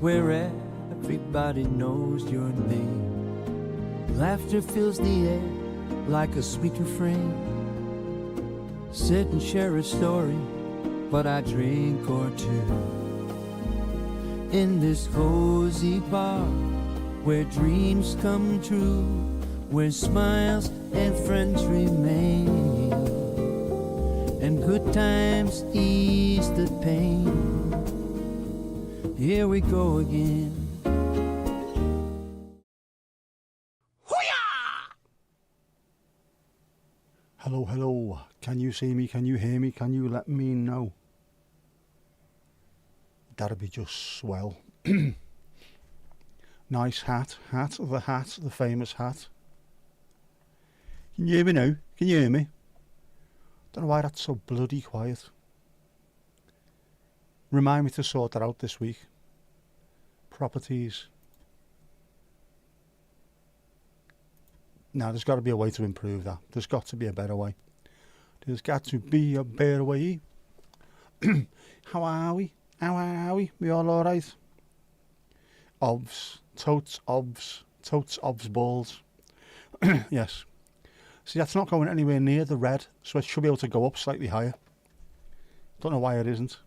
where everybody knows your name. Laughter fills the air like a sweet refrain. Sit and share a story, but I drink or two. In this cozy bar, where dreams come true, where smiles and friends remain, and good times ease the pain. Here we go again. Hello, hello. Can you see me? Can you hear me? Can you let me know? That'd be just swell. Nice hat, the famous hat. Can you hear me now? Can you hear me? Don't know why that's so bloody quiet. Remind me to sort that out this week. Properties. Now, there's got to be a way to improve that. There's got to be a better way. There's got to be a better way. How are we? How are we? We all alright? Totes, obs, balls. Yes. See, that's not going anywhere near the red, so it should be able to go up slightly higher. Don't know why it isn't.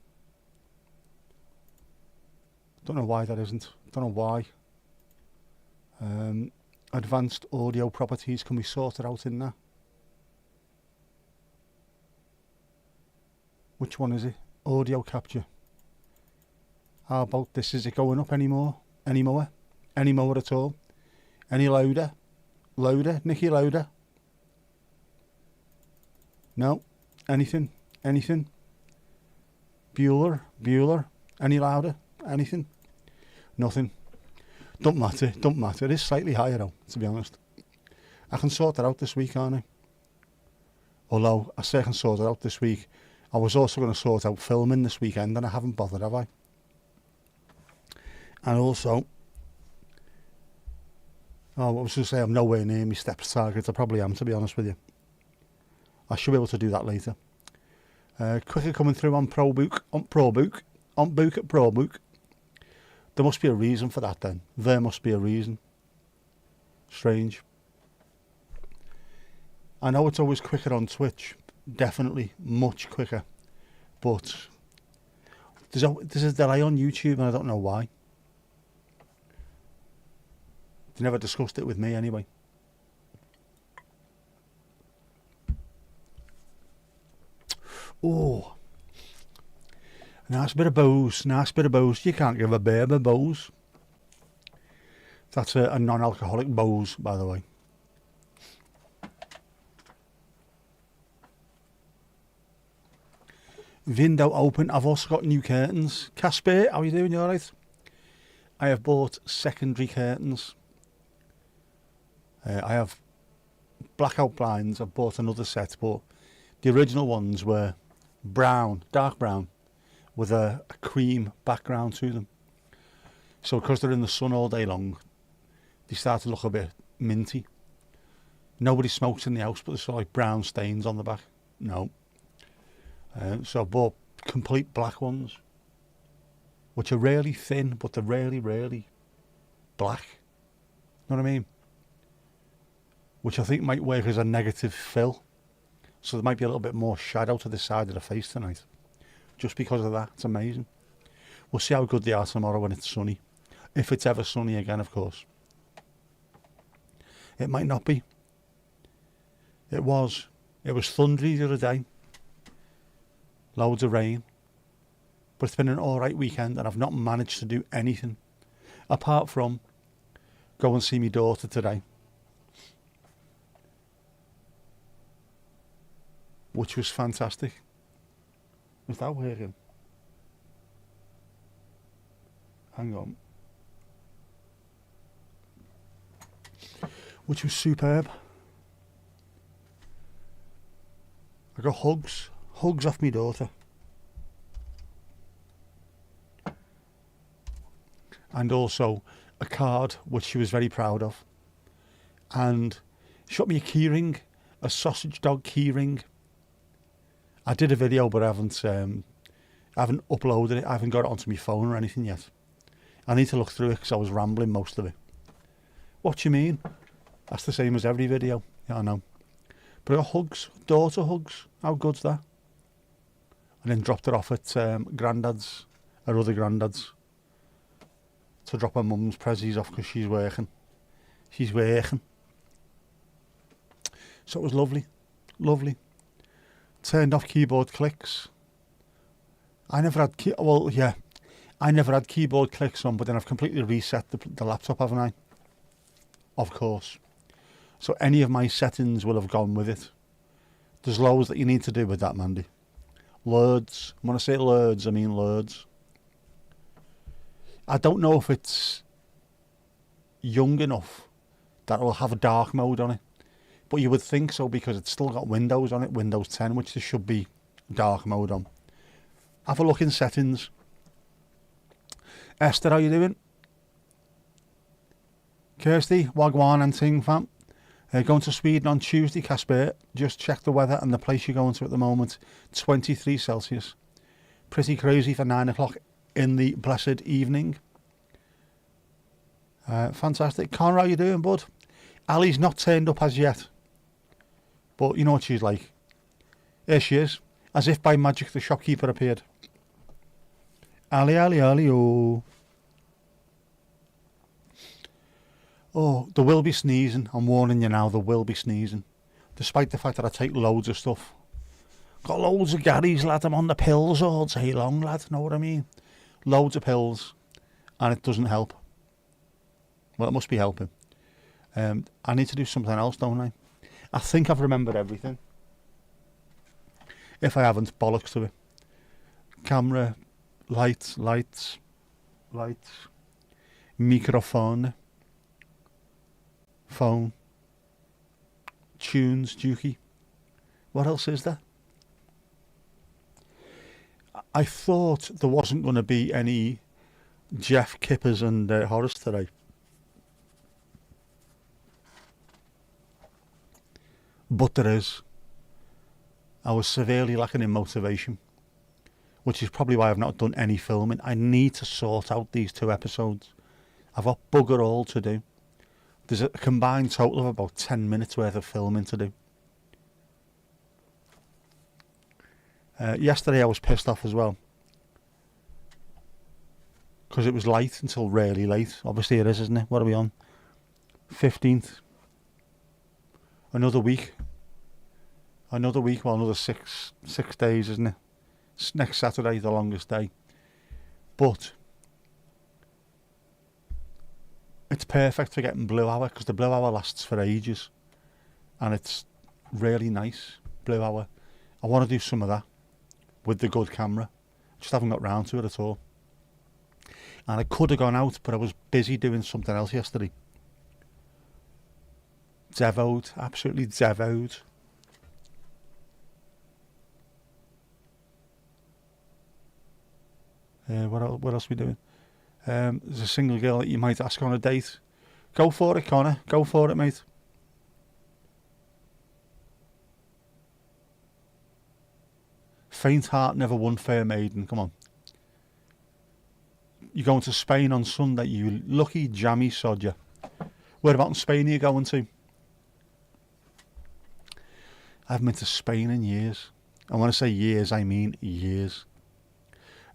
Don't know why that isn't. Don't know why. Advanced audio properties, can we sort it out in there? Which one is it? Audio capture. How about this? Is it going up anymore? Any more? Any more at all? Any louder? Louder? Nicky, louder? No? Anything? Anything? Bueller? Any louder? Anything? Nothing. Don't matter. It is slightly higher though, to be honest. I can sort that out this week, can't I? Although, I say I can sort it out this week, I was also going to sort out filming this weekend and I haven't bothered, have I? And also, I was going to say I'm nowhere near my steps target. I probably am, to be honest with you. I should be able to do that later. Quicker coming through on ProBook. There must be a reason for that then. There must be a reason. Strange. I know it's always quicker on Twitch. Definitely much quicker. But there's a delay on YouTube and I don't know why. They never discussed it with me anyway. Oh. Nice bit of booze. You can't give a bear a booze. That's a non-alcoholic booze, by the way. Window open. I've also got new curtains. Casper, how are you doing? You alright? I have bought secondary curtains. I have blackout blinds. I've bought another set, but the original ones were brown, dark brown, with a cream background to them. So because they're in the sun all day long, they start to look a bit minty. Nobody smokes in the house, but there's sort of like brown stains on the back. No. So I bought complete black ones, which are really thin, but they're really black. Know what I mean? Which I think might work as a negative fill. So there might be a little bit more shadow to the side of the face tonight. Just because of that. It's amazing. We'll see how good they are tomorrow when it's sunny. If it's ever sunny again, of course. It might not be. It was thundery the other day. Loads of rain. But it's been an alright weekend and I've not managed to do anything. Apart from go and see my daughter today. Which was fantastic. Is that working? Hang on. Which was superb. I got hugs off my daughter. And also a card which she was very proud of. And she got me a keyring, a sausage dog keyring. I did a video, but I haven't uploaded it. I haven't got it onto my phone or anything yet. I need to look through it because I was rambling most of it. What do you mean? That's the same as every video. Yeah, I know. But I got hugs, daughter hugs. How good's that? And then dropped her off at Grandad's, her other Grandad's, to drop her mum's prezzies off because she's working. She's working. So it was lovely. Lovely. Turned off keyboard clicks. I never had keyboard clicks on, but then I've completely reset the laptop, haven't I? Of course. So any of my settings will have gone with it. There's loads that you need to do with that, Mandy. Loads. When I say loads, I mean loads. I don't know if it's young enough that it will have a dark mode on it. But you would think so because it's still got Windows on it, Windows 10, which there should be dark mode on. Have a look in settings. Esther, how you doing? Kirsty, Wagwan and Ting fam. Going to Sweden on Tuesday, Casper. Just check the weather and the place you're going to at the moment. 23 Celsius. Pretty crazy for 9 o'clock in the blessed evening. Fantastic. Conrad, how you doing, bud? Ali's not turned up as yet. But you know what she's like. Here she is. As if by magic the shopkeeper appeared. Ali, oh. Oh, there will be sneezing. I'm warning you now, there will be sneezing. Despite the fact that I take loads of stuff. Got loads of Garys, lad. I'm on the pills all day long, lad. Know what I mean? Loads of pills. And it doesn't help. Well, it must be helping. I need to do something else, don't I? I think I've remembered everything. If I haven't, bollocks to it. Camera, lights, microphone, phone, tunes, dookie. What else is there? I thought there wasn't going to be any Jeff Kippers and Horace today. But there is. I was severely lacking in motivation, which is probably why I've not done any filming. I need to sort out these 2 episodes. I've got bugger all to do. There's a combined total of about 10 minutes worth of filming to do. Yesterday I was pissed off as well. Because it was late until really late. Obviously it is, isn't it? What are we on? 15th. Another week. Well, another six days, isn't it? Next Saturday, the longest day. But it's perfect for getting Blue Hour, because the Blue Hour lasts for ages. And it's really nice, Blue Hour. I want to do some of that with the good camera. Just haven't got round to it at all. And I could have gone out, but I was busy doing something else yesterday. Devoed, absolutely devoed. What else are we doing? There's a single girl that you might ask on a date. Go for it, Connor. Go for it, mate. Faint heart never won fair maiden. Come on. You're going to Spain on Sunday, you lucky jammy sodger. Where about in Spain are you going to? I haven't been to Spain in years. And when I say years, I mean years.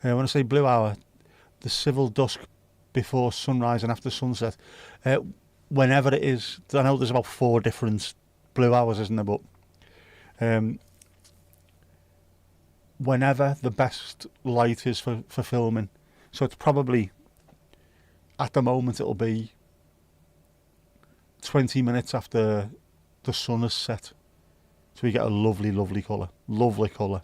When I say Blue Hour, the civil dusk before sunrise and after sunset, whenever it is, I know there's about 4 different Blue Hours, isn't there? But whenever the best light is for filming. So it's probably, at the moment, it'll be 20 minutes after the sun is set. So we get a lovely, lovely colour. Lovely colour.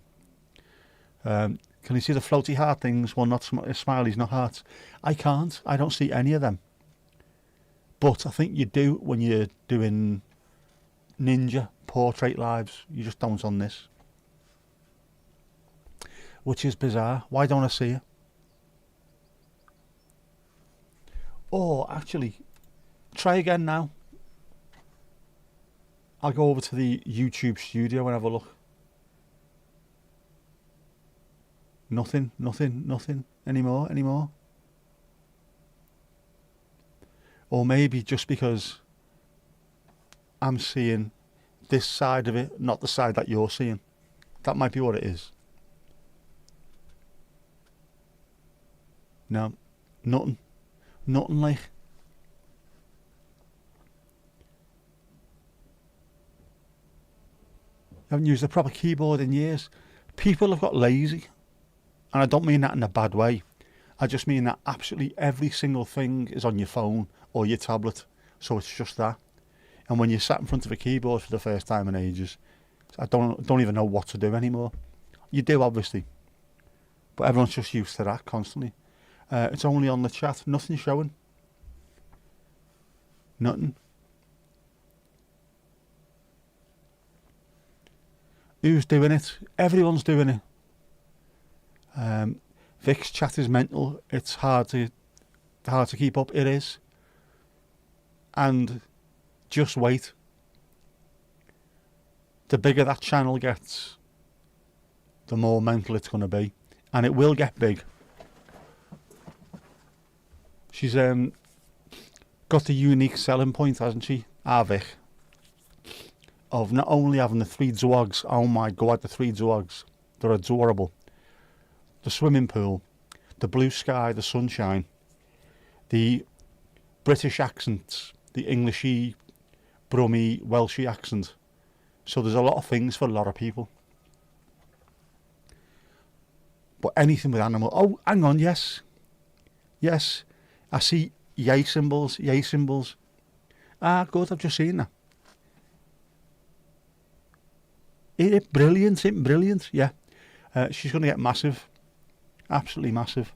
Can you see the floaty heart things? Well, not smileys, not hearts. I can't. I don't see any of them. But I think you do when you're doing ninja portrait lives. You just don't on this. Which is bizarre. Why don't I see it? Oh, actually, try again now. I'll go over to the YouTube studio and have a look. Nothing anymore. Or maybe just because I'm seeing this side of it, not the side that you're seeing. That might be what it is. No, nothing. Nothing like. I haven't used a proper keyboard in years. People have got lazy. And I don't mean that in a bad way. I just mean that absolutely every single thing is on your phone or your tablet. So it's just that. And when you're sat in front of a keyboard for the first time in ages, I don't even know what to do anymore. You do, obviously. But everyone's just used to that constantly. It's only on the chat. Nothing showing. Nothing. Who's doing it? Everyone's doing it. Vic's chat is mental. It's hard to keep up. It is. And just wait. The bigger that channel gets, the more mental it's going to be. And it will get big. She's got the unique selling point, hasn't she, Vic? Of not only having the 3 dogs, oh my god, the 3 dogs, they're adorable. The swimming pool, the blue sky, the sunshine, the British accents, the Englishy, Brummy, Welshy accent. So there's a lot of things for a lot of people. But anything with animal, oh, hang on, yes. Yes, I see yay symbols. Ah, good, I've just seen that. Isn't brilliant, yeah. She's going to get massive. Absolutely massive.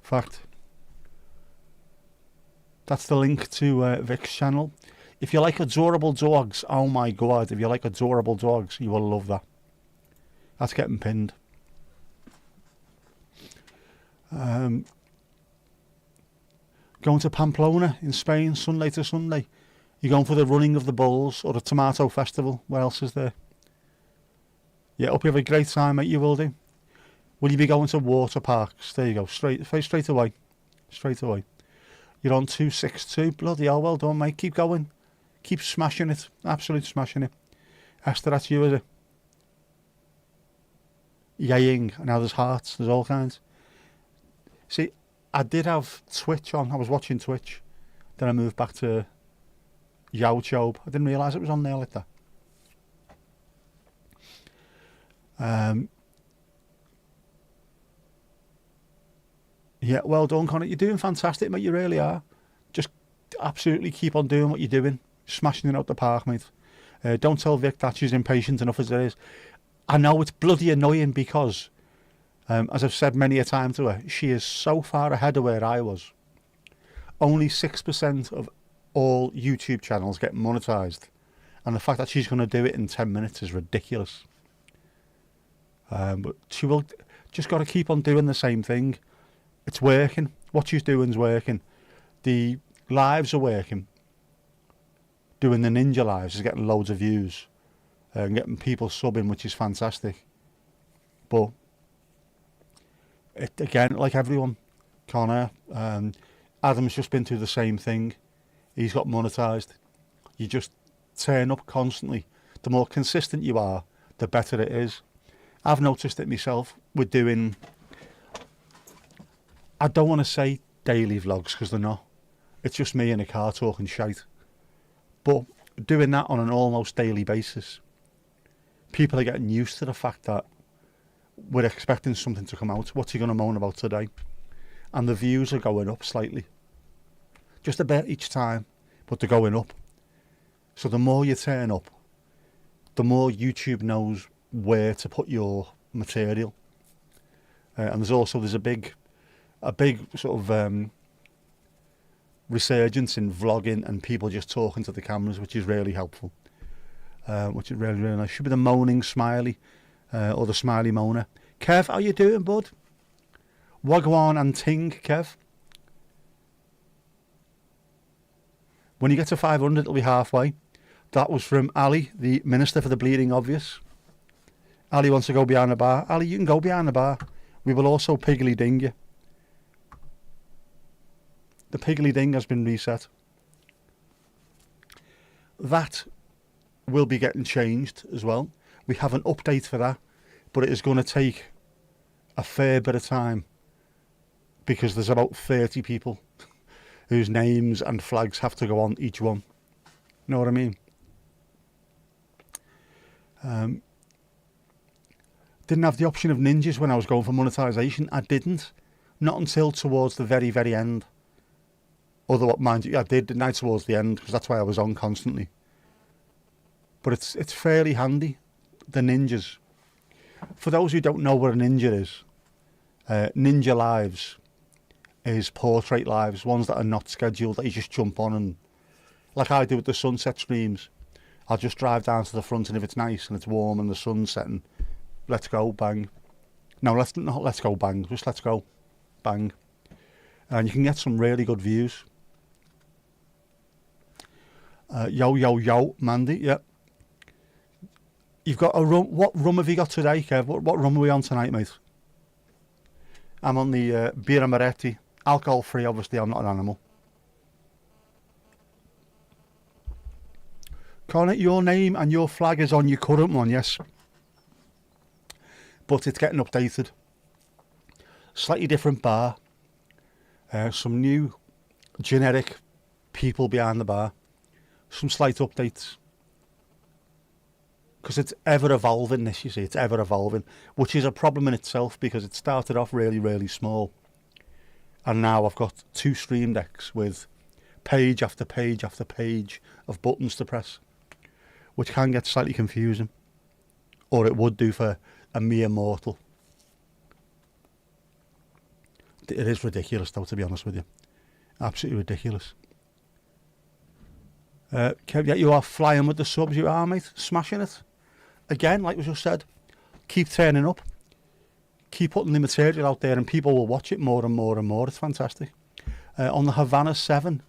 Fact. That's the link to Vic's channel. If you like adorable dogs, oh my god, if you like adorable dogs, you will love that. That's getting pinned. Going to Pamplona in Spain, Sunday to Sunday. You're going for the running of the bulls or the tomato festival. What else is there? Yeah, hope you have a great time, mate. You will do. Will you be going to water parks? There you go. Straight away. Straight away. You're on 262. Bloody hell, well done, mate. Keep going. Keep smashing it. Absolutely smashing it. Esther, that's you, is it? Yaying. Now there's hearts. There's all kinds. See, I did have Twitch on. I was watching Twitch. Then I moved back to YouTube. I didn't realise it was on there like that. Yeah, well done, Connor. You're doing fantastic, mate. You really are. Just absolutely keep on doing what you're doing. Smashing it out the park, mate. Don't tell Vic that she's impatient enough as it is. I know it's bloody annoying because, as I've said many a time to her, she is so far ahead of where I was. Only 6% of all YouTube channels get monetized, and the fact that she's going to do it in 10 minutes is ridiculous. But she will just got to keep on doing the same thing. It's working. What she's doing is working. The lives are working. Doing the ninja lives is getting loads of views and getting people subbing, which is fantastic. But it, again, like everyone, Connor, Adam's just been through the same thing. He's got monetized. You just turn up constantly. The more consistent you are, the better it is. I've noticed it myself. We're doing, I don't want to say daily vlogs because they're not. It's just me in a car talking shite. But doing that on an almost daily basis, people are getting used to the fact that we're expecting something to come out. What's he going to moan about today? And the views are going up slightly. Just a bit each time, but they're going up. So the more you turn up, the more YouTube knows where to put your material. And there's a big sort of resurgence in vlogging and people just talking to the cameras, which is really helpful. Which is really, really nice. Should be the moaning smiley, or the smiley moaner. Kev, how you doing, bud? Wagwan and ting, Kev. When you get to 500, it'll be halfway. That was from Ali, the Minister for the Bleeding Obvious. Ali wants to go behind the bar. Ali, you can go behind the bar. We will also piggly ding you. The Piggly Ding has been reset. That will be getting changed as well. We have an update for that, but it is going to take a fair bit of time because there's about 30 people whose names and flags have to go on each one. You know what I mean? Didn't have the option of ninjas when I was going for monetization. I didn't. Not until towards the very, very end. Although, mind you, I didn't I, towards the end, because that's why I was on constantly. But it's fairly handy, the ninjas. For those who don't know what a ninja is, Ninja Lives is portrait lives, ones that are not scheduled, that you just jump on and, like I do with the sunset streams, I'll just drive down to the front, and if it's nice and it's warm and the sun's setting, let's go, bang. No, let's go, bang, just let's go, bang. And you can get some really good views. Yo, Mandy, yeah. You've got a rum. What rum have you got today, Kev? What rum are we on tonight, mate? I'm on the Birra Moretti. Alcohol free, obviously, I'm not an animal. Connor, your name and your flag is on your current one, yes. But it's getting updated. Slightly different bar. Some new generic people behind the bar. Some slight updates. Because it's ever evolving, this, you see, it's ever evolving, which is a problem in itself because it started off really, really small. And now I've got 2 stream decks with page after page after page of buttons to press, which can get slightly confusing. Or it would do for a mere mortal. It is ridiculous, though, to be honest with you. Absolutely ridiculous. Kev, yeah, you are flying with the subs, you are, mate. Smashing it. Again, like we just said, keep turning up. Keep putting the material out there and people will watch it more and more and more. It's fantastic. On the Havana 7,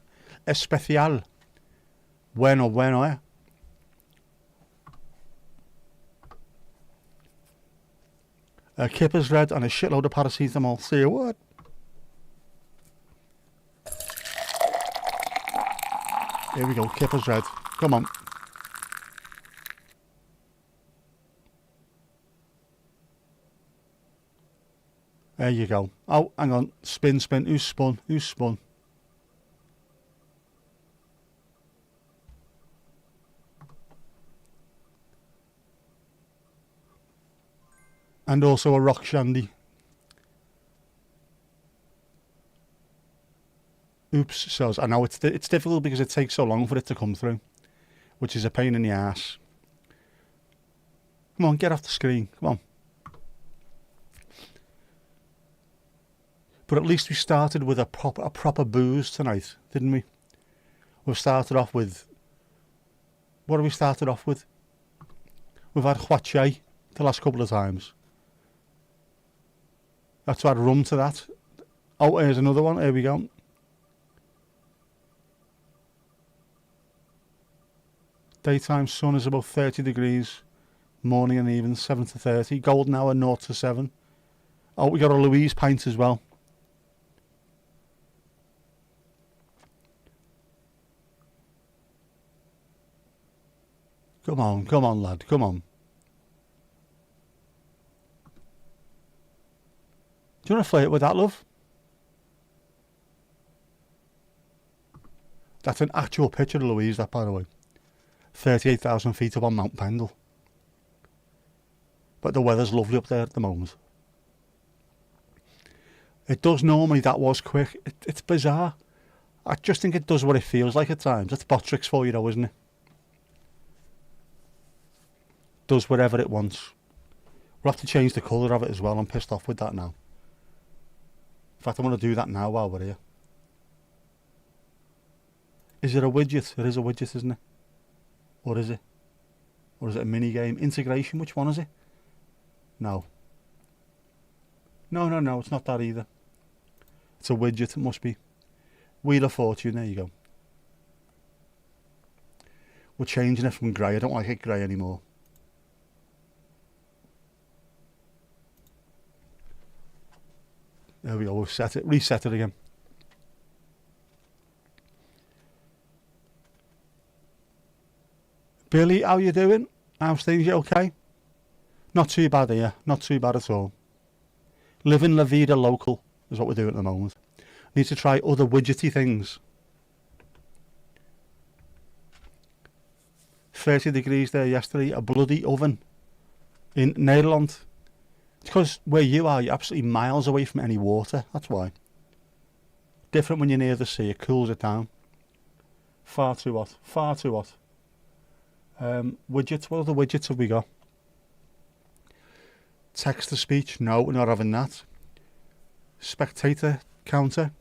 Especial. Bueno, eh? Kipper's red and a shitload of paracetamol. See you what? Here we go, Kipper's red. Come on. There you go. Oh, hang on. Spin. Who's spun? And also a rock shandy. Oops, says, I know it's difficult because it takes so long for it to come through, which is a pain in the ass. Come on, get off the screen. Come on. But at least we started with a proper booze tonight, didn't we? We've started off with... What have we started off with? We've had huache the last couple of times. That's add rum to that. Oh, here's another one. Here we go. Daytime sun is about 30 degrees. Morning and evening 7 to 30. Golden hour 0 to 7. Oh, we got a Louise pint as well. Come on, lad, come on. Do you want to flirt with that, love? That's an actual picture of Louise, that, by the way. 38,000 feet up on Mount Pendle. But the weather's lovely up there at the moment. It does normally, that was quick. It's bizarre. I just think it does what it feels like at times. That's Botrix for you, though, isn't it? Does whatever it wants. We'll have to change the colour of it as well. I'm pissed off with that now. In fact, I want to do that now while we're here. Is it a widget? It is a widget, isn't it? Or is it? Or is it a mini game? Integration, which one is it? No. No, it's not that either. It's a widget, it must be. Wheel of Fortune, there you go. We're changing it from grey. I don't like it grey anymore. There we go, we've set it, reset it again. Billy, how you doing? How's things? You okay? Not too bad here. Not too bad at all. Living La Vida local is what we're doing at the moment. Need to try other widgety things. 30 degrees there yesterday. A bloody oven in Nederland. It's because where you are, you're absolutely miles away from any water. That's why. Different when you're near the sea. It cools it down. Far too hot. Far too hot. Widgets. What other widgets have we got? Text to speech. No, we're not having that. Spectator counter.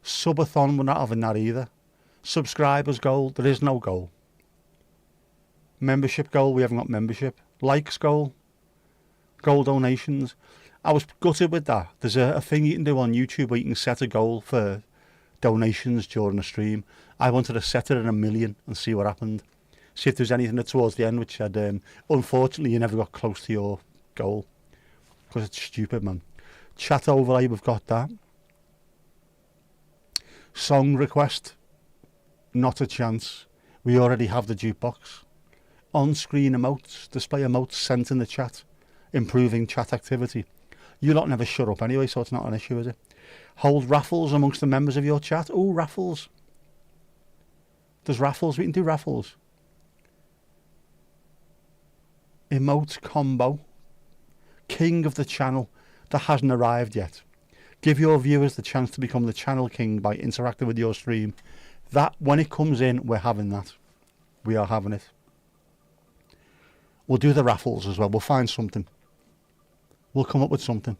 Subathon. We're not having that either. Subscribers goal. There is no goal. Membership goal. We haven't got membership. Likes goal. Goal donations. I was gutted with that. There's a thing you can do on YouTube where you can set a goal for donations during a stream. I wanted to set it at 1 million and see what happened. See if there's anything towards the end which said, unfortunately, you never got close to your goal. Because it's stupid, man. Chat overlay, we've got that. Song request. Not a chance. We already have the jukebox. On-screen emotes. Display emotes sent in the chat. Improving chat activity. You lot never shut up anyway, so it's not an issue, is it? Hold raffles amongst the members of your chat. Oh, raffles. There's raffles. We can do raffles. Emote combo. King of the channel that hasn't arrived yet. Give your viewers the chance to become the channel king by interacting with your stream. That, when it comes in, we're having that. We are having it. We'll do the raffles as well. We'll find something. We'll come up with something.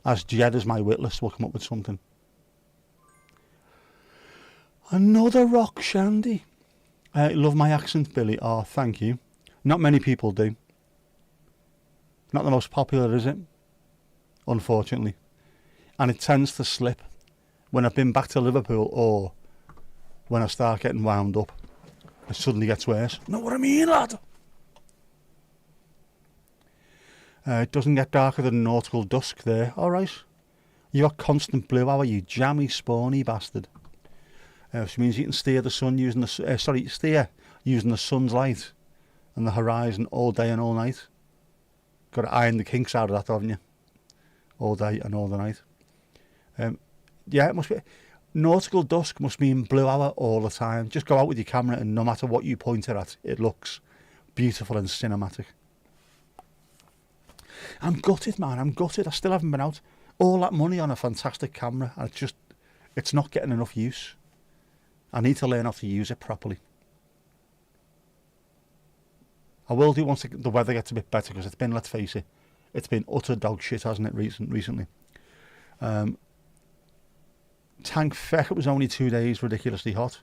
As Jed is my witless, we'll come up with something. Another rock shandy. Love my accent, Billy. Oh, thank you. Not many people do. Not the most popular, is it? Unfortunately. And it tends to slip when I've been back to Liverpool or when I start getting wound up. It suddenly gets worse. Know what I mean, lad? It doesn't get darker than nautical dusk there. All right. You got constant blue hour, you jammy, spawny bastard. Which means you can steer the sun using the steer using the sun's light and the horizon all day and all night. Got to iron the kinks out of that, haven't you? All day and all the night. Yeah, it must be. Nautical dusk must mean blue hour all the time. Just go out with your camera and no matter what you point it at, it looks beautiful and cinematic. I'm gutted, man. I'm gutted. I still haven't been out. All that money on a fantastic camera, and it's not getting enough use. I need to learn how to use it properly. I will do once the weather gets a bit better, because it's been, let's face it, it's been utter dog shit, hasn't it, recently. Tank feck, it was only 2 days ridiculously hot.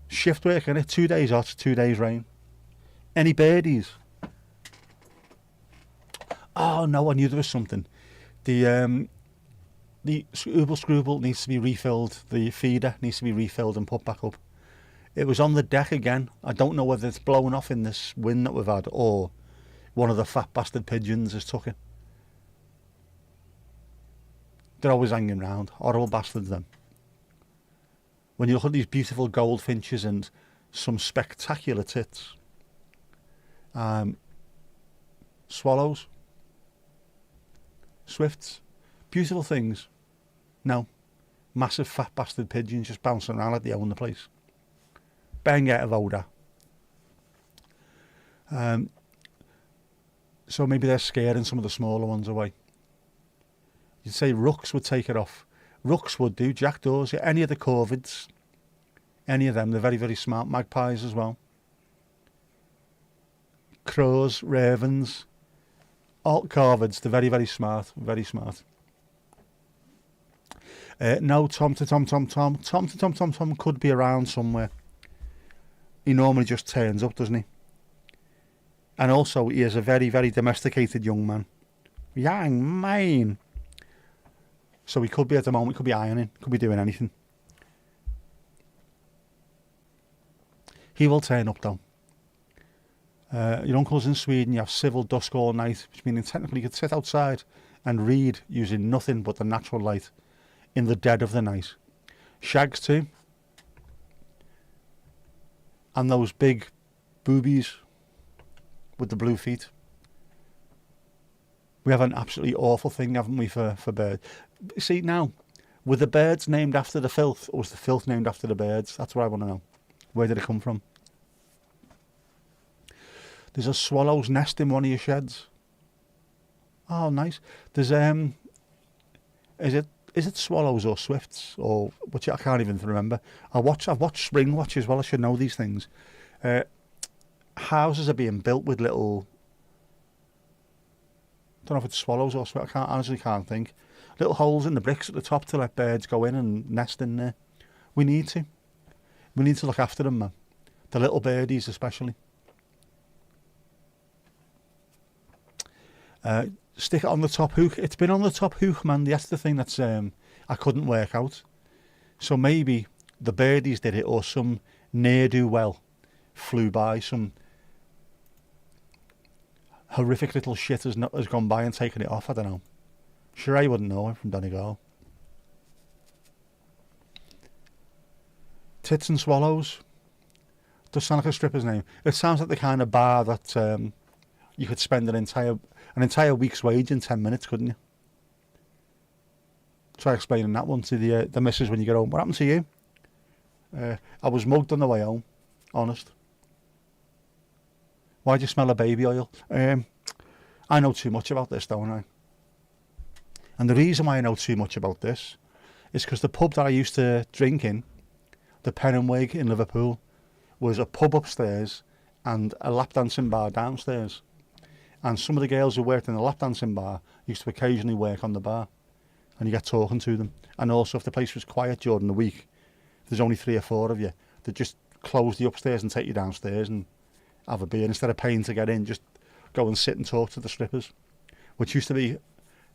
Shift work, innit? 2 days hot, 2 days rain. Any birdies? Oh no, I knew there was something. The Ubel Scrubel needs to be refilled. The feeder needs to be refilled and put back up. It was on the deck again. I don't know whether it's blown off in this wind that we've had or one of the fat bastard pigeons has took it. They're always hanging around. Horrible bastards, them. When you look at these beautiful goldfinches and some spectacular tits. Swallows. Swifts. Beautiful things. No. Massive fat bastard pigeons just bouncing around like they own the place. Bang out of odour. So maybe they're scaring some of the smaller ones away. You'd say rooks would take it off. Rooks would do. Jackdaws. Yeah, any of the corvids. Any of them. They're very, very smart. Magpies as well. Crows. Ravens. All corvids. They're very, very smart. Very smart. No, Tom could be around somewhere. He normally just turns up, doesn't he? And also, he is a very, very domesticated young man. Young man. So he could be at the moment, he could be ironing, could be doing anything. He will turn up though. Your uncle's in Sweden, you have civil dusk all night, which means technically you could sit outside and read using nothing but the natural light in the dead of the night. Shags too. And those big boobies with the blue feet. We have an absolutely awful thing, haven't we, for birds? See, now, were the birds named after the filth, or was the filth named after the birds? That's what I want to know. Where did it come from? There's a swallow's nest in one of your sheds. Oh, nice. There's is it swallows or swifts or which I can't even remember. I've watched Spring Watch as well. I should know these things. Houses are being built with little. Don't know if it's swallows or swifts. I honestly can't think. Little holes in the bricks at the top to let birds go in and nest in there. We need to look after them, man. The little birdies especially. Stick it on the top hook. It's been on the top hook, man. That's the thing that's I couldn't work out. So maybe the birdies did it, or some ne'er-do-well flew by. Some horrific little shit has gone by and taken it off. I don't know. Sure, I wouldn't know. I'm from Donegal. Tits and Swallows. Does sound like a stripper's name. It sounds like the kind of bar that you could spend an entire week's wage in 10 minutes, couldn't you? Try explaining that one to the missus when you get home. What happened to you? I was mugged on the way home. Honest. Why'd you smell of baby oil? I know too much about this, don't I? And the reason why I know too much about this is because the pub that I used to drink in, the Pen and Wig in Liverpool, was a pub upstairs and a lap dancing bar downstairs. And some of the girls who worked in the lap dancing bar used to occasionally work on the bar, and you get talking to them. And also, if the place was quiet during the week, there's only 3 or 4 of you, they just close the upstairs and take you downstairs and have a beer. Instead of paying to get in, just go and sit and talk to the strippers, which used to be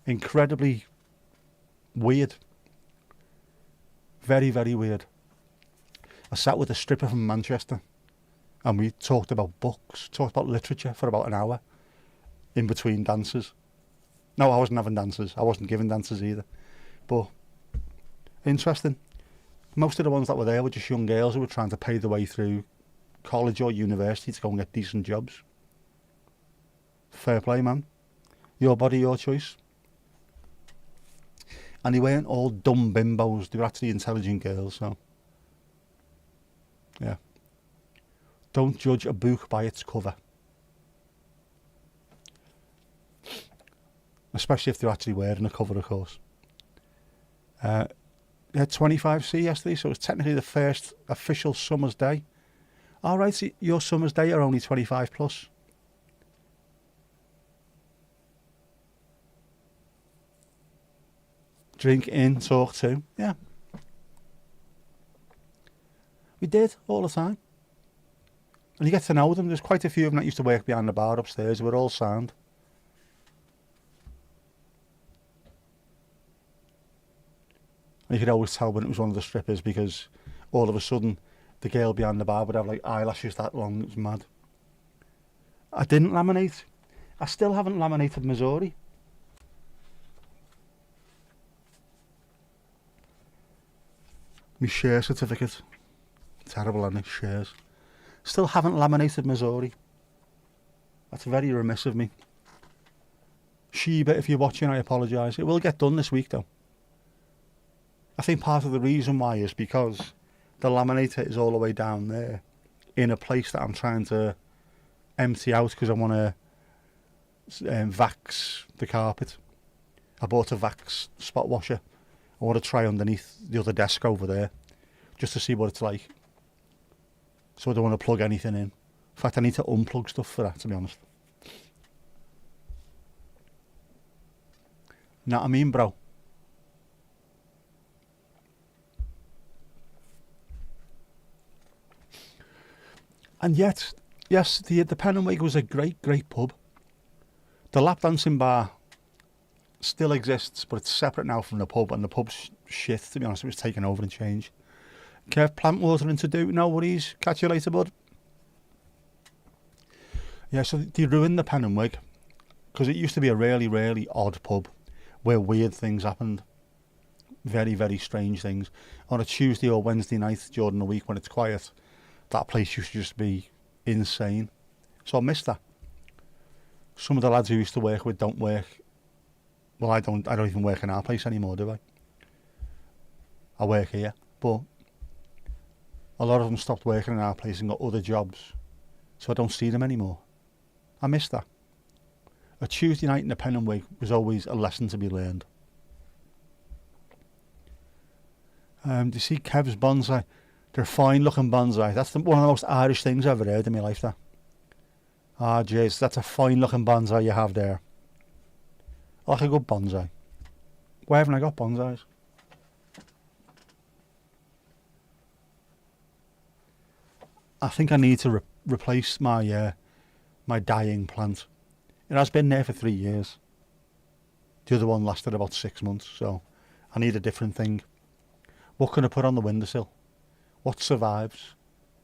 incredibly weird. Very, very weird. I sat with a stripper from Manchester and we talked about books, talked about literature for about an hour in between dances. No, I wasn't having dances. I wasn't giving dances either. But interesting. Most of the ones that were there were just young girls who were trying to pay their way through college or university to go and get decent jobs. Fair play, man. Your body, your choice. And they weren't all dumb bimbos. They were actually intelligent girls, so... yeah. Don't judge a book by its cover. Especially if they're actually wearing a cover, of course. We had 25C yesterday, so it was technically the first official summer's day. All right, so your summer's day are only 25 plus. Drink in, talk to. Yeah. We did, all the time. And you get to know them. There's quite a few of them that used to work behind the bar upstairs who were all sound. And you could always tell when it was one of the strippers because all of a sudden the girl behind the bar would have like eyelashes that long. It was mad. I didn't laminate. I still haven't laminated Missouri. My share certificate. Terrible, isn't it? Shares. Still haven't laminated Missouri. That's very remiss of me. Sheba, if you're watching, I apologise. It will get done this week though. I think part of the reason why is because the laminator is all the way down there in a place that I'm trying to empty out because I want to vax the carpet. I bought a vax spot washer. I want to try underneath the other desk over there just to see what it's like. So I don't want to plug anything in. In fact, I need to unplug stuff for that, to be honest. Know what I mean, bro? And yet, yes, the Pen and Wig was a great, great pub. The lap dancing bar still exists, but it's separate now from the pub, and the pub's shit, to be honest. It was taken over and changed. Kev, plant watering to do. No worries. Catch you later, bud. Yeah, so they ruined the Pen and Wig because it used to be a really, really odd pub where weird things happened. Very, very strange things. On a Tuesday or Wednesday night during the week when it's quiet, that place used to just be insane. So I miss that. Some of the lads who used to work with don't work. Well, I don't even work in our place anymore, do I? I work here, but a lot of them stopped working in our place and got other jobs, so I don't see them anymore. I miss that. A Tuesday night in the pen and wig was always a lesson to be learned. Do you see Kev's bonsai? They're fine looking bonsai. That's one of the most Irish things I've ever heard in my life, that. Ah, jeez, that's a fine looking bonsai you have there. I like a good bonsai. Why haven't I got bonsais? I think I need to replace my my dying plant. It has been there for 3 years. The other one lasted about 6 months, so I need a different thing. What can I put on the windowsill? What survives?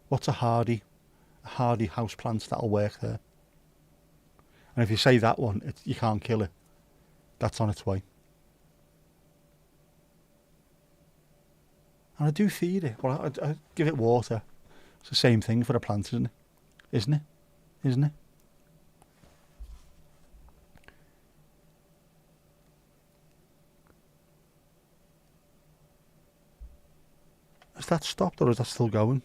What's a hardy house plant that'll work there? And if you say that one, you can't kill it. That's on its way. And I do feed it. Well, I give it water. It's the same thing for a plant, isn't it? Isn't it? Isn't it? Has that stopped or is that still going?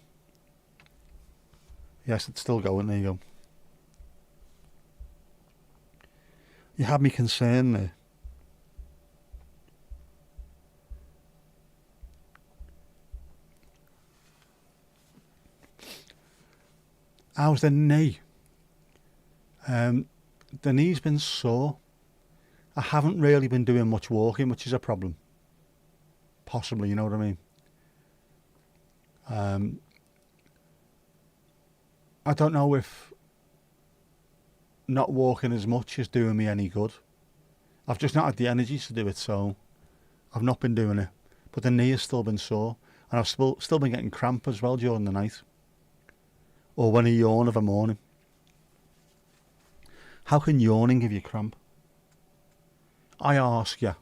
Yes, it's still going. There you go. You had me concerned there. How's the knee? The knee's been sore. I haven't really been doing much walking, which is a problem. Possibly, you know what I mean? I don't know if not walking as much is doing me any good. I've just not had the energy to do it, so I've not been doing it. But the knee has still been sore, and I've still been getting cramp as well during the night. Or when I yawn of a morning. How can yawning give you cramp? I ask you.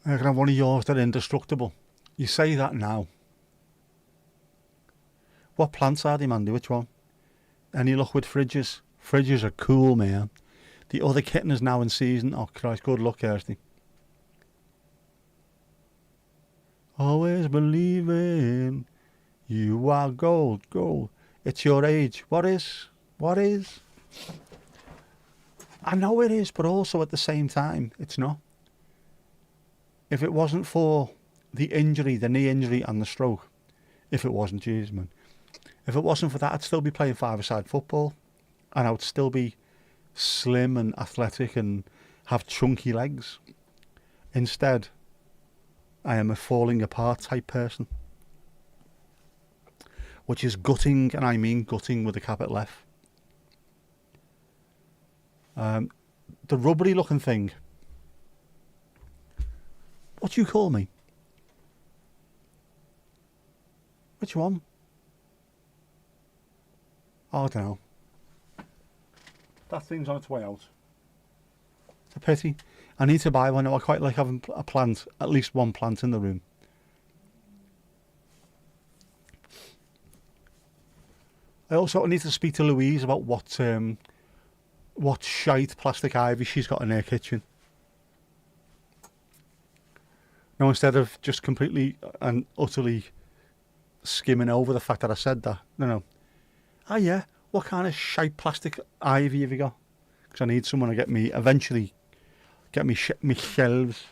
I can have one of yours that are indestructible. You say that now. What plants are they, Mandy? Which one? Any luck with fridges? Fridges are cool, man. The other kitten is now in season. Oh, Christ, good luck, Kirsty. Always believing you are gold, gold. It's your age. What is? What is? I know it is, but also at the same time, it's not. If it wasn't for the injury, the knee injury and the stroke, if it wasn't, jeez, man. If it wasn't for that, I'd still be playing five-a-side football. And I would still be slim and athletic and have chunky legs. Instead, I am a falling apart type person. Which is gutting, and I mean gutting with a capital F. The rubbery looking thing. What do you call me? Which one? Oh, I don't know. That thing's on its way out. It's a pity. I need to buy one. I quite like having a plant, at least one plant in the room. I also need to speak to Louise about what shite plastic ivy she's got in her kitchen. Now, instead of just completely and utterly skimming over the fact that I said that, no. Oh yeah, what kind of shite plastic ivy have you got? Because I need someone to eventually get me shelves.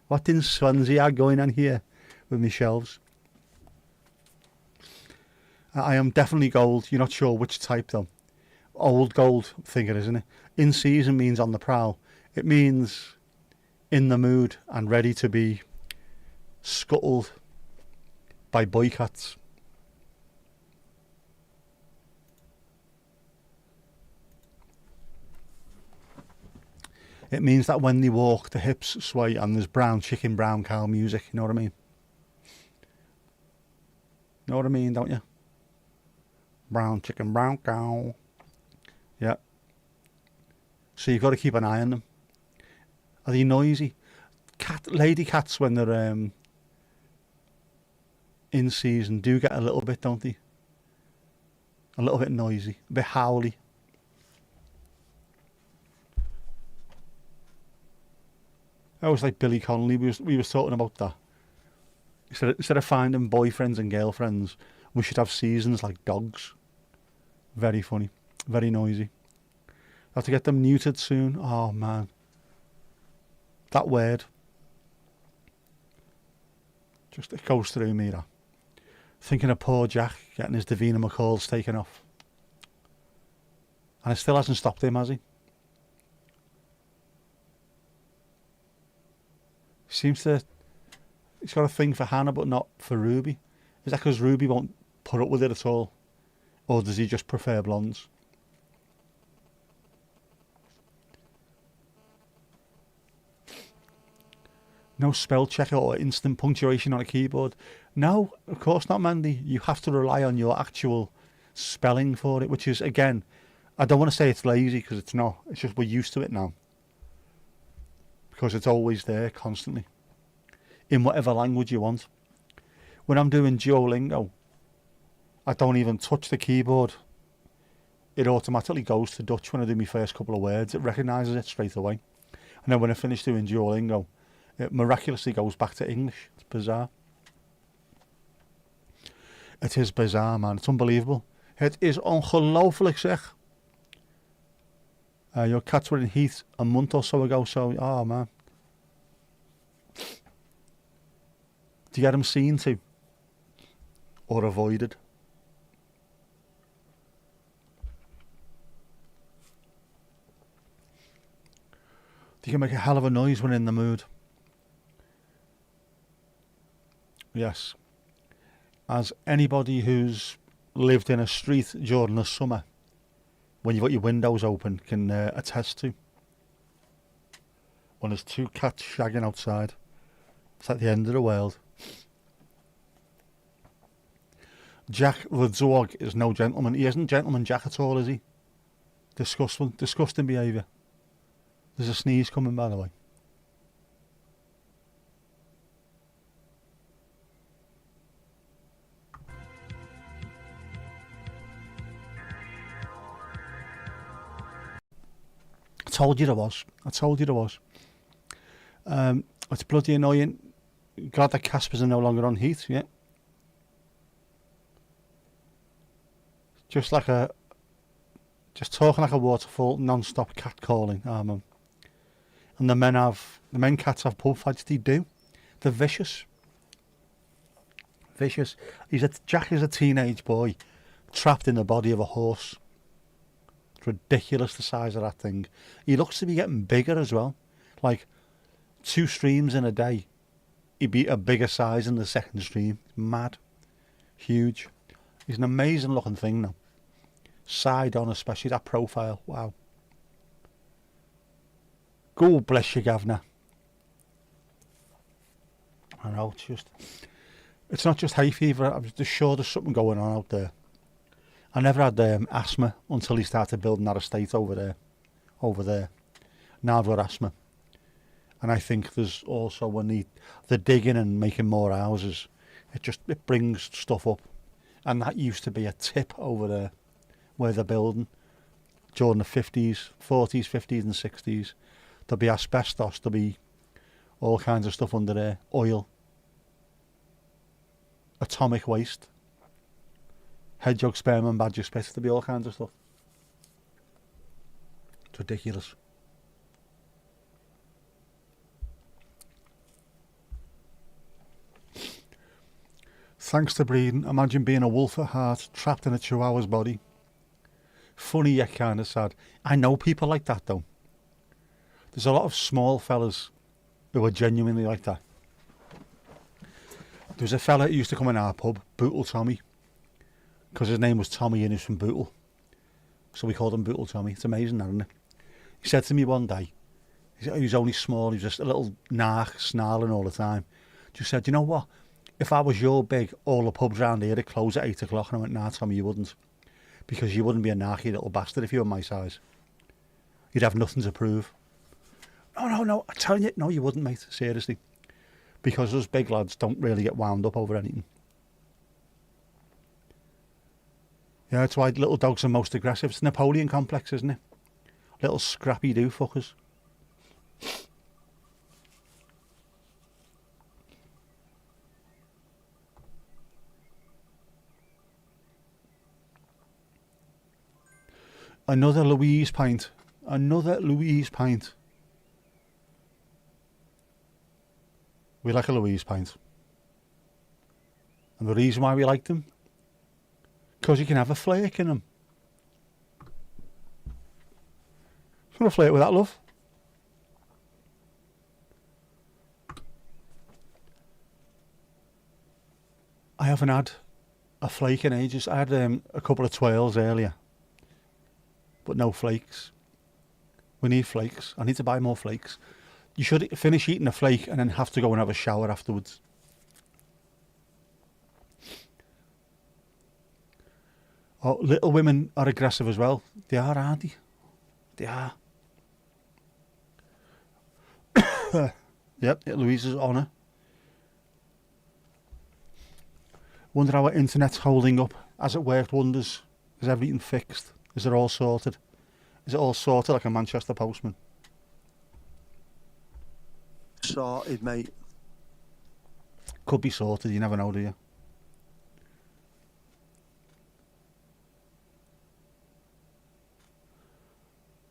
What in Swansea are going on here with me shelves? I am definitely gold. You're not sure which type though. Old gold, thinking, isn't it? In season means on the prowl. It means in the mood and ready to be scuttled by boycotts. It means that when they walk, the hips sway and there's brown chicken, brown cow music. You know what I mean? Know what I mean, don't you? Brown chicken, brown cow. Yeah. So you've got to keep an eye on them. Are they noisy? Lady cats, when they're in season do get a little bit, don't they? A little bit noisy, a bit howly. I was like Billy Connolly, we was talking about that. Instead of finding boyfriends and girlfriends, we should have seasons like dogs. Very funny, very noisy. I have to get them neutered soon. Oh man, that word. Just it goes through me, that. Thinking of poor Jack getting his Davina McCalls taken off. And it still hasn't stopped him, has he? He's got a thing for Hannah but not for Ruby. Is that because Ruby won't put up with it at all? Or does he just prefer blondes? No spell checker or instant punctuation on a keyboard. No, of course not, Mandy. You have to rely on your actual spelling for it, which is, again, I don't want to say it's lazy because it's not. It's just we're used to it now. Because it's always there, constantly. In whatever language you want. When I'm doing Duolingo, I don't even touch the keyboard. It automatically goes to Dutch when I do my first couple of words. It recognises it straight away. And then when I finish doing Duolingo, it miraculously goes back to English. It's bizarre. It is bizarre, man. It's unbelievable. Het is ongelooflijk, zeg. Your cats were in heat a month or so ago, so... Oh, man. Do you get them seen to? Or avoided? You can make a hell of a noise when in the mood. Yes. As anybody who's lived in a street during the summer, when you've got your windows open, can attest to. When there's two cats shagging outside. It's like the end of the world. Jack the dog is no gentleman. He isn't Gentleman Jack at all, is he? Disgusting behaviour. There's a sneeze coming, by the way. I told you there was. It's bloody annoying. Glad that Caspers are no longer on heat, yeah. Just talking like a waterfall, non-stop cat calling. Man. And the men cats have pub fights. They do. They're vicious. Jack is a teenage boy trapped in the body of a horse. It's ridiculous, the size of that thing. He looks to be getting bigger as well. Like 2 streams in a day. He'd be a bigger size in the second stream. Mad. Huge. He's an amazing looking thing now. Side on, especially that profile. Wow. God bless you, Gavna. I know, it's not just hay fever. I'm just sure there's something going on out there. I never had asthma until he started building that estate over there. Now I've got asthma. And I think there's also when the digging and making more houses, it brings stuff up. And that used to be a tip over there where they're building during the 40s, 50s and 60s. There'll be asbestos, there'll be all kinds of stuff under there. Oil. Atomic waste. Hedgehog sperm and badger spit. There'll be all kinds of stuff. It's ridiculous. Thanks to breeding, imagine being a wolf at heart, trapped in a chihuahua's body. Funny yet kind of sad. I know people like that though. There's a lot of small fellas who are genuinely like that. There was a fella who used to come in our pub, Bootle Tommy, because his name was Tommy and he was from Bootle. So we called him Bootle Tommy. It's amazing, isn't it? He said to me one day, he was only small, he was just a little narc, snarling all the time. Just said, you know what? If I was your big, all the pubs round here would close at 8 o'clock. And I went, nah, Tommy, you wouldn't. Because you wouldn't be a narky little bastard if you were my size. You'd have nothing to prove. No, I'm telling you, no, you wouldn't, mate, seriously. Because us big lads don't really get wound up over anything. Yeah, that's why little dogs are most aggressive. It's Napoleon complex, isn't it? Little scrappy do fuckers. Another Louise pint. Another Louise pint. We like a Louise pint. And the reason why we like them, because you can have a flake in them. You want to flake with that, love? I haven't had a flake in ages. I had a couple of twirls earlier, but no flakes. We need flakes. I need to buy more flakes. You should finish eating a flake and then have to go and have a shower afterwards. Oh, Little Women are aggressive as well. They are, aren't they? They are. Yep, Louise's honour. Wonder how our internet's holding up. Has it worked wonders? Is everything fixed? Is it all sorted? Is it all sorted like a Manchester postman? Sorted, mate. Could be sorted, you never know, do you?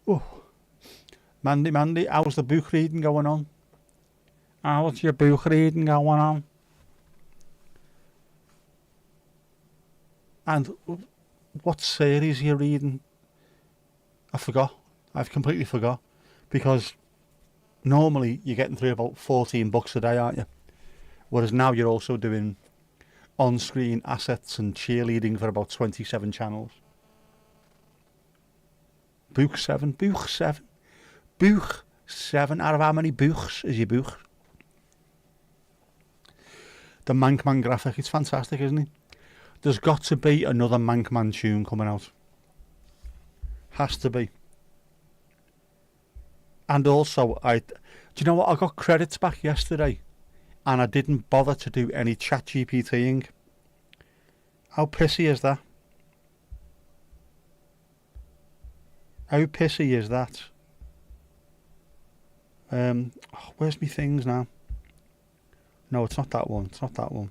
Oh. Mandy, how's the book reading going on? How's your book reading going on? And what series are you reading? I forgot. I've completely forgot. Because normally you're getting through about 14 books a day, aren't you? Whereas now you're also doing on-screen assets and cheerleading for about 27 channels. Book 7. Book 7. Book 7. Out of how many books is your book? The Mankman graphic. It's fantastic, isn't it? There's got to be another Mankman tune coming out. Has to be. And also, do you know what? I got credits back yesterday and I didn't bother to do any chat GPTing. How pissy is that? How pissy is that? Where's my things now? No, it's not that one. It's not that one.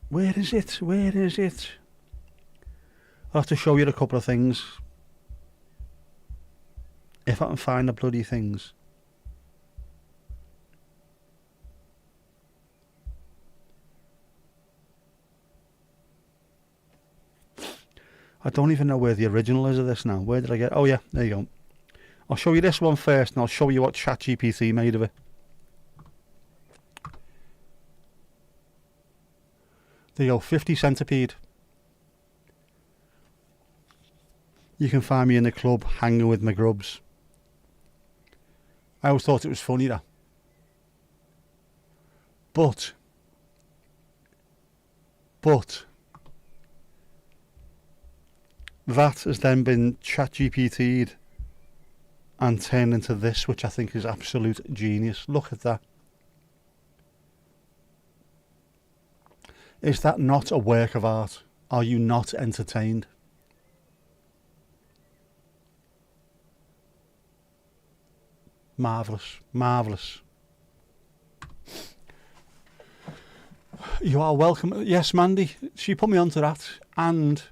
Where is it? Where is it? I'll have to show you a couple of things. If I can find the bloody things. I don't even know where the original is of this now. Where did I get? Oh yeah, there you go. I'll show you this one first and I'll show you what ChatGPT made of it. There you go, 50 centipede. You can find me in the club hanging with my grubs. I always thought it was funny that. But that has then been ChatGPT'd and turned into this, which I think is absolute genius. Look at that. Is that not a work of art? Are you not entertained? Marvellous, marvellous. You are welcome. Yes, Mandy, she put me onto that, and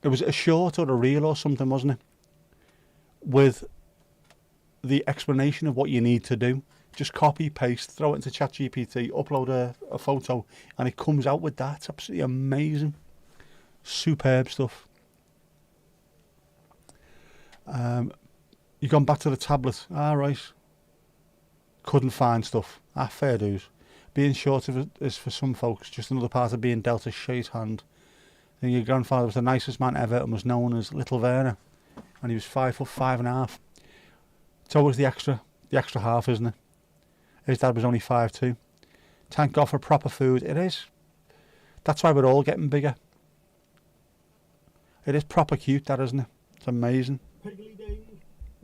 it was a short or a reel or something, wasn't it? With the explanation of what you need to do. Just copy, paste, throw it into ChatGPT, upload a photo, and it comes out with that. It's absolutely amazing. Superb stuff. You've gone back to the tablet. Right. Couldn't find stuff. Fair dues. Being short of it is for some folks just another part of being dealt a shite hand. And your grandfather was the nicest man ever and was known as Little Werner. And he was 5'5.5". It's always the extra half, isn't it? His dad was only 5'2". Thank God for proper food. It is. That's why we're all getting bigger. It is proper cute, that, isn't it? It's amazing. Piggly ding.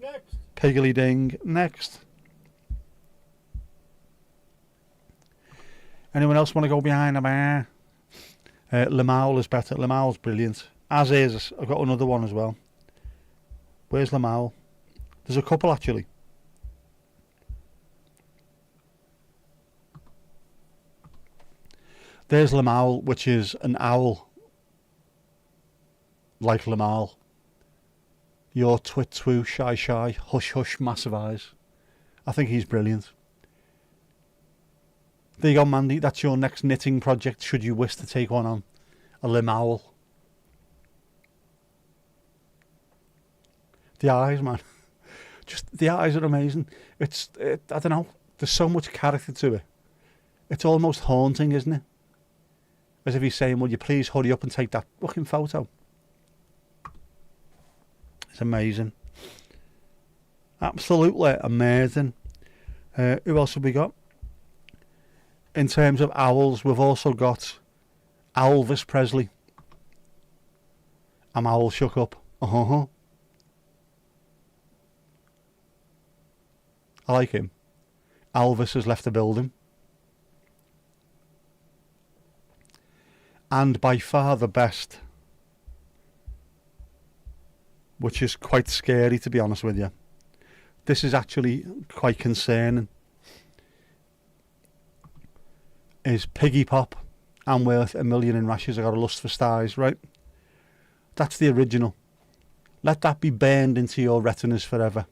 Next. Piggly ding. Next. Anyone else want to go behind the bar? Lamal is better. Lamal's brilliant. As is, I've got another one as well. Where's Lamal? There's a couple actually. There's Lamal, which is an owl. Like Lamal. Your twit twoo, shy shy, hush hush, massive eyes. I think he's brilliant. There you go, Mandy. That's your next knitting project, should you wish to take one on. A Lamal. The eyes, man. Just, the eyes are amazing. I don't know. There's so much character to it. It's almost haunting, isn't it? As if he's saying, will you please hurry up and take that fucking photo? It's amazing. Absolutely amazing. Who else have we got? In terms of owls, we've also got Elvis Presley. I'm owl shook up. I like him. Elvis has left the building. And by far the best, which is quite scary to be honest with you. This is actually quite concerning. Is Piggy Pop. I'm worth a million in rashes. I got a lust for stars, right? That's the original. Let that be burned into your retinas forever.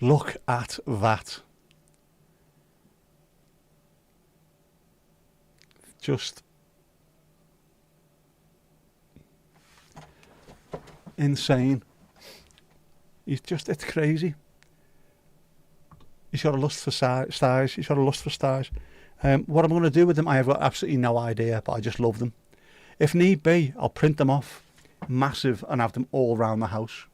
Look at that. Just insane. It's crazy. He's got a lust for stars. He's got a lust for stars. What I'm going to do with them, I have got absolutely no idea, but I just love them. If need be, I'll print them off, massive, and have them all around the house.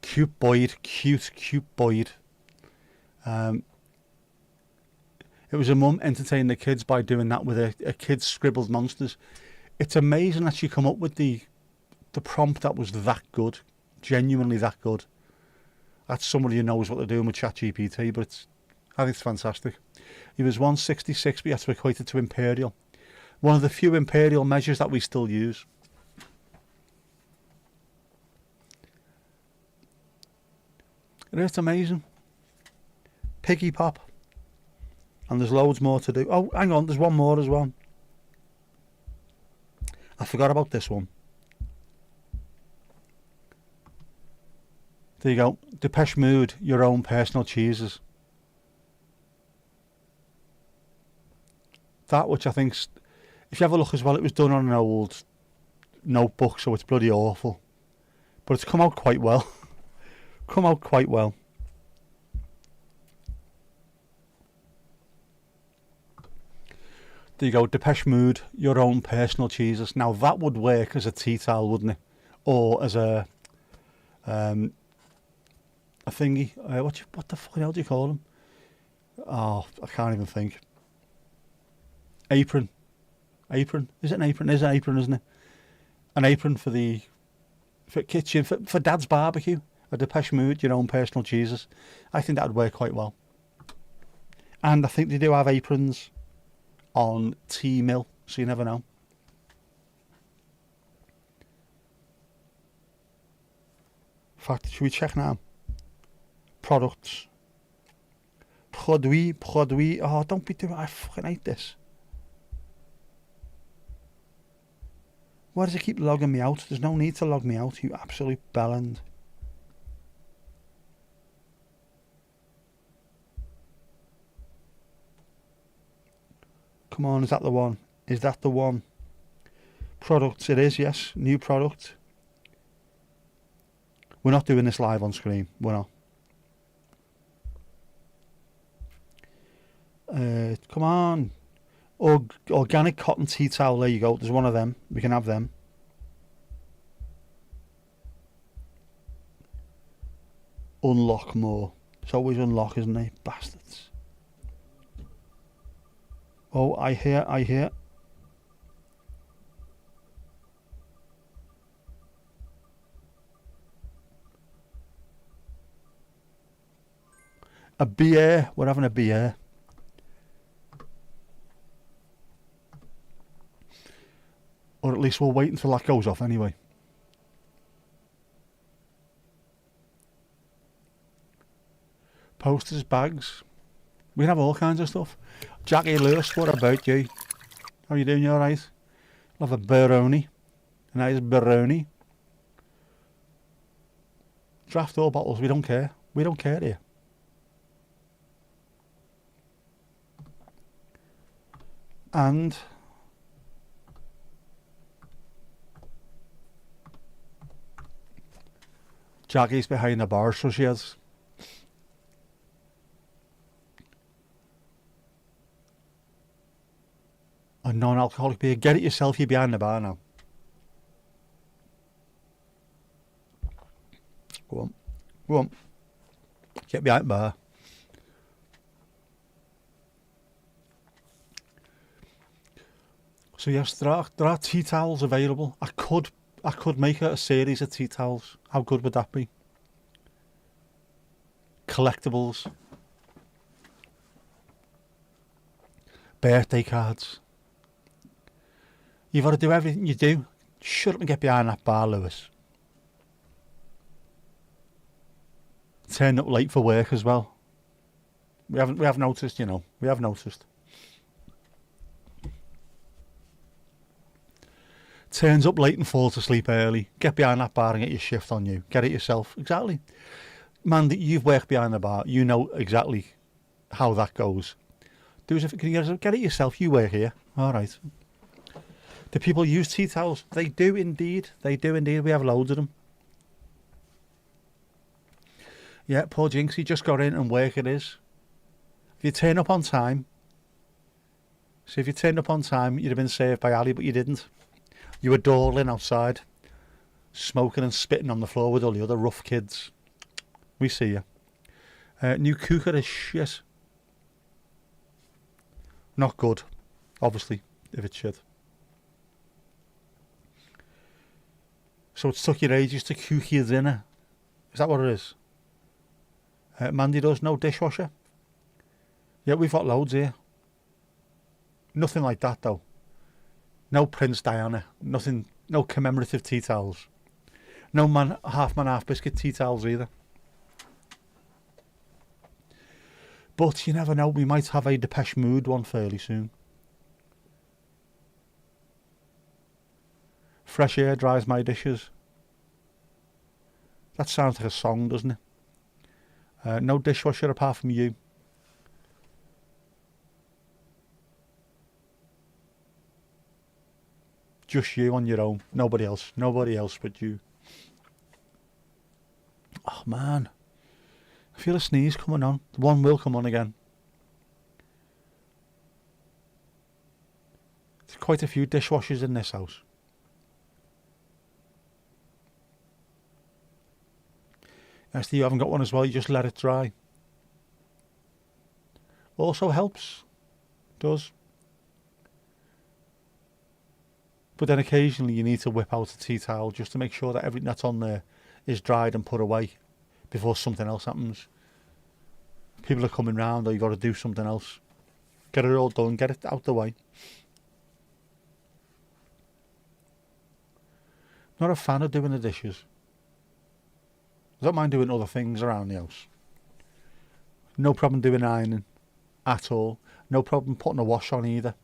Cute Boyd, cute Boyd. It was a mum entertaining the kids by doing that with a kid's scribbled monsters. It's amazing that she come up with the prompt that was that good, genuinely that good. That's somebody who knows what they're doing with ChatGPT, but I think it's fantastic. He was 166, but you have to equate it to imperial. One of the few imperial measures that we still use. It's amazing. Piggy Pop. And there's loads more to do. Oh, hang on, there's one more as well. I forgot about this one. There you go. Depeche Mode, your own personal cheeses. That, which I think's, if you have a look as well, it was done on an old notebook, so it's bloody awful. But it's come out quite well. Come out quite well. There you go, Depeche Mode, your own personal cheeses. Now that would work as a tea towel, wouldn't it? Or as a thingy. What the fucking hell do you call them? Oh, I can't even think. Apron. Apron. Is it an apron? It is an apron, isn't it? An apron for kitchen, for Dad's barbecue. A Depeche Mode, your own personal cheeses. I think that would work quite well. And I think they do have aprons on tea mill, so you never know. In fact, should we check now? Products. Produit. Oh, don't be doing it. I fucking hate this. Why does it keep logging me out? There's no need to log me out, you absolute bellend. Come on, is that the one? Is that the one? Products, it is, yes. New product. We're not doing this live on screen. We're not. Come on. Organic cotton tea towel, there you go. There's one of them. We can have them. Unlock more. It's always unlock, isn't it? Bastards. Oh, I hear. A beer. We're having a beer. Or at least we'll wait until that goes off anyway. Posters, bags. We can have all kinds of stuff. Jackie Lewis, what about you? How are you doing? You alright? Love a Baroni. A nice Baroni. Draft all bottles, we don't care. We don't care here. And Jackie's behind the bar, so she is. A non-alcoholic beer. Get it yourself, you're behind the bar now. Go on. Go on. Get behind the bar. So yes, there are tea towels available. I could make a series of tea towels. How good would that be? Collectibles. Birthday cards. You've got to do everything you do. Shut up and get behind that bar, Lewis. Turn up late for work as well. We have noticed, you know. We have noticed. Turns up late and falls asleep early. Get behind that bar and get your shift on you. Get it yourself. Exactly. Man, you've worked behind the bar. You know exactly how that goes. Can you get it yourself? You work here. All right. Do people use tea towels? They do indeed. They do indeed. We have loads of them. Yeah, poor Jinxie just got in and work it is. If you turn up on time. So if you turned up on time, you'd have been saved by Ali, but you didn't. You were dawdling outside, smoking and spitting on the floor with all the other rough kids. We see you. New cooker is shit. Not good, obviously, if it's shit. So it's took you ages to cook your dinner. Is that what it is? Mandy does, no dishwasher. Yeah, we've got loads here. Nothing like that though. No Prince Diana. Nothing. No commemorative tea towels. No half biscuit tea towels either. But you never know. We might have a Depeche Mode one fairly soon. Fresh air dries my dishes. That sounds like a song, doesn't it? No dishwasher apart from you. Just you on your own. Nobody else. Nobody else but you. Oh man. I feel a sneeze coming on. One will come on again. There's quite a few dishwashers in this house. Esther, you haven't got one as well. You just let it dry. Also helps. Does. But then occasionally you need to whip out a tea towel just to make sure that everything that's on there is dried and put away before something else happens. People are coming round or you've got to do something else. Get it all done, get it out the way. Not a fan of doing the dishes. I don't mind doing other things around the house. No problem doing ironing at all. No problem putting a wash on either.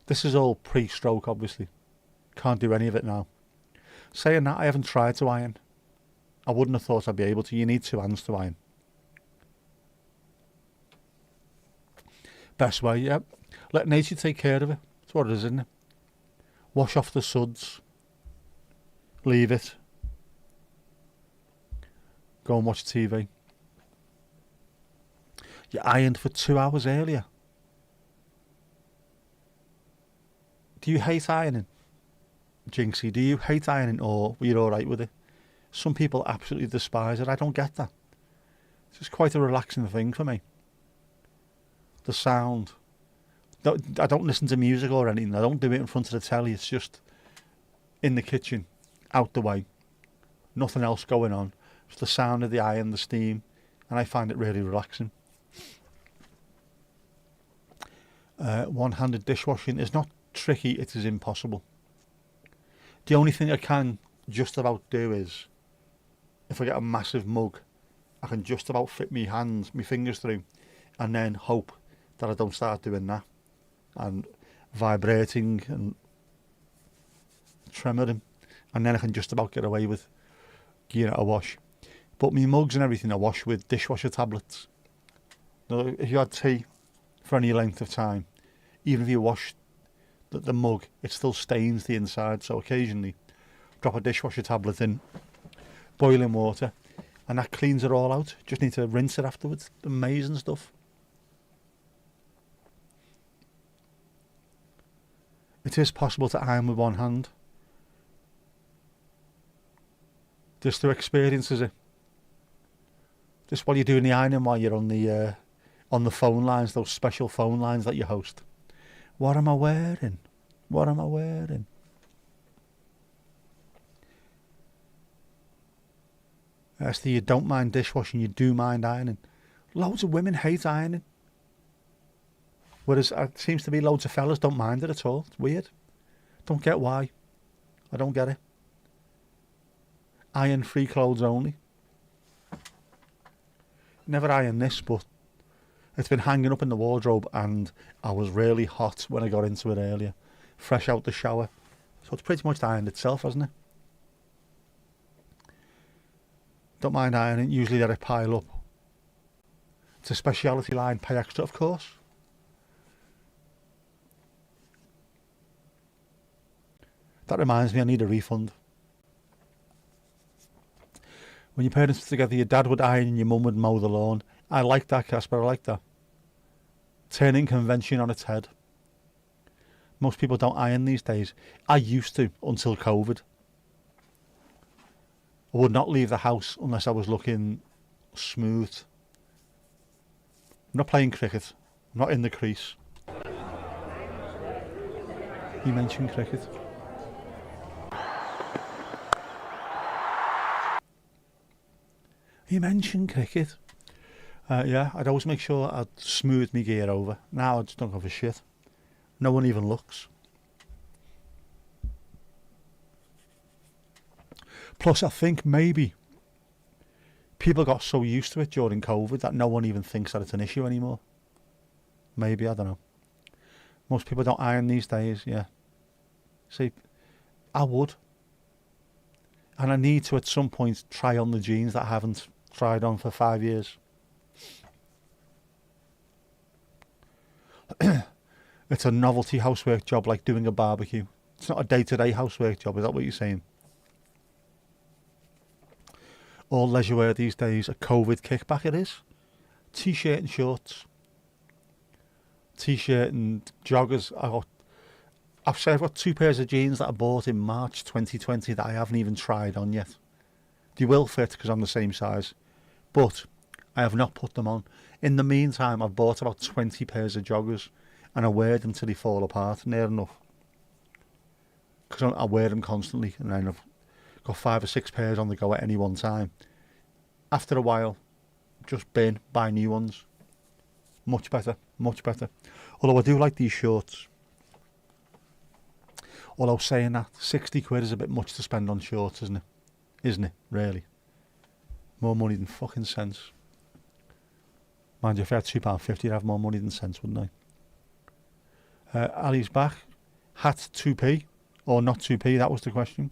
This is all pre-stroke, obviously. Can't do any of it now. Saying that, I haven't tried to iron. I wouldn't have thought I'd be able to. You need 2 hands to iron. Best way, yep. Let nature take care of it. That's what it is, isn't it? Wash off the suds. Leave it. Go and watch TV. You ironed for 2 hours earlier. Do you hate ironing? Jinxie, do you hate ironing or were you alright with it? Some people absolutely despise it. I don't get that. It's just quite a relaxing thing for me. The sound. I don't listen to music or anything. I don't do it in front of the telly. It's just in the kitchen, out the way. Nothing else going on. It's the sound of the iron, the steam, and I find it really relaxing. One-handed dishwashing is not tricky, it is impossible. The only thing I can just about do is, if I get a massive mug, I can just about fit my fingers through, and then hope that I don't start doing that and vibrating and tremoring, and then I can just about get away with giving it a wash. But my mugs and everything I wash with dishwasher tablets. Now, if you had tea for any length of time, even if you wash the mug, it still stains the inside, so occasionally drop a dishwasher tablet in boiling water and that cleans it all out. Just need to rinse it afterwards. Amazing stuff. It is possible to iron with one hand. Just through experience, is it? Just while you're doing the ironing, while you're on the phone lines, those special phone lines that you host. What am I wearing? What am I wearing? Esther, you don't mind dishwashing, you do mind ironing. Loads of women hate ironing. Whereas it seems to be loads of fellas don't mind it at all. It's weird. Don't get why. I don't get it. Iron-free clothes only. Never iron this, but it's been hanging up in the wardrobe and I was really hot when I got into it earlier. Fresh out the shower. So it's pretty much ironed itself, hasn't it? Don't mind ironing. Usually let it pile up. It's a speciality line. Pay extra, of course. That reminds me, I need a refund. When your parents were together, your dad would iron and your mum would mow the lawn. I like that, Casper, I like that. Turning convention on its head. Most people don't iron these days. I used to, until COVID. I would not leave the house unless I was looking smooth. I'm not playing cricket. I'm not in the crease. You mentioned cricket. You mentioned cricket. Yeah, I'd always make sure I'd smooth my gear over. Now I just don't give a shit. No one even looks. Plus, I think maybe people got so used to it during COVID that no one even thinks that it's an issue anymore. Maybe, I don't know. Most people don't iron these days, yeah. See, I would. And I need to at some point try on the jeans that I haven't tried on for 5 years. It's a novelty housework job like doing a barbecue. It's not a day-to-day housework job, is that what you're saying? All leisure wear these days, a COVID kickback it is. T-shirt and shorts. T-shirt and joggers. I've got 2 pairs of jeans that I bought in March 2020 that I haven't even tried on yet. They will fit because I'm the same size, but I have not put them on. In the meantime, I've bought about 20 pairs of joggers and I wear them till they fall apart, near enough. Because I wear them constantly and then I've got 5 or 6 pairs on the go at any one time. After a while, just buy new ones. Much better, much better. Although I do like these shorts. Although saying that, 60 quid is a bit much to spend on shorts, isn't it? Isn't it, really? More money than fucking sense. Mind you, if I had £2.50, I'd have more money than sense, wouldn't I? Ali's back. Hat 2p, or not 2p, that was the question.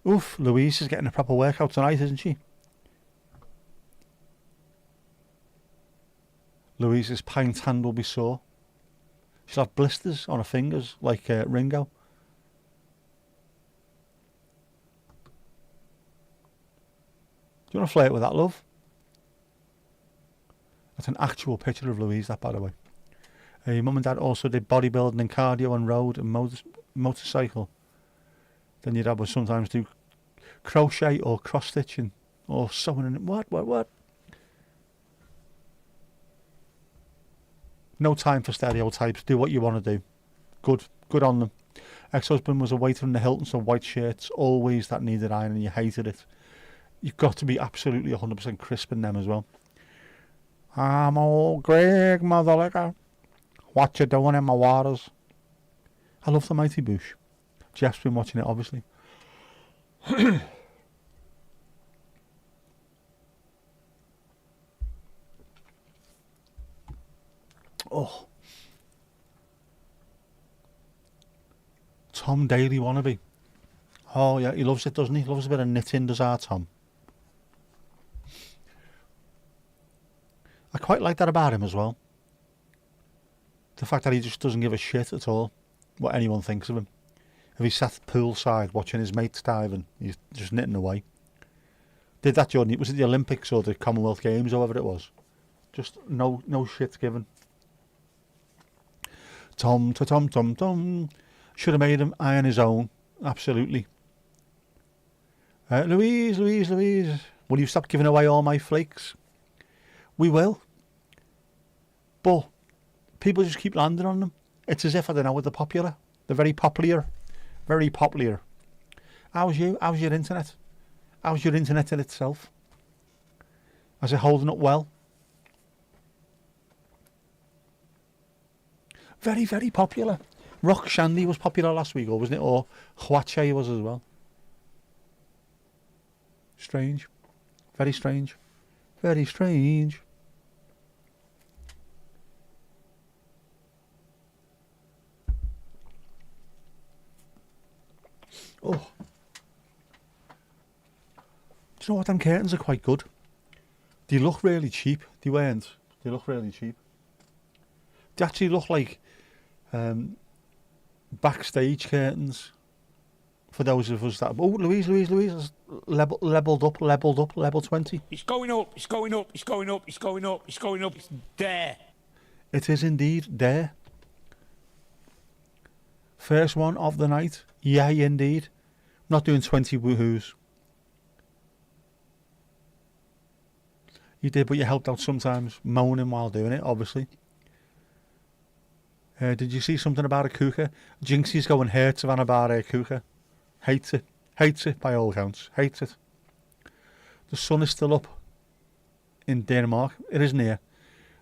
Oof, Louise is getting a proper workout tonight, isn't she? Louise's pint hand will be sore. She'll have blisters on her fingers, like Ringo. Do you want to flirt with that, love? That's an actual picture of Louise, that, by the way. Your mum and dad also did bodybuilding and cardio on road and motorcycle. Then your dad would sometimes do crochet or cross stitching or sewing. And what? No time for stereotypes. Do what you want to do. Good on them. Ex-husband was a waiter in the Hilton, so white shirts, always that needed ironing, you hated it. You've got to be absolutely 100% crisp in them as well. I'm old Greg, mother liquor. What you doing in my waters? I love the Mighty Boosh. Jeff's been watching it, obviously. Oh. Tom Daly wannabe. Oh yeah, he loves it, doesn't he? Loves a bit of knitting, does our Tom. I quite like that about him as well. The fact that he just doesn't give a shit at all what anyone thinks of him. If he sat poolside watching his mates diving, he's just knitting away. Did that, Jordan? Was it the Olympics or the Commonwealth Games or whatever it was? Just no shit given. Tom. Should have made him iron his own. Absolutely. Louise. Will you stop giving away all my flakes? We will. But people just keep landing on them. It's as if, I don't know, they're popular. They're very popular. Very popular. How's your internet? How's your internet in itself? Is it holding up well? Very, very popular. Rock Shandy was popular last week, or wasn't it? Or Huache was as well. Strange. Very strange. Very strange. Oh. Do you know what? Them curtains are quite good. They look really cheap. They weren't. They look really cheap. They actually look like backstage curtains for those of us that... Oh, Louise has leveled up, level 20. It's going up. It's there. It is indeed there. First one of the night. Yay, indeed. Not doing 20 woohoos. You did, but you helped out sometimes, moaning while doing it, obviously. Did you see something about a cougar? Jinxie's going hair to van about a cougar. Hates it by all accounts. Hates it. The sun is still up in Denmark. It is near.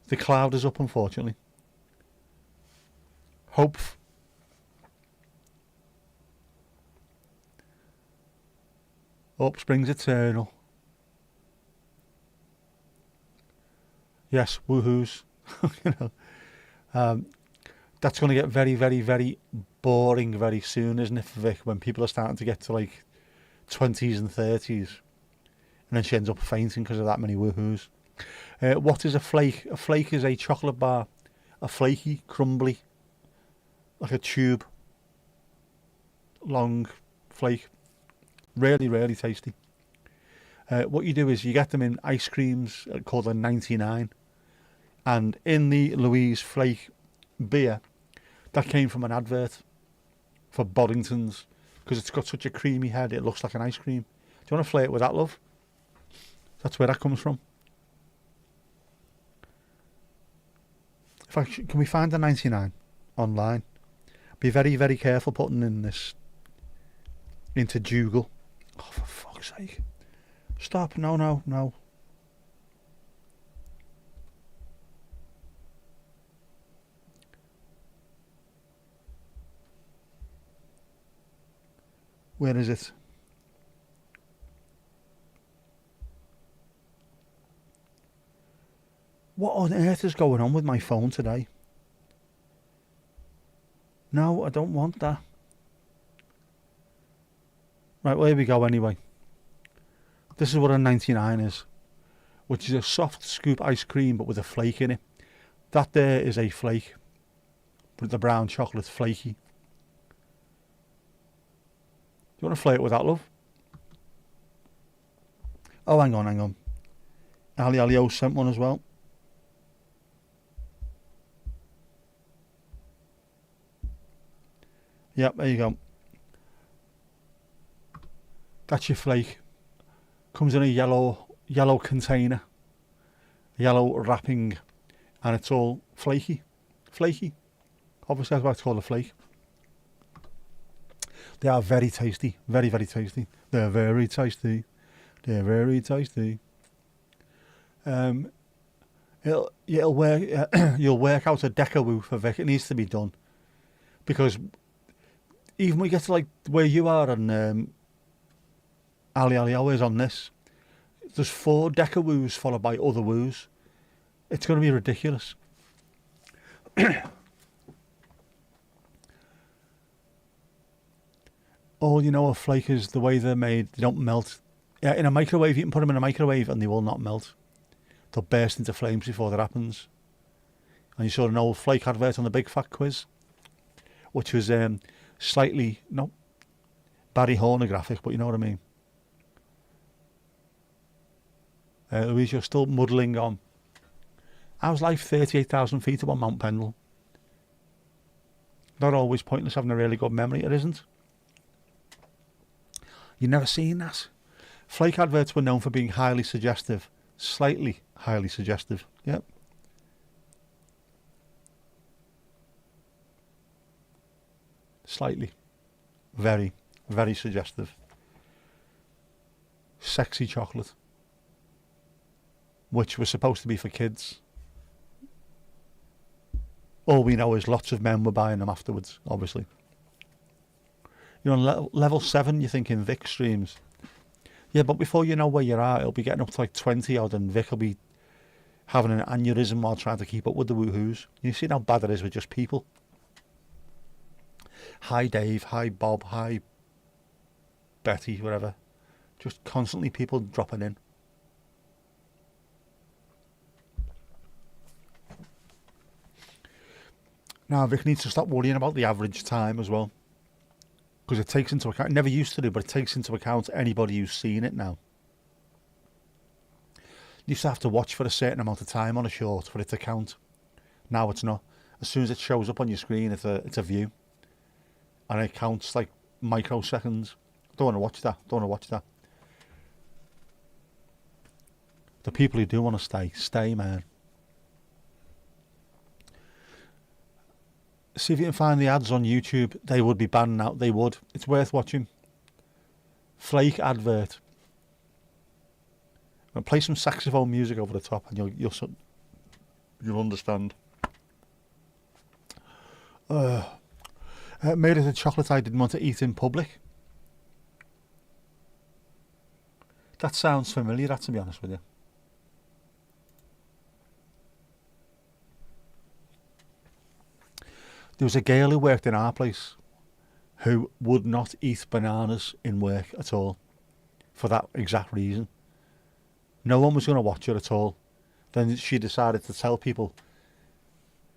The cloud is up, unfortunately. Hope. Up springs eternal. Yes, woohoos. You know. That's going to get very, very, very boring very soon, isn't it, for Vic, when people are starting to get to like 20s and 30s. And then she ends up fainting because of that many woohoos. What is a flake? A flake is a chocolate bar. A flaky, crumbly, like a tube. Long flake. Really, really tasty. What you do is you get them in ice creams called a 99. And in the Louise Flake beer, that came from an advert for Boddington's, because it's got such a creamy head, it looks like an ice cream. Do you want to flake it with that, love? That's where that comes from. Can we find the 99 online? Be very, very careful putting in this into Google. Oh, for fuck's sake. Stop. No. Where is it? What on earth is going on with my phone today? No, I don't want that. Right, well, here we go anyway. This is what a 99 is, which is a soft scoop ice cream but with a flake in it. That there is a flake, but the brown chocolate's flaky. Do you want to flake it with that, love? Oh, hang on. Ali Alio sent one as well. Yep, there you go. That's your flake. Comes in a yellow container, yellow wrapping, and it's all flaky. Flaky. Obviously that's why it's called a flake. They are very tasty. Very, very tasty. They're very tasty. They're very tasty. It'll work. You'll work out a decawoo for Vic. It needs to be done because even when we get to like where you are and Ali Ali Hours on this, there's 4 decawoos followed by other woos. It's going to be ridiculous. All you know of flakers, the way they're made, they don't melt. Yeah, in a microwave, you can put them in a microwave and they will not melt. They'll burst into flames before that happens. And you saw an old flake advert on the Big Fat Quiz, which was slightly, not Barry Hornographic, but you know what I mean. Louise, you're still muddling on. How's life 38,000 feet above Mount Pendle? Not always pointless having a really good memory, it isn't. You've never seen that? Flake adverts were known for being highly suggestive. Slightly highly suggestive. Yep. Slightly. Very, very suggestive. Sexy chocolate. Which was supposed to be for kids. All we know is lots of men were buying them afterwards, obviously. You're on level 7, you're thinking Vic streams. Yeah, but before you know where you're at, it'll be getting up to like 20 odd and Vic will be having an aneurysm while trying to keep up with the woohoos. You see how bad it is with just people. Hi Dave, hi Bob, hi Betty, whatever. Just constantly people dropping in. Now Vic needs to stop worrying about the average time as well. Because it takes into account, it never used to do, but it takes into account anybody who's seen it now. You used to have to watch for a certain amount of time on a short for it to count. Now it's not. As soon as it shows up on your screen, it's a view. And it counts like microseconds. Don't want to watch that. Don't want to watch that. The people who do want to stay, man. See if you can find the ads on YouTube. They would be banned out. They would. It's worth watching. Flake advert. I'll play some saxophone music over the top, and you'll understand. Made it a chocolate I didn't want to eat in public. That sounds familiar. That, to be honest with you. There was a girl who worked in our place who would not eat bananas in work at all for that exact reason. No one was going to watch her at all. Then she decided to tell people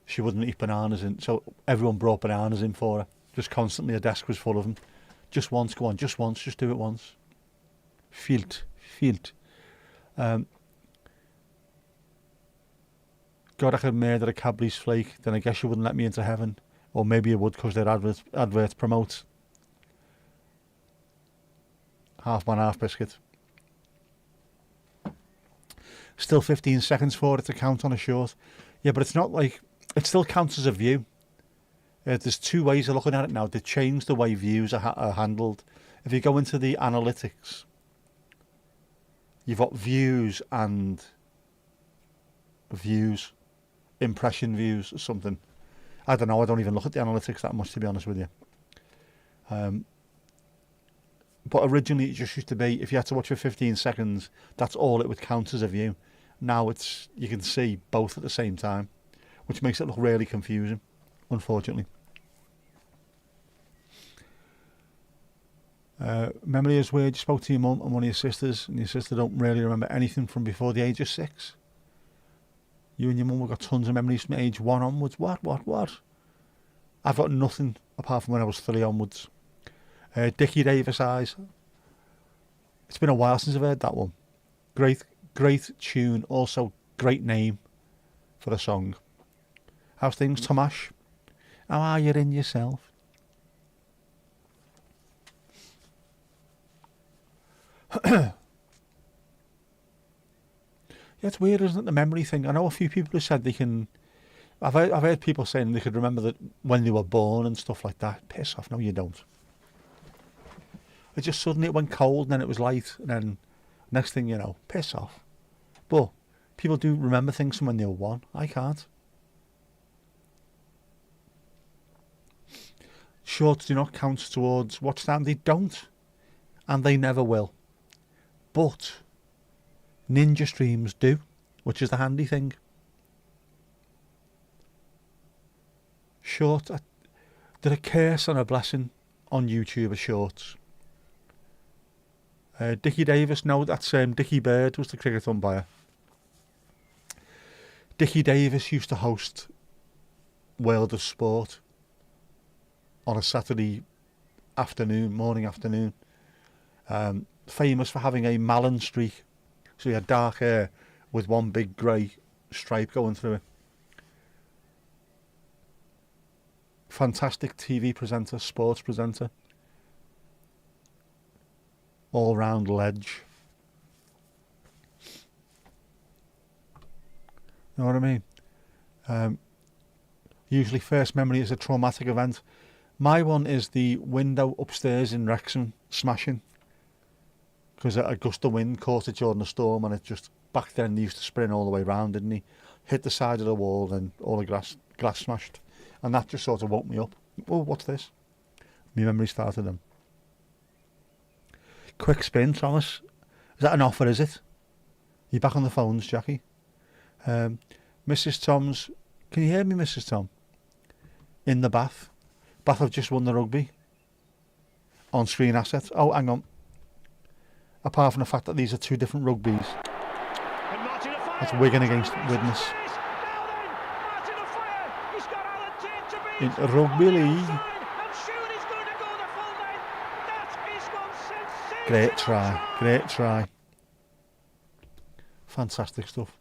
she wouldn't eat bananas in, so everyone brought bananas in for her. Just constantly, her desk was full of them. Just once, go on, just once, just do it once. Field. God, I could murder a Cadbury's flake, then I guess you wouldn't let me into heaven. Or maybe you would because their adverts promote half man, half biscuit. Still 15 seconds for it to count on a short. Yeah, but it's not like... It still counts as a view. There's 2 ways of looking at it now. They changed the way views are handled. If you go into the analytics, you've got views and views. Impression views or something. I don't know. I don't even look at the analytics that much, to be honest with you. But originally it just used to be, if you had to watch for 15 seconds, that's all it would count as a view. Now you can see both at the same time, which makes it look really confusing, unfortunately. Memory is weird. You spoke to your mum and one of your sisters, and your sister don't really remember anything from before the age of 6. You and your mum have got tons of memories from age 1 onwards. What? I've got nothing apart from when I was 3 onwards. Dickie Davis Eyes. It's been a while since I've heard that one. Great tune. Also, great name for the song. How's things, Tomash? How are you in yourself? Yeah, it's weird, isn't it, the memory thing? I know a few people who said they can I've heard people saying they could remember that when they were born and stuff like that. Piss off, no you don't. It just suddenly it went cold and then it was light and then next thing you know, piss off. But people do remember things from when they were 1. I can't. Shorts do not count towards watch time. They don't. And they never will. But ninja streams do, which is the handy thing. Short, did a curse and a blessing on YouTube of shorts. Dickie Davis, no, that's Dickie Bird was the cricket umpire. Dickie Davis used to host World of Sport on a Saturday morning afternoon. Famous for having a Malin streak. So he had dark hair with one big grey stripe going through it. Fantastic TV presenter, sports presenter. All round ledge. You know what I mean? Usually first memory is a traumatic event. My one is the window upstairs in Wrexham smashing. Because a gust of wind caught it during the storm and it just, back then they used to sprint all the way round, didn't he? Hit the side of the wall and all the glass smashed. And that just sort of woke me up. Oh, what's this? My memory started then. Quick spin, Thomas. Is that an offer, is it? You back on the phones, Jackie? Mrs. Tom's... Can you hear me, Mrs. Tom? In the Bath. Bath have just won the rugby. On screen assets. Oh, hang on. Apart from the fact that these are 2 different rugbies. That's Wigan against Widnes. In rugby league. Great try. Fantastic stuff.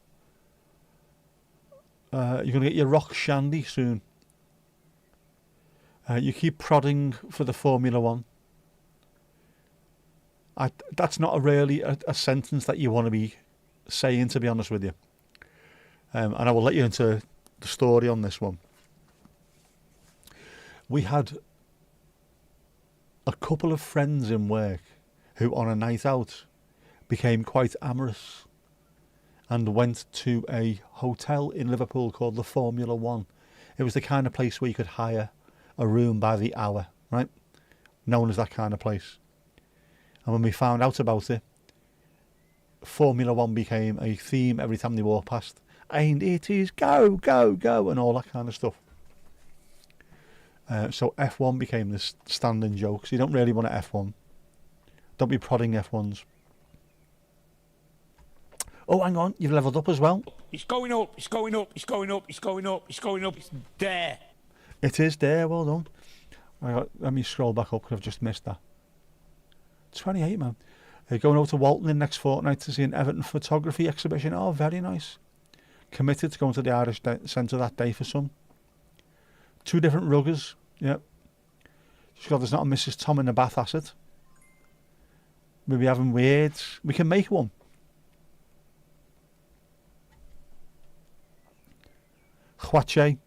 You're going to get your rock shandy soon. You keep prodding for the Formula 1. That's not really a sentence that you want to be saying, to be honest with you. And I will let you into the story on this one. We had a couple of friends in work who on a night out became quite amorous and went to a hotel in Liverpool called the Formula 1. It was the kind of place where you could hire a room by the hour, right? Known as that kind of place. And when we found out about it, Formula 1 became a theme every time they walked past. And it is go, go, go, and all that kind of stuff. So F1 became this standing joke. So you don't really want an F1. Don't be prodding F1s. Oh, hang on, you've levelled up as well. It's going up, it's going up, it's going up, it's going up, it's going up, it's there. It is there, well done. Let me scroll back up because I've just missed that. 28, man. Going over to Walton in next fortnight to see an Everton photography exhibition. Oh, very nice. Committed to going to the Irish Centre that day for some. 2 different ruggers, yep. Just got there's not a Mrs. Tom in the Bath asset. Maybe having weirds. We can make one. Huache.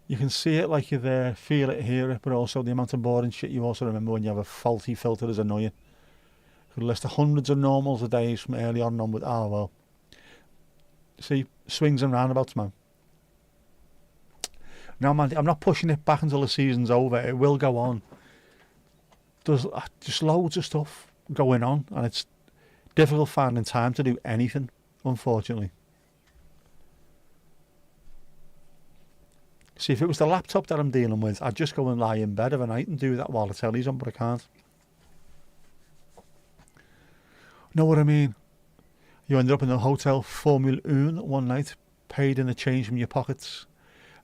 You can see it like you're there, feel it, hear it, but also the amount of boring shit you also remember when you have a faulty filter is annoying. Could list hundreds of normals a day from early on with, oh well. See, swings and roundabouts, man. No, man, I'm not pushing it back until the season's over. It will go on. There's just loads of stuff going on, and it's difficult finding time to do anything, unfortunately. See, if it was the laptop that I'm dealing with, I'd just go and lie in bed of a night and do that while the telly's on, but I can't. Know what I mean? You ended up in the hotel Formula 1 one night, paid in the change from your pockets.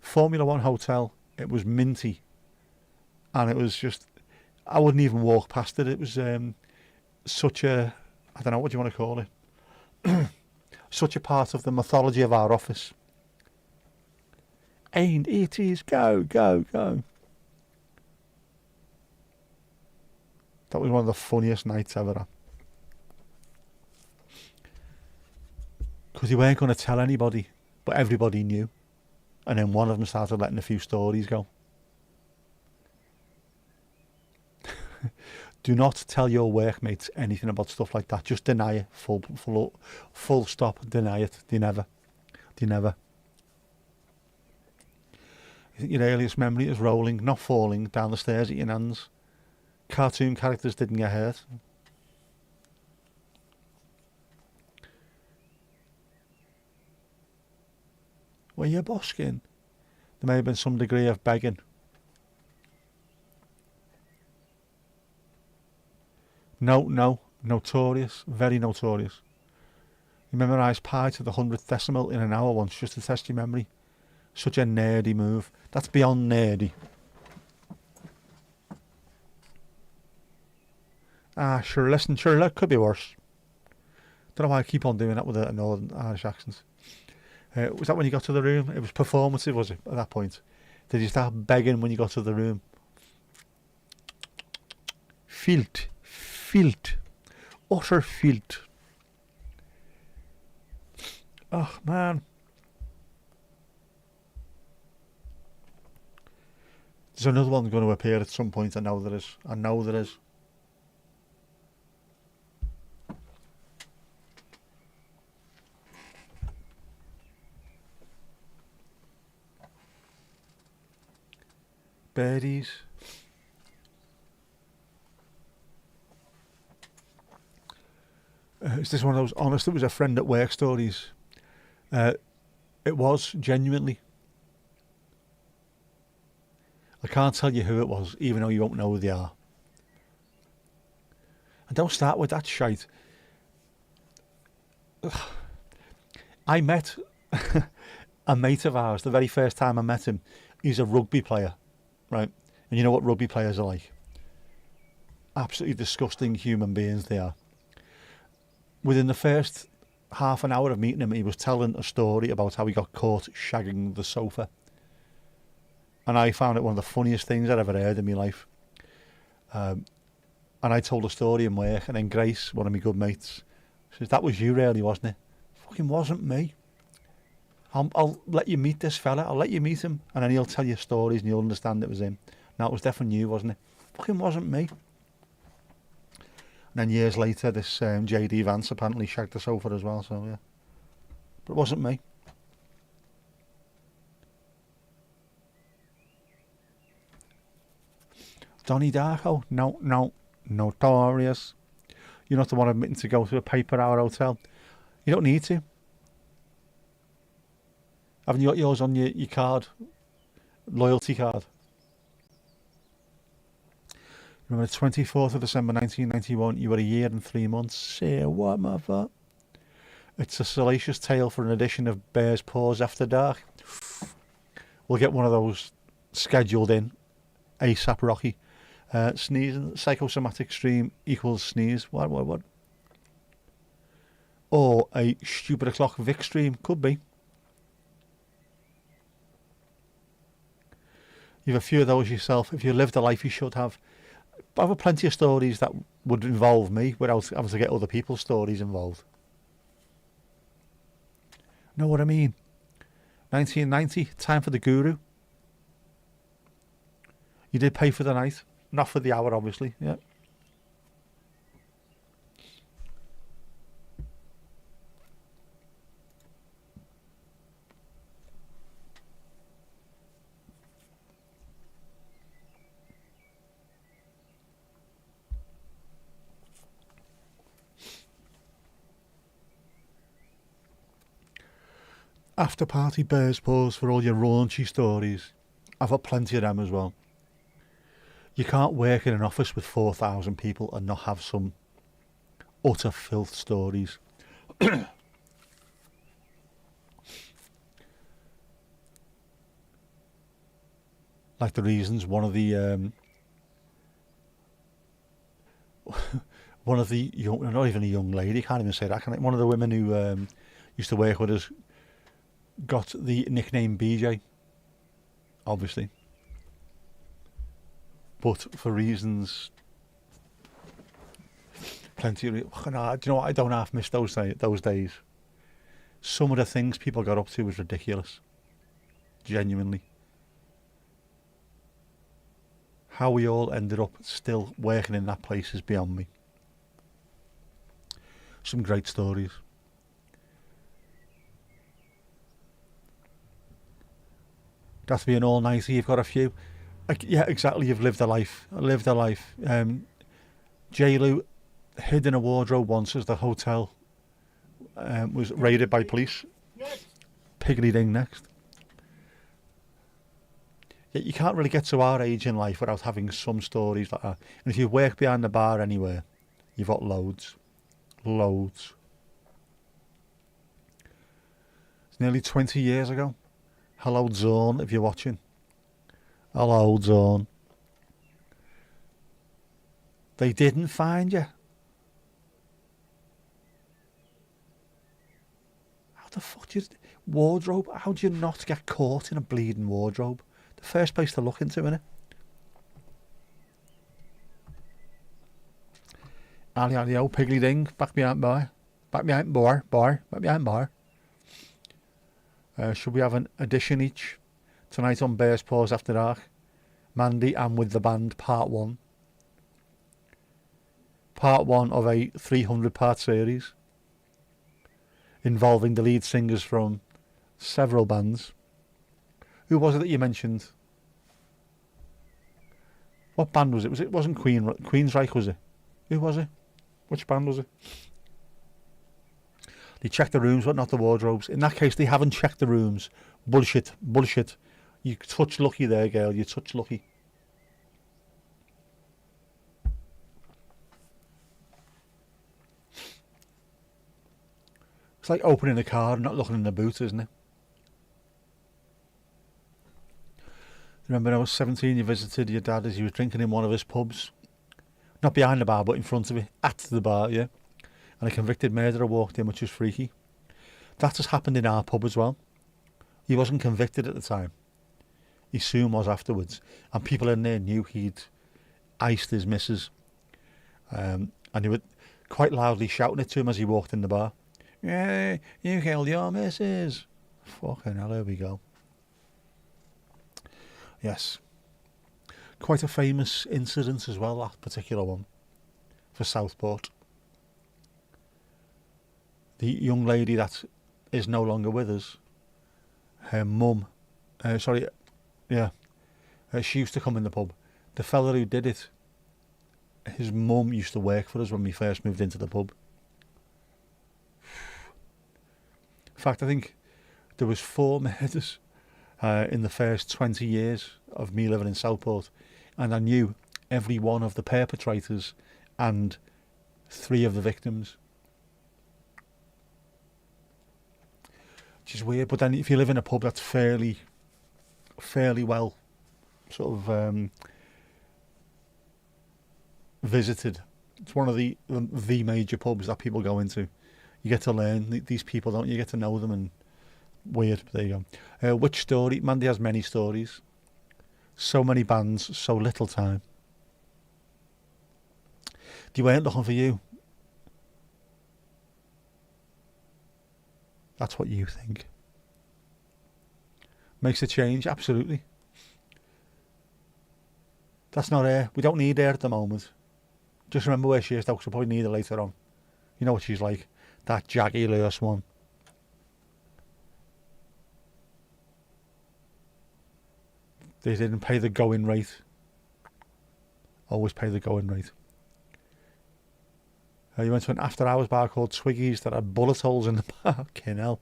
Formula 1 hotel, it was minty. And it was just, I wouldn't even walk past it. It was such a, I don't know, what do you want to call it? such a part of the mythology of our office. And it is go, go, go. That was one of the funniest nights ever. Because they weren't going to tell anybody, but everybody knew. And then one of them started letting a few stories go. Do not tell your workmates anything about stuff like that. Just deny it. Full stop. Deny it. They never. You think your earliest memory is rolling, not falling, down the stairs at your nan's? Cartoon characters didn't get hurt. Were you busking? There may have been some degree of begging. No, notorious, very notorious. You memorised pi to the 100th decimal in an hour once just to test your memory. Such a nerdy move. That's beyond nerdy. Sure, listen, sure, that could be worse. Don't know why I keep on doing that with a Northern Irish accent. Was that when you got to the room? It was performative, was it, at that point? Did you start begging when you got to the room? Filth. Utter filth. Oh, man. There's another one going to appear at some point. I know there is. Birdies. Is this one of those honest, it was a friend at work stories? It was, genuinely. I can't tell you who it was, even though you won't know who they are. And don't start with that shite. I met a mate of ours, the very first time I met him. He's a rugby player, right? And you know what rugby players are like? Absolutely disgusting human beings they are. Within the first half an hour of meeting him, he was telling a story about how he got caught shagging the sofa. And I found it one of the funniest things I'd ever heard in my life. And I told a story in work, and then Grace, one of my good mates, says, "That was you really, wasn't it?" Fucking wasn't me. I'll let you meet this fella, I'll let you meet him, and then he'll tell you stories and you'll understand it was him. No, it was definitely you, wasn't it? Fucking wasn't me. And then years later, this JD Vance apparently shagged the sofa as well, so yeah. But it wasn't me. Donnie Darko? No. Notorious. You're not the one admitting to go to a paper hour hotel. You don't need to. Haven't you got yours on your card? Loyalty card. Remember the 24th of December 1991, you were a year and 3 months. Say what, mother? It's a salacious tale for an edition of Bear's Paws After Dark. We'll get one of those scheduled in. ASAP Rocky. Sneezing, psychosomatic stream equals sneeze. What? Or a stupid o'clock Vic stream. Could be. You have a few of those yourself. If you lived the life you should have. But I've plenty of stories that would involve me without having to get other people's stories involved. Know what I mean? 1990, time for the guru. You did pay for the night. Not for the hour, obviously. Yeah. After party bears paws for all your raunchy stories. I've got plenty of them as well. You can't work in an office with 4,000 people and not have some utter filth stories. Like the reasons one of the one of the young, not even a young lady, can't even say that. One of the women who used to work with us got the nickname BJ, obviously, but for reasons plenty of. Do you know what? I don't half miss those days. Some of the things people got up to was ridiculous. Genuinely. How we all ended up still working in that place is beyond me. Some great stories. That's to be an all-nighter. You've got a few. Yeah, exactly. You've lived a life. J-Lo hid in a wardrobe once as the hotel was raided by police. Next. Piggly Ding next. Yeah, you can't really get to our age in life without having some stories like that. And if you work behind the bar anywhere, you've got loads. Loads. It's nearly 20 years ago. Hello, Zorn, if you're watching. Hello, Zorn. They didn't find you. How the fuck do you... Wardrobe? How do you not get caught in a bleeding wardrobe? The first place to look into, innit? Ali, Piggly Ding, back behind bar. Back behind bar. Back behind bar. Should we have an edition each? Tonight on Bears Paws After Dark. Mandy and With the Band, Part 1. Part 1 of a 300-part series involving the lead singers from several bands. Who was it that you mentioned? What band was it? It wasn't Queensryche, was it? Who was it? Which band was it? They checked the rooms, but not the wardrobes. In that case, they haven't checked the rooms. Bullshit. You touch lucky there, girl. You touch lucky. It's like opening a car and not looking in the boot, isn't it? Remember when I was 17, you visited your dad as he was drinking in one of his pubs? Not behind the bar, but in front of it. At the bar, yeah. And a convicted murderer walked in, which was freaky. That has happened in our pub as well. He wasn't convicted at the time. He soon was afterwards. And people in there knew he'd iced his missus. And they were quite loudly shouting it to him as he walked in the bar. Yeah, you killed your missus. Fucking hell, here we go. Yes. Quite a famous incident as well, that particular one, for Southport. The young lady that is no longer with us, her mum, she used to come in the pub. The fella who did it, his mum used to work for us when we first moved into the pub. In fact, I think there was 4 murders in the first 20 years of me living in Southport, and I knew every one of the perpetrators and 3 of the victims. Which is weird, but then if you live in a pub that's fairly well sort of visited, it's one of the major pubs that people go into. You get to learn these people, don't you? You get to know them, and weird, but there you go. Which story? Mandy has many stories. So many bands, so little time. They weren't looking for you. That's what you think. Makes a change, absolutely. That's not her. We don't need her at the moment. Just remember where she is, though, because we'll probably need her later on. You know what she's like. That jaggedy one. They didn't pay the going rate. Always pay the going rate. You went to an after-hours bar called Twiggy's that had bullet holes in the bar. Fucking hell.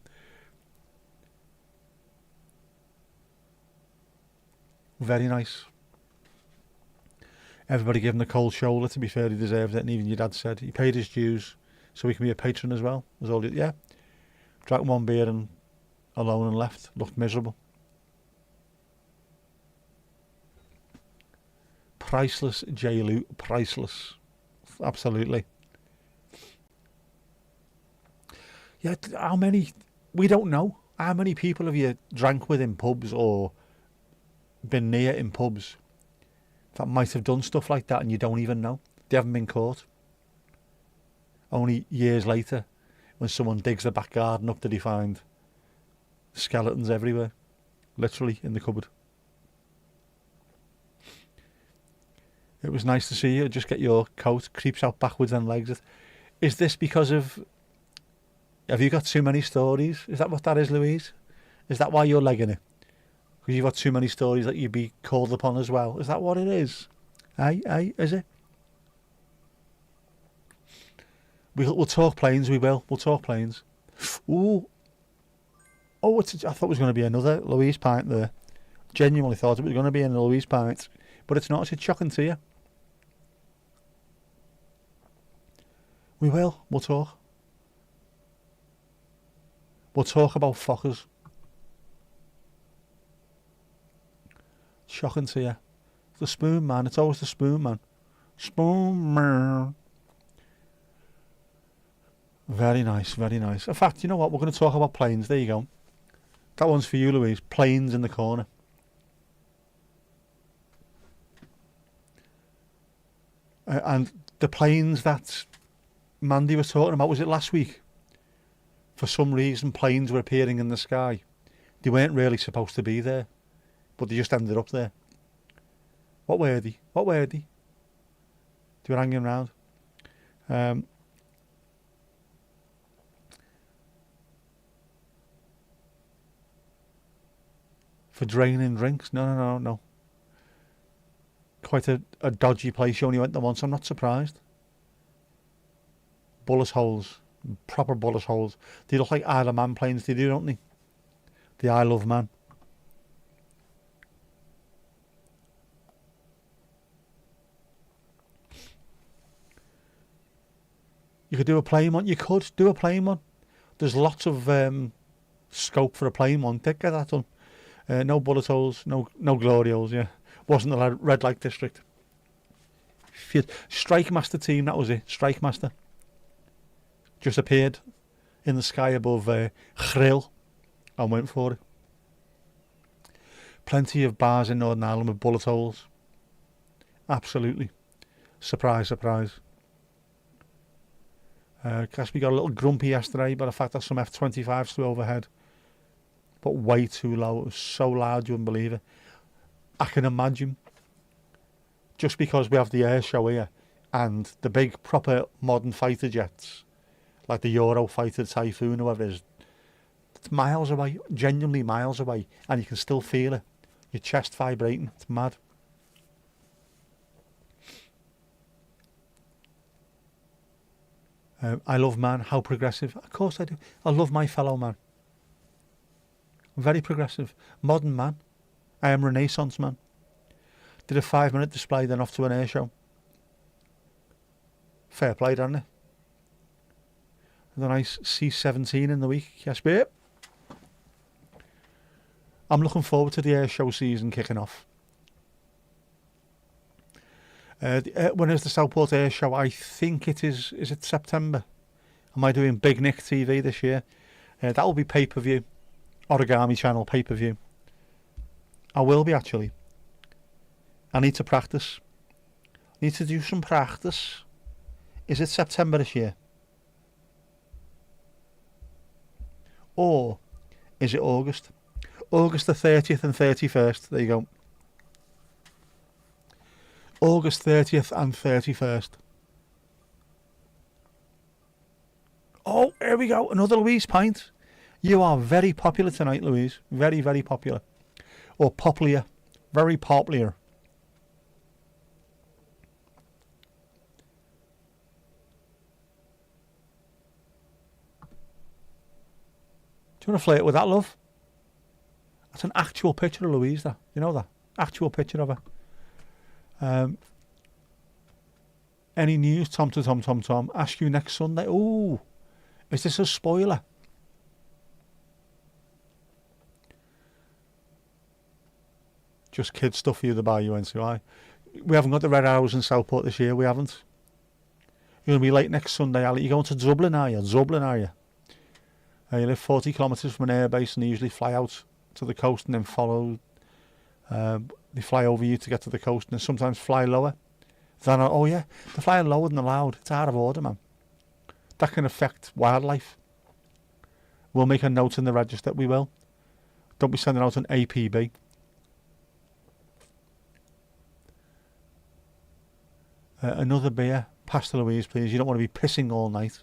Very nice. Everybody gave him the cold shoulder. To be fair, he deserved it, and even your dad said he paid his dues so he can be a patron as well. Was all. Yeah. Drank 1 beer and alone and left. Looked miserable. Priceless, J-Lo, priceless. Absolutely. Yeah, how many? We don't know. How many people have you drank with in pubs or been near in pubs that might have done stuff like that and you don't even know? They haven't been caught. Only years later, when someone digs the back garden up, did he find skeletons everywhere, literally in the cupboard. It was nice to see you. Just get your coat, creeps out backwards and legs. Is this because of... Have you got too many stories? Is that what that is, Louise? Is that why you're legging it? Because you've got too many stories that you'd be called upon as well? Is that what it is? Aye, is it? We'll talk planes, we will. We'll talk planes. Ooh. Oh, I thought it was going to be another Louise pint there. Genuinely thought it was going to be a Louise pint. But it's not. It's shocking to you. We will. We'll talk. We'll talk about fuckers. Shocking to you. The spoon man. It's always the spoon man. Spoon man. Very nice, very nice. In fact, you know what? We're going to talk about planes. There you go. That one's for you, Louise. Planes in the corner. And the planes that Mandy was talking about, was it last week? For some reason, planes were appearing in the sky. They weren't really supposed to be there, but they just ended up there. What were they? What were they? They were hanging around. For draining drinks? No. Quite a dodgy place. You only went there once. I'm not surprised. Bullet holes. Proper bullet holes. They look like Isle of Man planes, they do, don't they? The Isle of Man. You could do a plane one. You could do a plane one. There's lots of scope for a plane one. Get that done. No bullet holes. No glory holes, yeah. Wasn't the red light district. Strike Master team, that was it. Strike Master. Just appeared in the sky above Chrill and went for it. Plenty of bars in Northern Ireland with bullet holes. Absolutely. Surprise, surprise. Guess we got a little grumpy yesterday by the fact that some F-25s flew overhead. But way too low. It was so loud you wouldn't believe it. I can imagine. Just because we have the air show here and the big proper modern fighter jets, like the Eurofighter Typhoon or whatever it is, it's miles away, genuinely miles away, and you can still feel it. Your chest vibrating. It's mad. I love man. How progressive? Of course I do. I love my fellow man. I'm very progressive. Modern man. I am Renaissance man. Did a 5-minute display, then off to an air show. Fair play, didn't it? The nice C-17 in the week. Yes, babe. I'm looking forward to the air show season kicking off. When is the Southport Air Show? I think it is it September? Am I doing Big Nick TV this year? That will be pay-per-view. Origami Channel pay-per-view. I will be, actually. I need to practice. Need to do some practice. Is it September this year? Or is it August? August the 30th and 31st. There you go. August 30th and 31st. Oh, here we go. Another Louise pint. You are very popular tonight, Louise. Very, very popular. Or popular. Very popular. Do you want to flirt with that, love? That's an actual picture of Louise, that. You know that? Actual picture of her. Any news? Tom. Ask you next Sunday. Oh, is this a spoiler? Just kid stuff for you to buy you into. We haven't got the Red Arrows in Southport this year. We haven't. You're going to be late next Sunday, Ali. You're going to Dublin, are you? Dublin, are you? You live 40 kilometres from an airbase and they usually fly out to the coast and then follow. They fly over you to get to the coast and sometimes fly lower. Oh yeah, they're flying lower than allowed. It's out of order, man. That can affect wildlife. We'll make a note in the register. We will. Don't be sending out an APB. Another beer. Pasta Louise, please. You don't want to be pissing all night.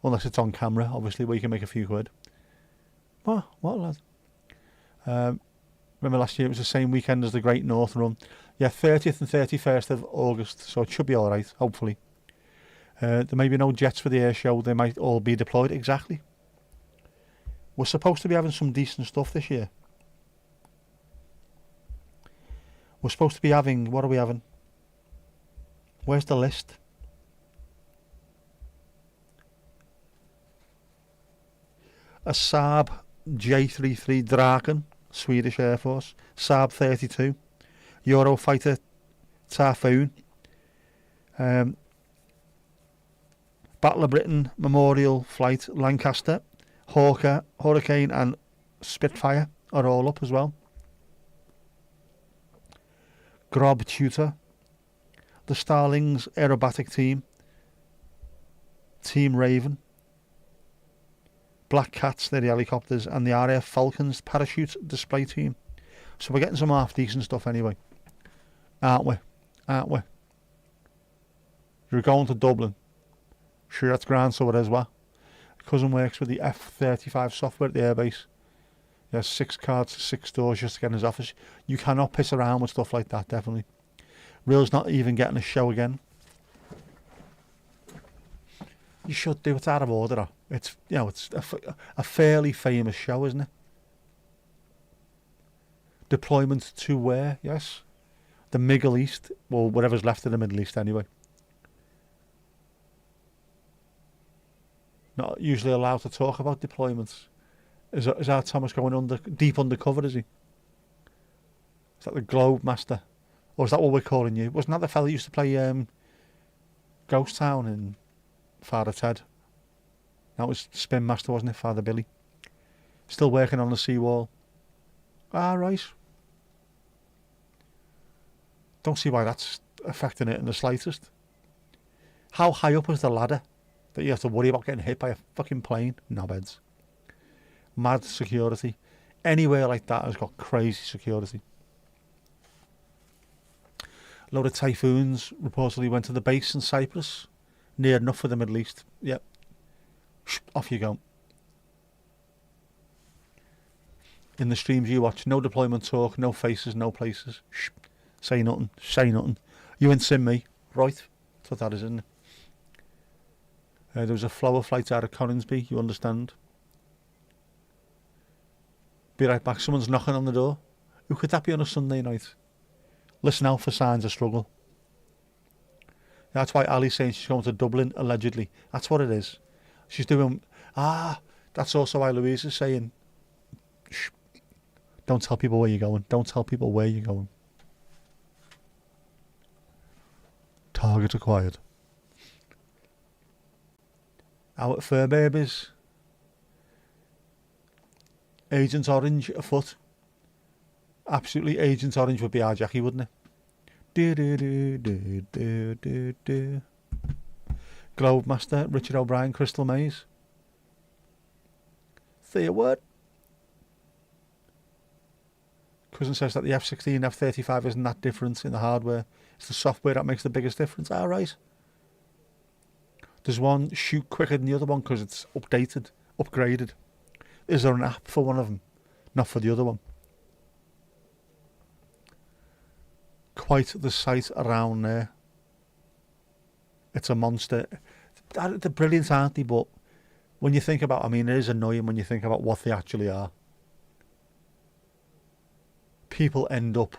Unless it's on camera, obviously, where you can make a few quid. What lad? Remember last year it was the same weekend as the Great North Run. Yeah, 30th and 31st of August, so it should be alright, hopefully. There may be no jets for the air show, they might all be deployed. Exactly. We're supposed to be having some decent stuff this year. We're supposed to be having, what are we having? Where's the list? A Saab J33 Draken, Swedish Air Force. Saab 32. Eurofighter Typhoon. Battle of Britain Memorial Flight Lancaster. Hawker, Hurricane and Spitfire are all up as well. Grob Tutor. The Starlings Aerobatic Team. Team Raven. Black Cats, they're the helicopters, and the RAF Falcons parachute display team. So we're getting some half decent stuff anyway. Aren't we? You're going to Dublin. Sure, that's grand, so it is, what? Cousin works with the F-35 software at the airbase. He has 6 cards, 6 doors just to get in his office. You cannot piss around with stuff like that, definitely. Real's not even getting a show again. You should do. It's out of order. It's, it's a fairly famous show, isn't it? Deployment to where? Yes. The Middle East. Well, whatever's left of the Middle East anyway. Not usually allowed to talk about deployments. Is our Thomas going deep undercover, is he? Is that the Globe Master? Or is that what we're calling you? Wasn't that the fella who used to play Ghost Town in Father Ted? That was Spin Master, wasn't it? Father Billy. Still working on the seawall. Ah, right. Don't see why that's affecting it in the slightest. How high up is the ladder that you have to worry about getting hit by a fucking plane? Knobheads. Mad security. Anywhere like that has got crazy security. A load of typhoons reportedly went to the base in Cyprus. Near enough for the Middle East. Yep. Off you go. In the streams you watch, no deployment talk, no faces, no places. Shh. Say nothing. You ain't seen me. Right. That's what that is, isn't it? There was a flower flight out of Coningsby, you understand. Be right back. Someone's knocking on the door. Who could that be on a Sunday night? Listen out for signs of struggle. That's why Ali's saying she's going to Dublin, allegedly. That's what it is. She's doing... that's also why Louise is saying... Shh. Don't tell people where you're going. Don't tell people where you're going. Target acquired. Out at Fur Babies. Agent Orange afoot. Absolutely, Agent Orange would be our Jackie, wouldn't it? Globe Master, Richard O'Brien, Crystal Maze. Say a word. Cousin says that the F-16 and F-35 isn't that different in the hardware. It's the software that makes the biggest difference. All right. Does one shoot quicker than the other one because it's upgraded? Is there an app for one of them? Not for the other one. Quite the sight around there. It's a monster. They're brilliant, aren't they? But when you think about, it is annoying when you think about what they actually are. People end up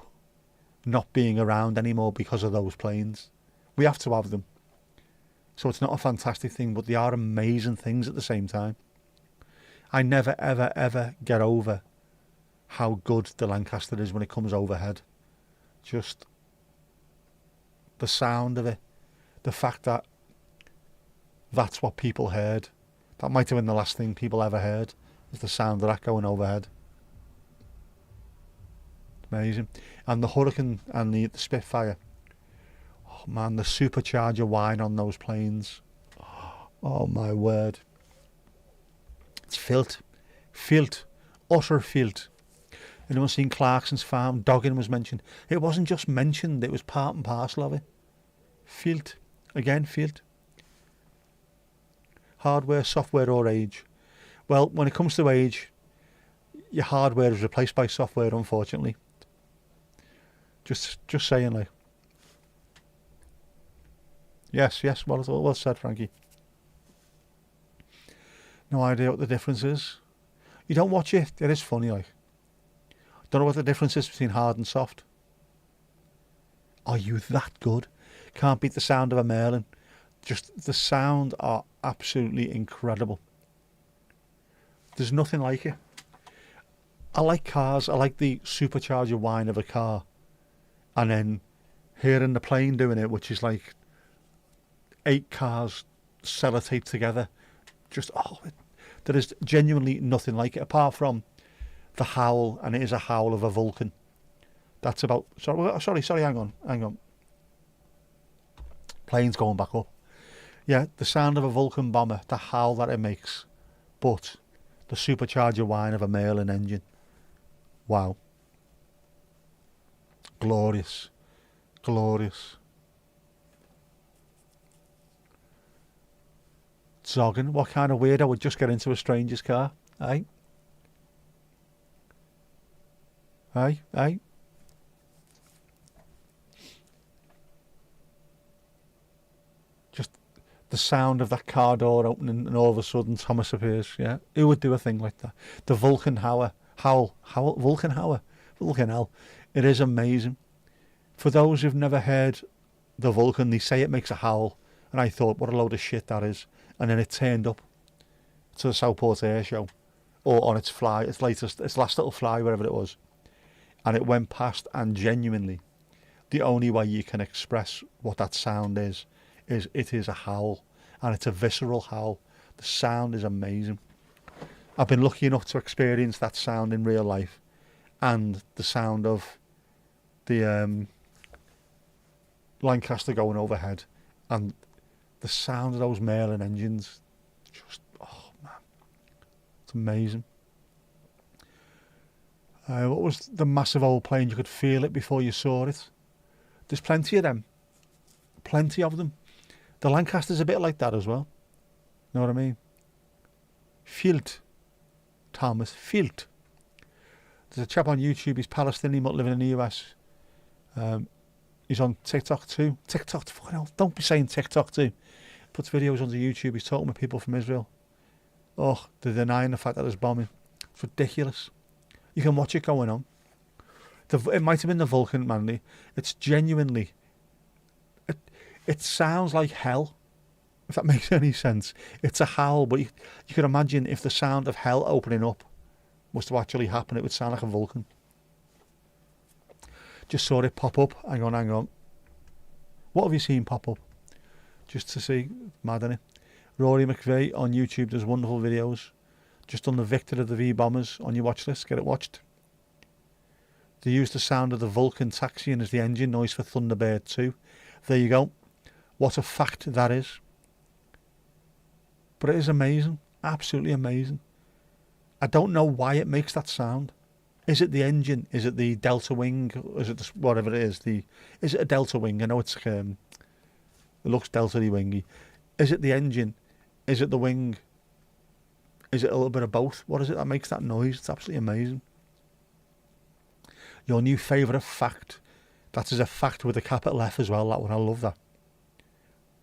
not being around anymore because of those planes. We have to have them. So it's not a fantastic thing, but they are amazing things at the same time. I never, ever, ever get over how good the Lancaster is when it comes overhead. Just the sound of it. The fact that that's what people heard. That might have been the last thing people ever heard, was the sound of that going overhead. Amazing. And the Hurricane and the Spitfire. Oh man, the supercharger whine on those planes. Oh my word. It's filth. Filth. Utter filth. Anyone seen Clarkson's Farm? Dogging was mentioned. It wasn't just mentioned, it was part and parcel of it. Filth. Again, filth. Hardware, software or age? Well, when it comes to age, your hardware is replaced by software, unfortunately. Just saying, like. Yes, well said, Frankie. No idea what the difference is. You don't watch it. It is funny, like. Don't know what the difference is between hard and soft. Are you that good? Can't beat the sound of a Merlin. Just the sound are absolutely incredible. There's nothing like it. I like cars. I like the supercharger whine of a car. And then hearing the plane doing it, which is like 8 cars sellotaped together. Just, there is genuinely nothing like it, apart from the howl, and it is a howl of a Vulcan. That's about... Sorry, hang on. Plane's going back up. Yeah, the sound of a Vulcan bomber, the howl that it makes. But the supercharger whine of a Merlin engine. Wow. Glorious. Zogging, what kind of weirdo would just get into a stranger's car? Eh? Just the sound of that car door opening and all of a sudden Thomas appears, yeah? Who would do a thing like that? The Vulcan Vulcan hell. It is amazing. For those who've never heard the Vulcan, they say it makes a howl, and I thought, what a load of shit that is. And then it turned up to the Southport Air Show, or on its last little fly, wherever it was, and it went past, and genuinely, the only way you can express what that sound is it is a howl, and it's a visceral howl. The sound is amazing. I've been lucky enough to experience that sound in real life, and the sound of the Lancaster going overhead, and the sound of those Merlin engines, just, oh man, it's amazing. What was the massive old plane? You could feel it before you saw it. There's plenty of them. Plenty of them. The Lancaster's a bit like that as well. Know what I mean? Filt. Thomas Filt. There's a chap on YouTube, he's Palestinian but living in the US. He's on TikTok too. TikTok, fucking hell, don't be saying TikTok too. Puts videos onto YouTube, he's talking with people from Israel. Oh, they're denying the fact that there's bombing. It's ridiculous. You can watch it going on. It might have been the Vulcan, Mandy. It's genuinely... It sounds like hell, if that makes any sense. It's a howl, but you can imagine if the sound of hell opening up was to actually happen, it would sound like a Vulcan. Just saw it pop up. Hang on. What have you seen pop up? Just to see. Mad, innit? Rory McVeigh on YouTube does wonderful videos. Just on the Victor of the V bombers on your watch list. Get it watched. They use the sound of the Vulcan taxiing as the engine noise for Thunderbird 2. There you go. What a fact that is. But it is amazing. Absolutely amazing. I don't know why it makes that sound. Is it the engine? Is it the delta wing? Is it whatever it is? Is it a delta wing? I know it looks delta-y wingy. Is it the engine? Is it the wing? Is it a little bit of both? What is it that makes that noise? It's absolutely amazing. Your new favourite fact. That is a fact with a capital F as well. That one, I love that.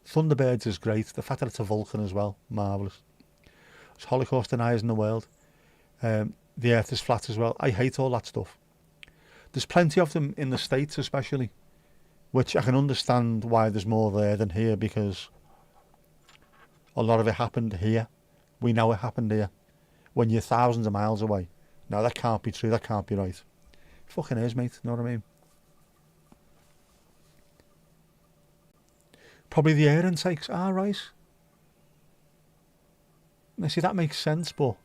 Thunderbirds is great. The fact that it's a Vulcan as well, marvellous. There's Holocaust deniers in the world. The earth is flat as well. I hate all that stuff. There's plenty of them in the States especially, which I can understand why there's more there than here, because a lot of it happened here. We know it happened here. When you're thousands of miles away. No, that can't be true. That can't be right. Fucking is, mate. Know what I mean? Probably the air intakes. Ah, right. Now, see, that makes sense, but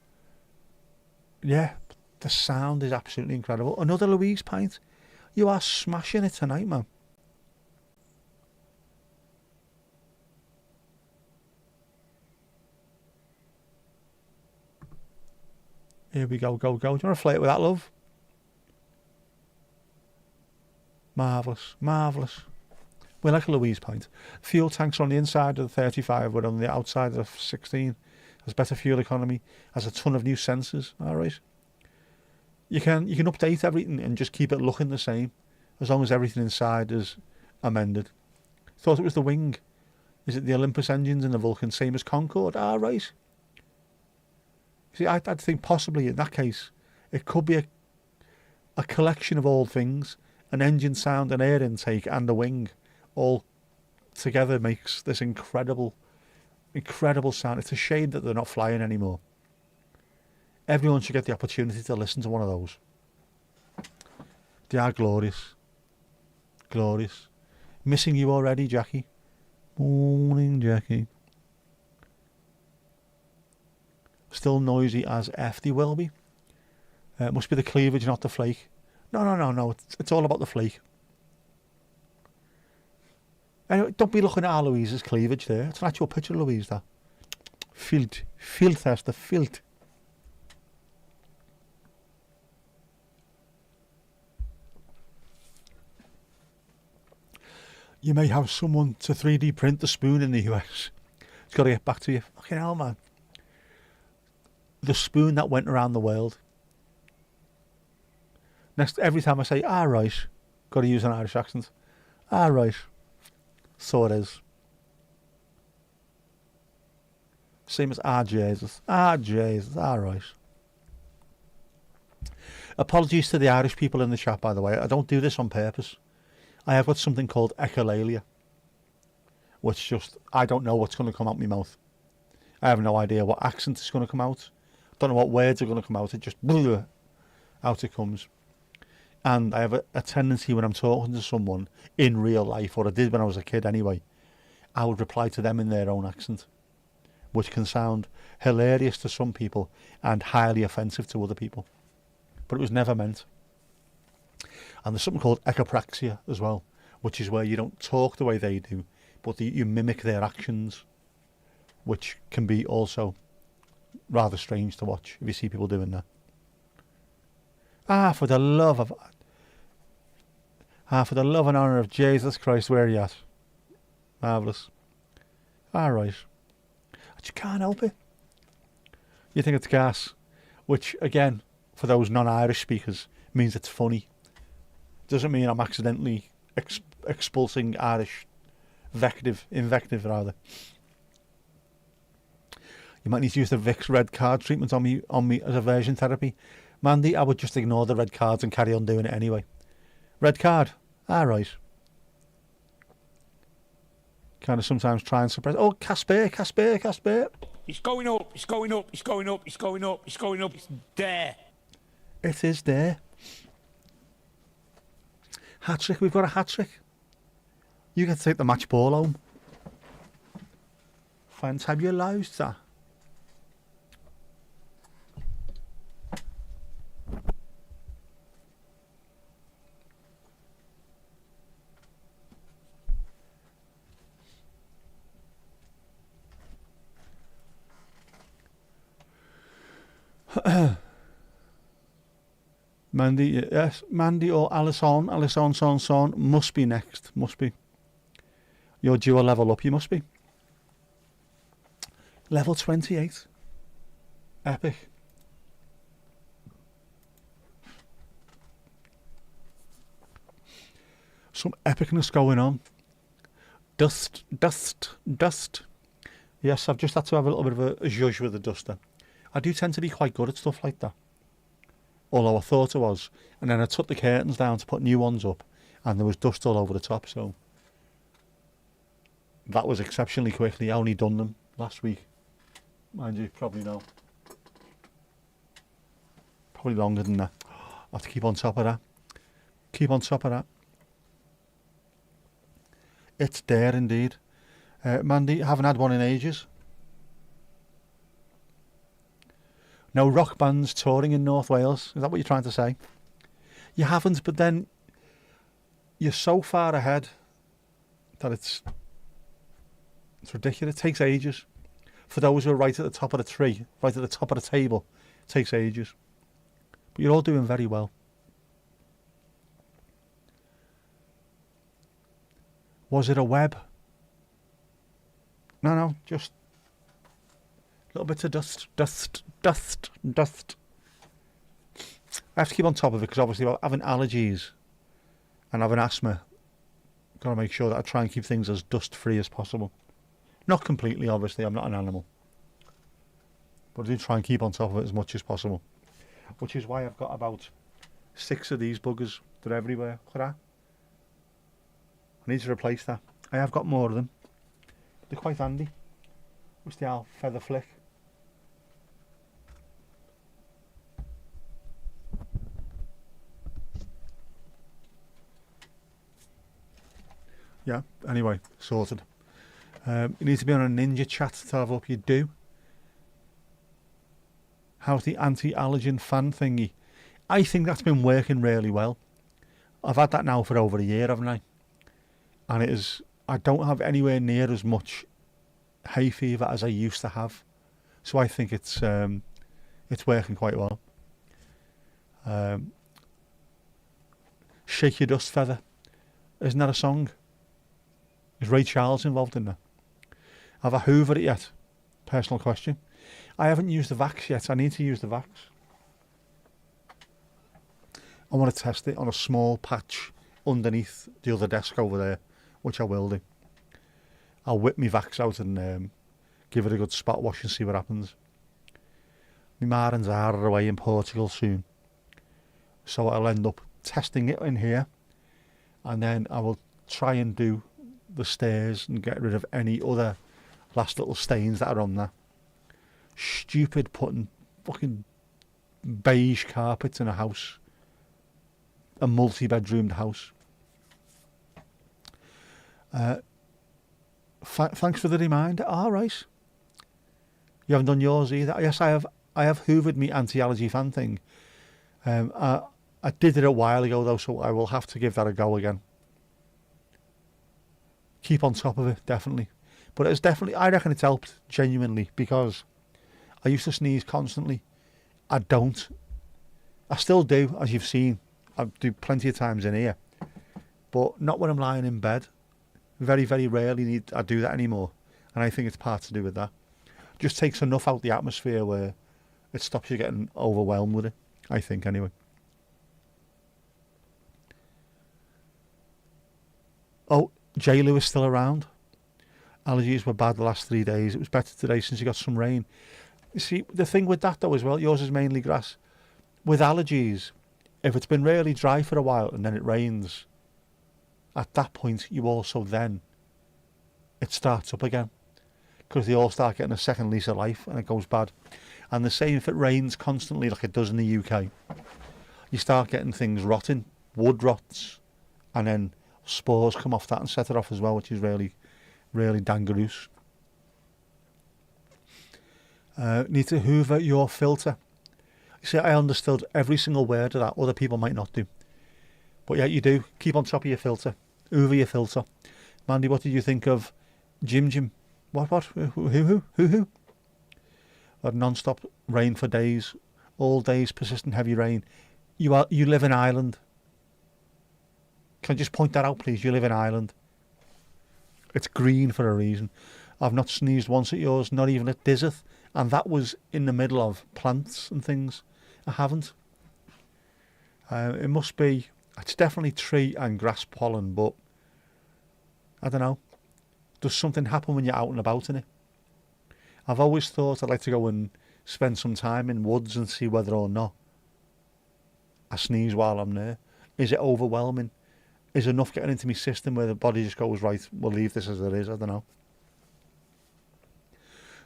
yeah, the sound is absolutely incredible. Another Louise pint. You are smashing it tonight, man. Here we go, go, go. Do you want to flake with that, love? Marvellous, marvellous. We like a Louise pint. Fuel tanks are on the inside of the 35, but on the outside of the 16. Has better fuel economy. Has a ton of new sensors. All right. You can update everything and just keep it looking the same, as long as everything inside is amended. Thought it was the wing. Is it the Olympus engines in the Vulcan, same as Concorde? Ah, right. See, I'd think possibly in that case, it could be a collection of all things. An engine sound, an air intake, and the wing, all together makes this incredible sound. It's a shame that they're not flying anymore. Everyone should get the opportunity to listen to one of those. They are glorious. Glorious. Missing you already, Jackie. Morning, Jackie. Still noisy as F, they will be. It must be the cleavage, not the flake. No. It's all about the flake. Anyway, don't be looking at our Louise's cleavage there. It's an actual picture of Louise, that. Filth. Filth, that's the filth. You may have someone to 3D print the spoon in the US. It's got to get back to you. Fucking hell, man. The spoon that went around the world. Every time I say, ah, right, got to use an Irish accent. Ah, right. So it is. Same as, ah, Jesus. Ah, Jesus. Ah, right. Apologies to the Irish people in the chat, by the way. I don't do this on purpose. I have got something called echolalia, which just, I don't know what's going to come out my mouth. I have no idea what accent is going to come out. Don't know what words are going to come out. It just, out it comes. And I have a tendency when I'm talking to someone in real life, or I did when I was a kid anyway, I would reply to them in their own accent, which can sound hilarious to some people and highly offensive to other people. But it was never meant. And there's something called echopraxia as well, which is where you don't talk the way they do, but you mimic their actions, which can be also rather strange to watch if you see people doing that. For the love and honour of Jesus Christ, where are you at? Marvellous. All right. I just can't help it. You think it's gas, which, again, for those non-Irish speakers, means it's funny. Doesn't mean I'm accidentally expulsing Irish invective rather. You might need to use the Vicks red card treatment on me as aversion therapy. Mandy, I would just ignore the red cards and carry on doing it anyway. Red card. All right. Kind of sometimes try and suppress. Oh, Casper. It's going up, it's going up, it's going up, it's going up, it's going up, it's there. It is there. Hat trick, we've got a hat trick. You can take the match ball home. Fantabulous, that. Mandy, yes, Mandy or Alison, son, must be next, must be. You're due a level up, you must be. Level 28. Epic. Some epicness going on. Dust. Yes, I've just had to have a little bit of a zhuzh with the duster. I do tend to be quite good at stuff like that. Although I thought I was. And then I took the curtains down to put new ones up. And there was dust all over the top, so... That was exceptionally quickly. I only done them last week. Mind you, probably know. Probably longer than that. I have to keep on top of that. It's there indeed. Mandy, haven't had one in ages. No rock bands touring in North Wales. Is that what you're trying to say? You haven't, but then you're so far ahead that it's ridiculous. It takes ages. For those who are right at the top of the tree, right at the top of the table, it takes ages. But you're all doing very well. Was it a web? No, just little bits of dust. I have to keep on top of it because obviously having allergies and having asthma, got to make sure that I try and keep things as dust free as possible. Not completely, obviously, I'm not an animal. But I do try and keep on top of it as much as possible. Which is why I've got about 6 of these buggers. They're everywhere. Look at that. I need to replace that. I have got more of them. They're quite handy. What's the old feather flick? Yeah, anyway, sorted. You need to be on a ninja chat to have up. You do. How's the anti-allergen fan thingy? I think that's been working really well. I've had that now for over a year, haven't I? And it is. I don't have anywhere near as much hay fever as I used to have, so I think it's working quite well. Shake Your Dust Feather, isn't that a song? Is Ray Charles involved in that? Have I hoovered it yet? Personal question. I haven't used the Vax yet. I need to use the Vax. I want to test it on a small patch underneath the other desk over there, which I will do. I'll whip my Vax out and give it a good spot wash and see what happens. My Marins are away in Portugal soon, so I'll end up testing it in here, and then I will try and do the stairs and get rid of any other last little stains that are on there. Stupid putting fucking beige carpets in a house, a multi-bedroomed house. Thanks for the reminder. All right. You haven't done yours either. Yes, I have. I have hoovered me anti-allergy fan thing. I did it a while ago though, so I will have to give that a go again. Keep on top of it, definitely. But it's definitely, I reckon it's helped genuinely, because I used to sneeze constantly. I don't. I still do, as you've seen. I do plenty of times in here, but not when I'm lying in bed. Very, very rarely I do that anymore, and I think it's part to do with that. Just takes enough out the atmosphere where it stops you getting overwhelmed with it, I think, anyway. Oh, J. Lewis still around. Allergies were bad the last 3 days. It was better today since you got some rain. You see, the thing with that though as well, yours is mainly grass. With allergies, if it's been really dry for a while and then it rains, at that point you also then, it starts up again. Because they all start getting a second lease of life and it goes bad. And the same if it rains constantly like it does in the UK. You start getting things rotting, wood rots, and then spores come off that and set it off as well, which is really, really dangerous. Need to hoover your filter. You see, I understood every single word of that. Other people might not do. But yeah, you do. Keep on top of your filter. Hoover your filter. Mandy, what did you think of Jim? What? Who? Had non-stop rain for days. All days, persistent heavy rain. You live in Ireland. Can I just point that out, please? You live in Ireland. It's green for a reason. I've not sneezed once at yours, not even at Dizeth. And that was in the middle of plants and things. I haven't. It must be, it's definitely tree and grass pollen, but I don't know. Does something happen when you're out and about in it? I've always thought I'd like to go and spend some time in woods and see whether or not I sneeze while I'm there. Is it overwhelming? Is enough getting into my system where the body just goes, right, we'll leave this as it is? I don't know.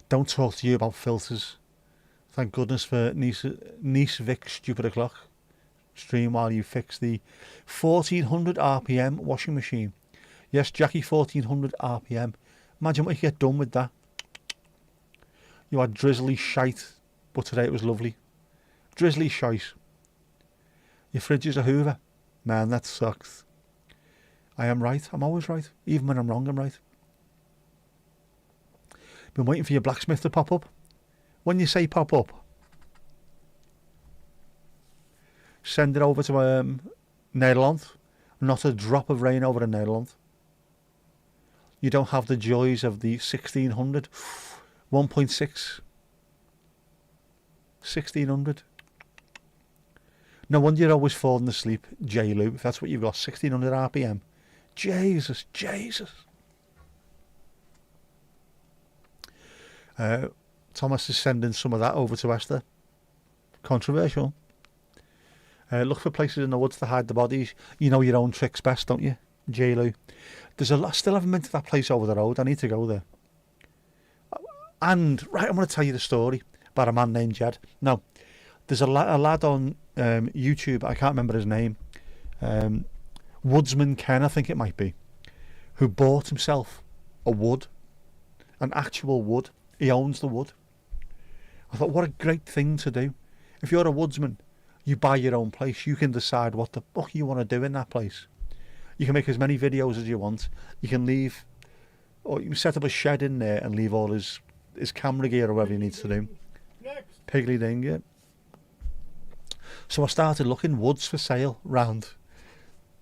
Don't talk to you about filters. Thank goodness for niece Vic's stupid o'clock stream while you fix the 1400 RPM washing machine. Yes, Jackie, 1400 RPM. Imagine what you get done with that. You had drizzly shite but today it was lovely. Drizzly shite. Your fridge is a Hoover. Man, that sucks. I am right. I'm always right. Even when I'm wrong, I'm right. Been waiting for your blacksmith to pop up. When you say pop up, send it over to Nederland. Not a drop of rain over in Nederland. You don't have the joys of the 1600. 1.6. 1600. No wonder you're always falling asleep, J-Lou, if that's what you've got, 1600 RPM. Jesus, Jesus. Thomas is sending some of that over to Esther. Controversial. Look for places in the woods to hide the bodies. You know your own tricks best, don't you, J-Lou? There's a lot. Still haven't been to that place over the road. I need to go there. And, right, I'm going to tell you the story about a man named Jed. Now, there's a lad on YouTube, I can't remember his name, Woodsman Ken, I think it might be, who bought himself a wood, an actual wood. He owns the wood. I thought, what a great thing to do. If you're a woodsman, you buy your own place. You can decide what the fuck you want to do in that place. You can make as many videos as you want. You can leave, or you can set up a shed in there and leave all his camera gear or whatever he needs to do. Next. Piggly ding, yeah. So I started looking woods for sale round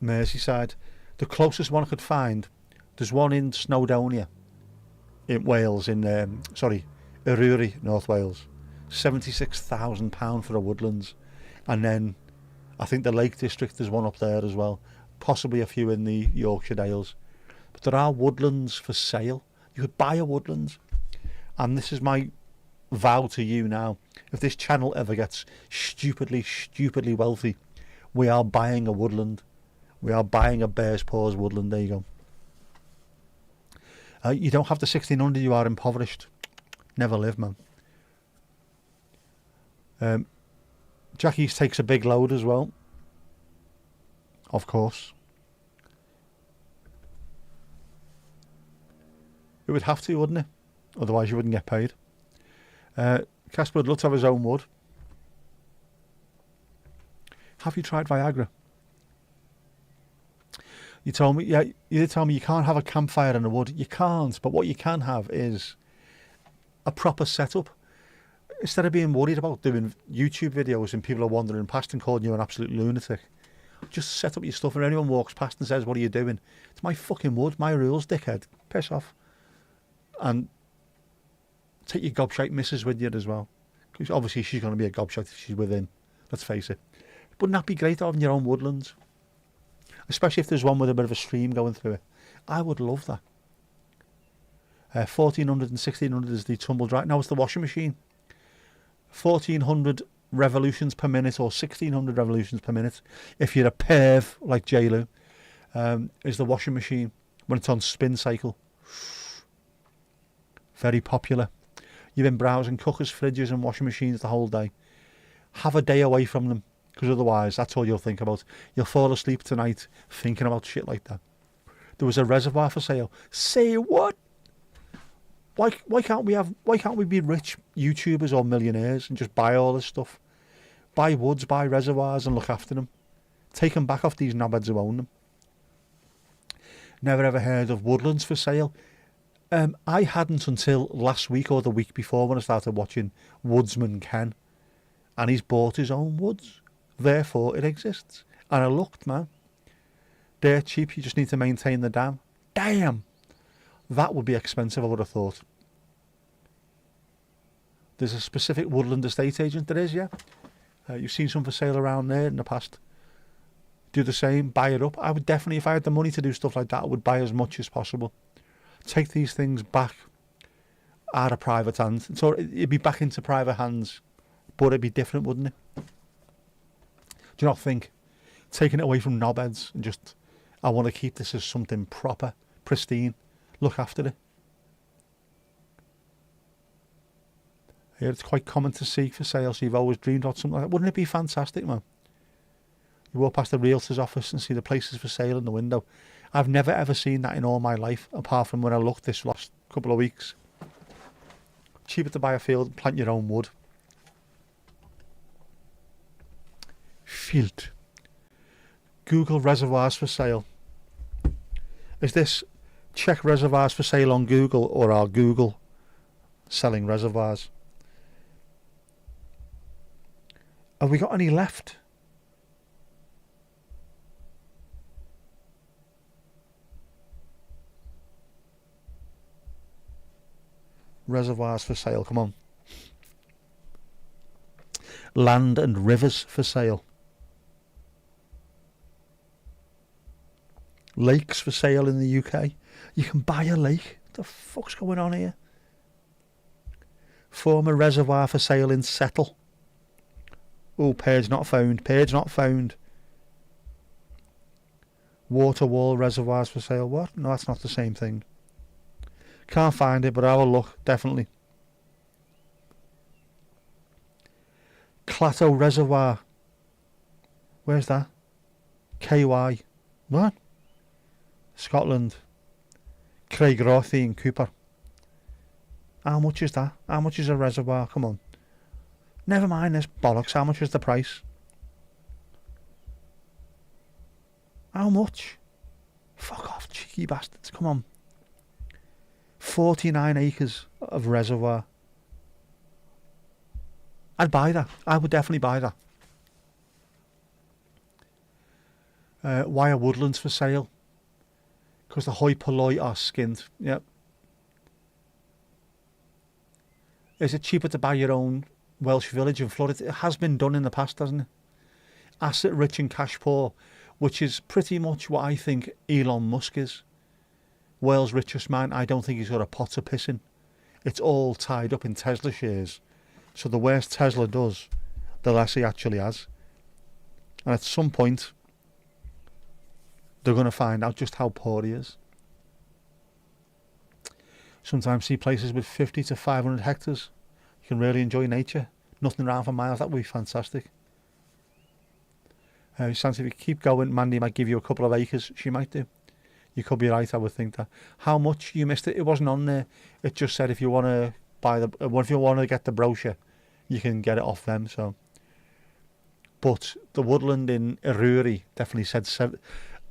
Merseyside. The closest one I could find, there's one in Snowdonia, in Wales, Eryri, North Wales. £76,000 for a woodlands. And then I think the Lake District, there's one up there as well. Possibly a few in the Yorkshire Dales. But there are woodlands for sale. You could buy a woodland. And this is my vow to you now. If this channel ever gets stupidly wealthy, we are buying a woodland. We are buying a Bear's Paws woodland. There you go. You don't have the 1600, you are impoverished. Never live, man. Jackie's takes a big load as well. Of course. It would have to, wouldn't it? Otherwise you wouldn't get paid. Casper would love to have his own wood. Have you tried Viagra? You told me, yeah, you did tell me you can't have a campfire in the wood. You can't, but what you can have is a proper setup. Instead of being worried about doing YouTube videos and people are wandering past and calling you an absolute lunatic, just set up your stuff and anyone walks past and says, what are you doing? It's my fucking wood, my rules, dickhead. Piss off. And take your gobshite missus with you as well. Because obviously she's going to be a gobshite if she's within. Let's face it. Wouldn't that be great having your own woodlands? Especially if there's one with a bit of a stream going through it. I would love that. 1400 and 1600 is the tumble dry. Now it's the washing machine. 1400 revolutions per minute or 1600 revolutions per minute, if you're a perv like J-Lo, is the washing machine when it's on spin cycle. Very popular. You've been browsing cookers, fridges and washing machines the whole day. Have a day away from them, because otherwise that's all you'll think about. You'll fall asleep tonight thinking about shit like that. There was a reservoir for sale. Say what? Why can't we be rich YouTubers or millionaires and just buy all this stuff? Buy woods, buy reservoirs and look after them. Take them back off these knobheads who own them. Never ever heard of woodlands for sale. I hadn't until last week or the week before when I started watching Woodsman Ken. And he's bought his own woods. Therefore it exists. And I looked, man. They're cheap, you just need to maintain the dam. Damn! That would be expensive, I would have thought. There's a specific woodland estate agent, there is, yeah. You've seen some for sale around there in the past. Do the same, buy it up. I would definitely, if I had the money to do stuff like that, I would buy as much as possible. Take these things back out of private hands. So it'd be back into private hands, but it'd be different, wouldn't it? Do you not think? Taking it away from knobheads and just, I want to keep this as something proper, pristine. Look after it. Yeah, it's quite common to see for sale, so you've always dreamed about something like that. Wouldn't it be fantastic, man? You walk past the realtor's office and see the places for sale in the window. I've never ever seen that in all my life, apart from when I looked this last couple of weeks. Cheaper to buy a field and plant your own wood. Field. Google reservoirs for sale. Is this check reservoirs for sale on Google, or are Google selling reservoirs? Have we got any left? Reservoirs for sale, come on. Land and rivers for sale. Lakes for sale in the UK. You can buy a lake. What the fuck's going on here? Former reservoir for sale in Settle. Oh, page not found. Page not found. Water wall reservoirs for sale. What? No, that's not the same thing. Can't find it, but I will look, definitely. Clato Reservoir. Where's that? KY. What? Scotland. Craigrothy and Cooper. How much is that? How much is a reservoir? Come on. Never mind this bollocks. How much is the price? How much? Fuck off, cheeky bastards. Come on. 49 acres of reservoir. I'd buy that. I would definitely buy that. Why are woodlands for sale? Because the hoi polloi are skinned. Yep. Is it cheaper to buy your own Welsh village and flood it? It has been done in the past, hasn't it? Asset rich and cash poor, which is pretty much what I think Elon Musk is. World's richest man. I don't think he's got a pot to piss in. It's all tied up in Tesla shares. So the worse Tesla does, the less he actually has. And at some point, they're going to find out just how poor he is. Sometimes see places with 50 to 500 hectares. You can really enjoy nature. Nothing around for miles. That would be fantastic. Santi, if you keep going, Mandy might give you a couple of acres. She might do. You could be right, I would think that. How much? You missed it. It wasn't on there. It just said if you want to buy if you want to get the brochure, you can get it off them. So, but the woodland in Iruri definitely said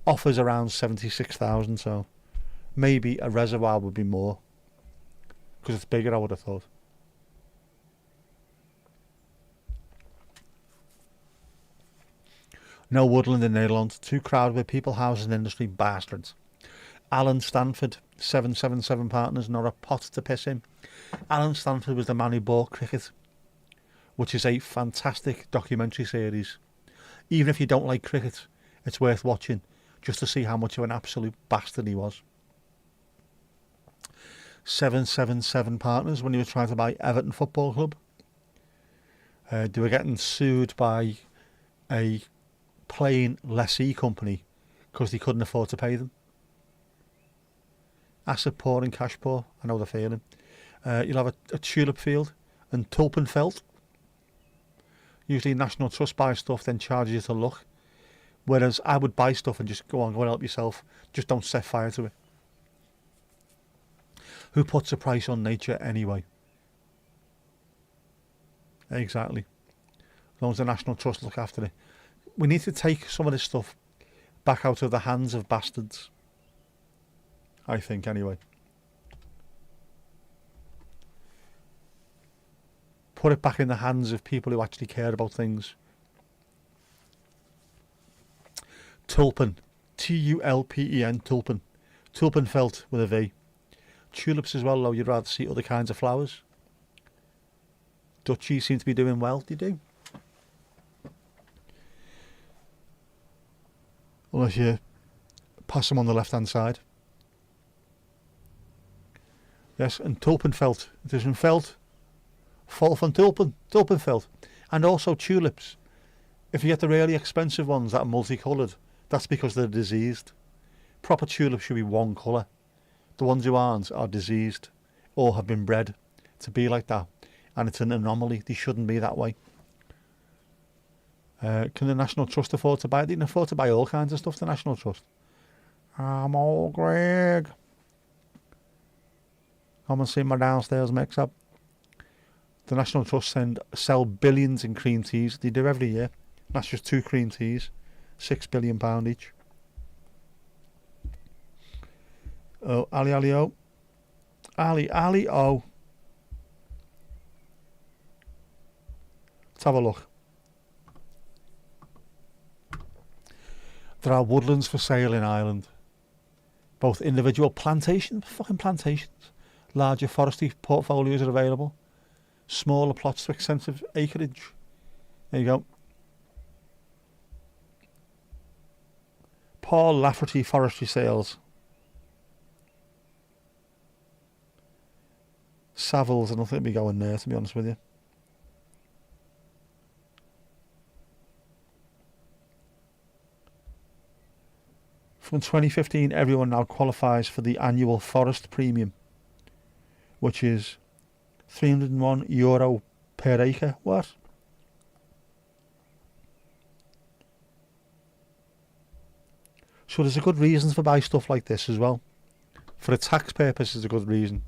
offers around 76,000. So maybe a reservoir would be more because it's bigger. I would have thought. No woodland in Nederland. Too crowded with people, houses and industry. Bastards. Alan Stanford, 777 Partners, not a pot to piss in. Alan Stanford was the man who bought cricket, which is a fantastic documentary series. Even if you don't like cricket, it's worth watching just to see how much of an absolute bastard he was. 777 Partners, when he was trying to buy Everton Football Club, they were getting sued by a plane lessee company because they couldn't afford to pay them. Asset poor and cash poor. I know the feeling. You'll have a tulip field and tulpenveld. Usually National Trust buys stuff, then charges you to look. Whereas I would buy stuff and just go and help yourself. Just don't set fire to it. Who puts a price on nature anyway? Exactly. As long as the National Trust look after it. We need to take some of this stuff back out of the hands of bastards. I think, anyway. Put it back in the hands of people who actually care about things. Tulpen. Tulpen. Tulpen. Tulpenveld with a V. Tulips as well, though. You'd rather see other kinds of flowers. Dutchies seem to be doing well. Do you do? Unless you pass them on the left-hand side. Yes, and tulpenveld. Het is een veld vol van tulpen. Tulpenveld. And also tulips. If you get the really expensive ones that are multicoloured, that's because they're diseased. Proper tulips should be one colour. The ones who aren't are diseased or have been bred to be like that. And it's an anomaly. They shouldn't be that way. Can the National Trust afford to buy it? They can afford to buy all kinds of stuff, the National Trust. I'm all Greg. Come and see my downstairs mix-up. The National Trust sell billions in cream teas. They do every year. That's just 2 cream teas, £6 billion each. Oh, Ali Ali O. Ali Ali O. Let's have a look. There are woodlands for sale in Ireland. Both individual fucking plantations, larger forestry portfolios are available. Smaller plots to extensive acreage. There you go. Paul Lafferty Forestry Sales. Savills, I don't think we go in there, to be honest with you. From 2015, everyone now qualifies for the annual forest premium, which is €301 per acre. What? So there's a good reason for buy stuff like this as well. For a tax purpose, is a good reason.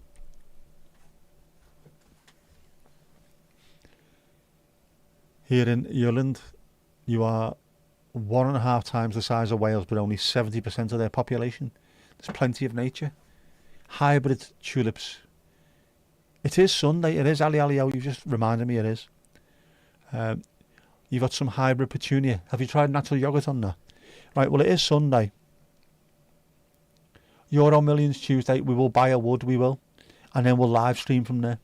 Here in Ireland, you are 1.5 times the size of Wales, but only 70% of their population. There's plenty of nature. Hybrid tulips. It is Sunday. It is Ali Ali O. You just reminded me it is. You've got some hybrid petunia. Have you tried natural yogurt on that? Right, well, it is Sunday. Euro Millions Tuesday. We will buy a wood, we will. And then we'll live stream from there.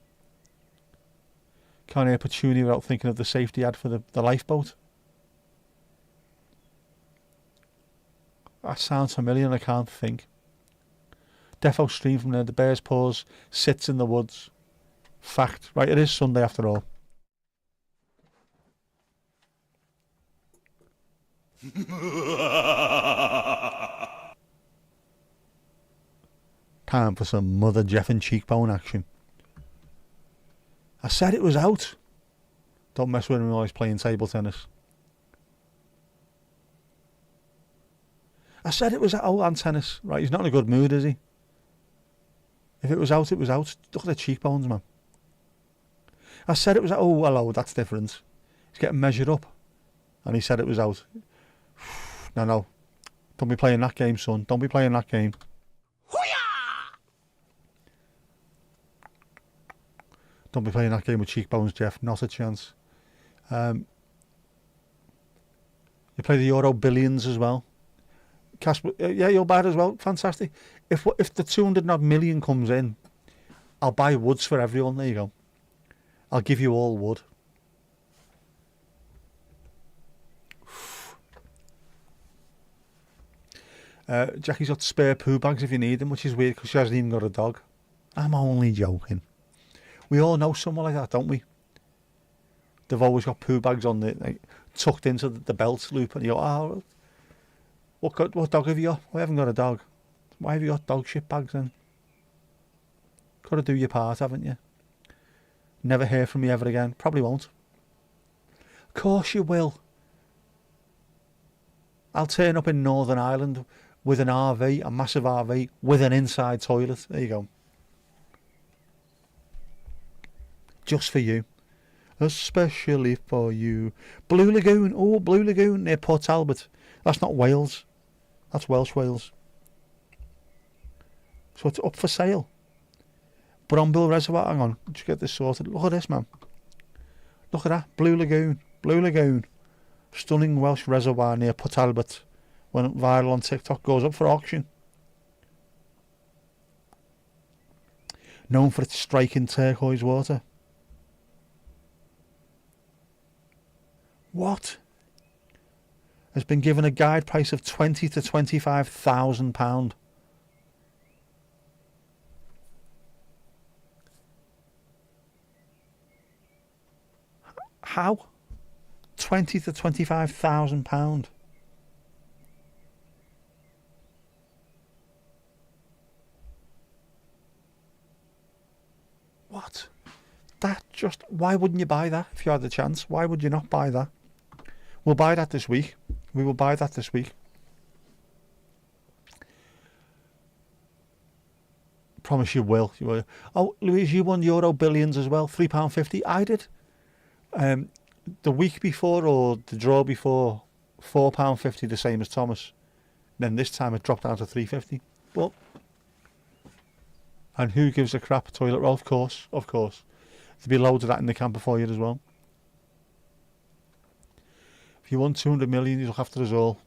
Can't hear petunia without thinking of the safety ad for the lifeboat. That sounds familiar and I can't think. Defo stream from there. The bear's paws sits in the woods. Fact. Right, it is Sunday after all. Time for some Mother Jeff and Cheekbone action. I said it was out. Don't mess with him while he's playing table tennis. I said it was out on tennis. Right, he's not in a good mood, is he? If it was out, it was out. Look at the cheekbones, man. I said it was out. Oh, hello, that's different. He's getting measured up. And he said it was out. No. Don't be playing that game, son. Don't be playing that game. Don't be playing that game with cheekbones, Jeff. Not a chance. You play the Euro Billions as well. Casper, yeah, you're bad as well. Fantastic. If the 200 odd million comes in, I'll buy woods for everyone. There you go. I'll give you all wood. Jackie's got spare poo bags if you need them, which is weird because she hasn't even got a dog. I'm only joking. We all know someone like that, don't we? They've always got poo bags on tucked into the belt loop, and you go, oh, what dog have you got? I haven't got a dog. Why have you got dog shit bags then? Got to do your part, haven't you? Never hear from me ever again. Probably won't. Of course you will. I'll turn up in Northern Ireland with an RV, a massive RV, with an inside toilet. There you go. Just for you. Especially for you. Blue Lagoon. Oh, Blue Lagoon near Port Talbot. That's not Wales. That's Welsh Wales. So it's up for sale. Brombill Reservoir. Hang on. Let's get this sorted. Look at this, man. Look at that. Blue Lagoon. Blue Lagoon. Stunning Welsh reservoir near Port Talbot. Went viral on TikTok. Goes up for auction. Known for its striking turquoise water. What? Has been given a guide price of £20,000 to £25,000. How? £20,000 to £25,000. What? That just... Why wouldn't you buy that if you had the chance? Why would you not buy that? We'll buy that this week. We will buy that this week. Promise you will. You will. Oh, Louise, you won Euro Billions as well. £3.50. I did. the week before or the draw before, £4.50 the same as Thomas. Then this time it dropped down to £3.50. But and who gives a crap? Toilet roll, of course. There'll be loads of that in the camper for you as well. If you want 200 million, you look after us all.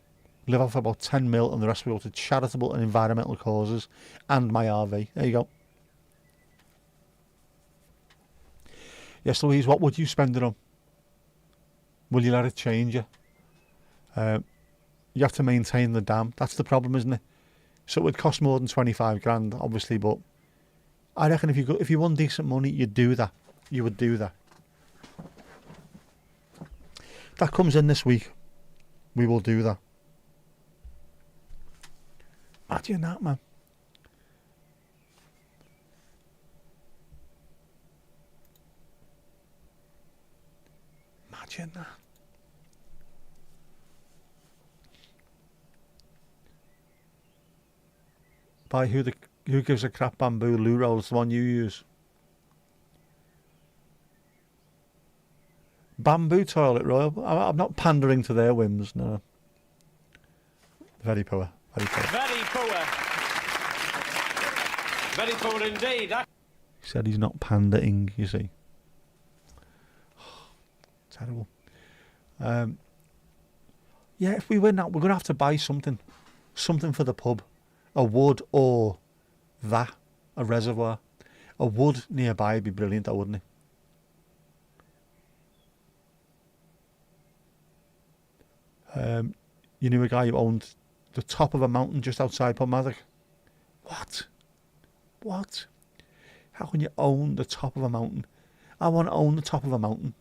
Live off about 10 mil and the rest will go to charitable and environmental causes and my RV. There you go. Yes, Louise, what would you spend it on? Will you let it change you? You have to maintain the dam. That's the problem, isn't it? So it would cost more than 25 grand, obviously, but I reckon if you won decent money, you'd do that. You would do that. That comes in this week. We will do that. Imagine that, man. Imagine that. By who gives a crap bamboo loo roll? It's the one you use. Bamboo toilet roll. I'm not pandering to their whims, no. Very poor. Very poor. Very poor. Very poor indeed. He said he's not pandering, you see. Terrible. Yeah, if we win that, we're going to have to buy something. Something for the pub. A wood or that. A reservoir. A wood nearby would be brilliant, though, wouldn't it? You knew a guy who owned the top of a mountain just outside Podmaddock. What? How can you own the top of a mountain? I want to own the top of a mountain.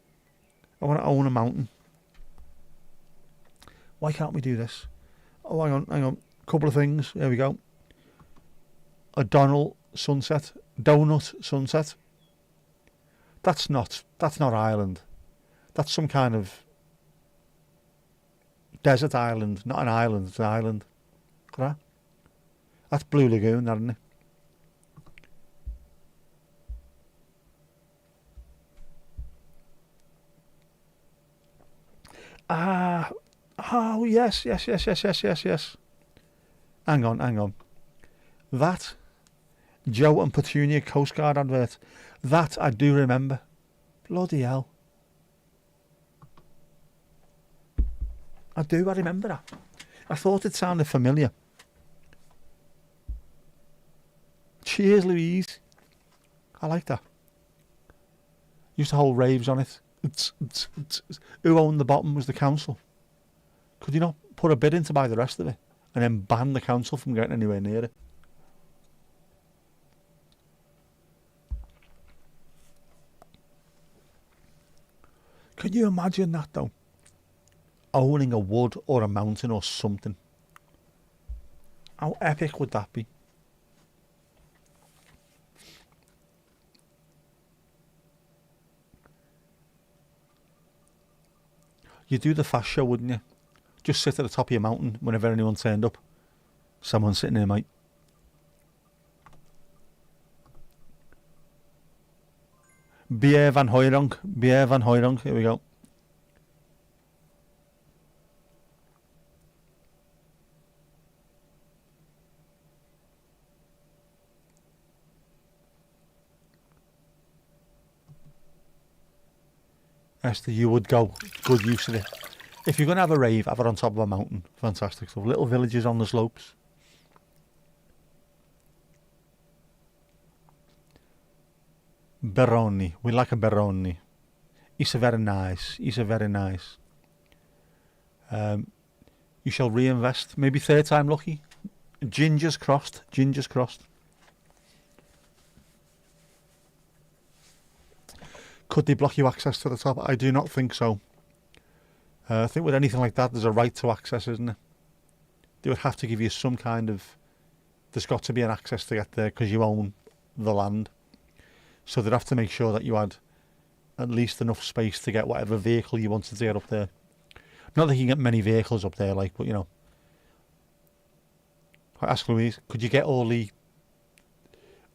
I want to own a mountain. Why can't we do this? Oh, hang on. Couple of things. There we go. A donut sunset. That's not Ireland. That's some kind of desert island, not an island, it's an island. Right? That's Blue Lagoon, isn't it? Oh, yes. Hang on. That Joe and Petunia Coast Guard advert, that I do remember. Bloody hell. I remember that. I thought it sounded familiar. Cheers, Louise. I like that. Used to hold raves on it. Who owned the bottom was the council. Could you not put a bid in to buy the rest of it and then ban the council from getting anywhere near it? Can you imagine that, though? Owning a wood or a mountain or something. How epic would that be? You'd do the fast show, wouldn't you? Just sit at the top of your mountain whenever anyone turned up. Someone sitting there, mate. Beer van Hooydonk. Here we go. Esther, you would go. Good use of it. If you're going to have a rave, have it on top of a mountain. Fantastic stuff. Little villages on the slopes. Beroni. We like a Beroni. He's a very nice. You shall reinvest. Maybe third time lucky. Gingers crossed. Could they block you access to the top? I do not think so. I think with anything like that, there's a right to access, isn't there? They would have to give you some kind of... There's got to be an access to get there because you own the land. So they'd have to make sure that you had at least enough space to get whatever vehicle you wanted to get up there. Not that you can get many vehicles up there, like, but you know. I ask Louise, could you get all the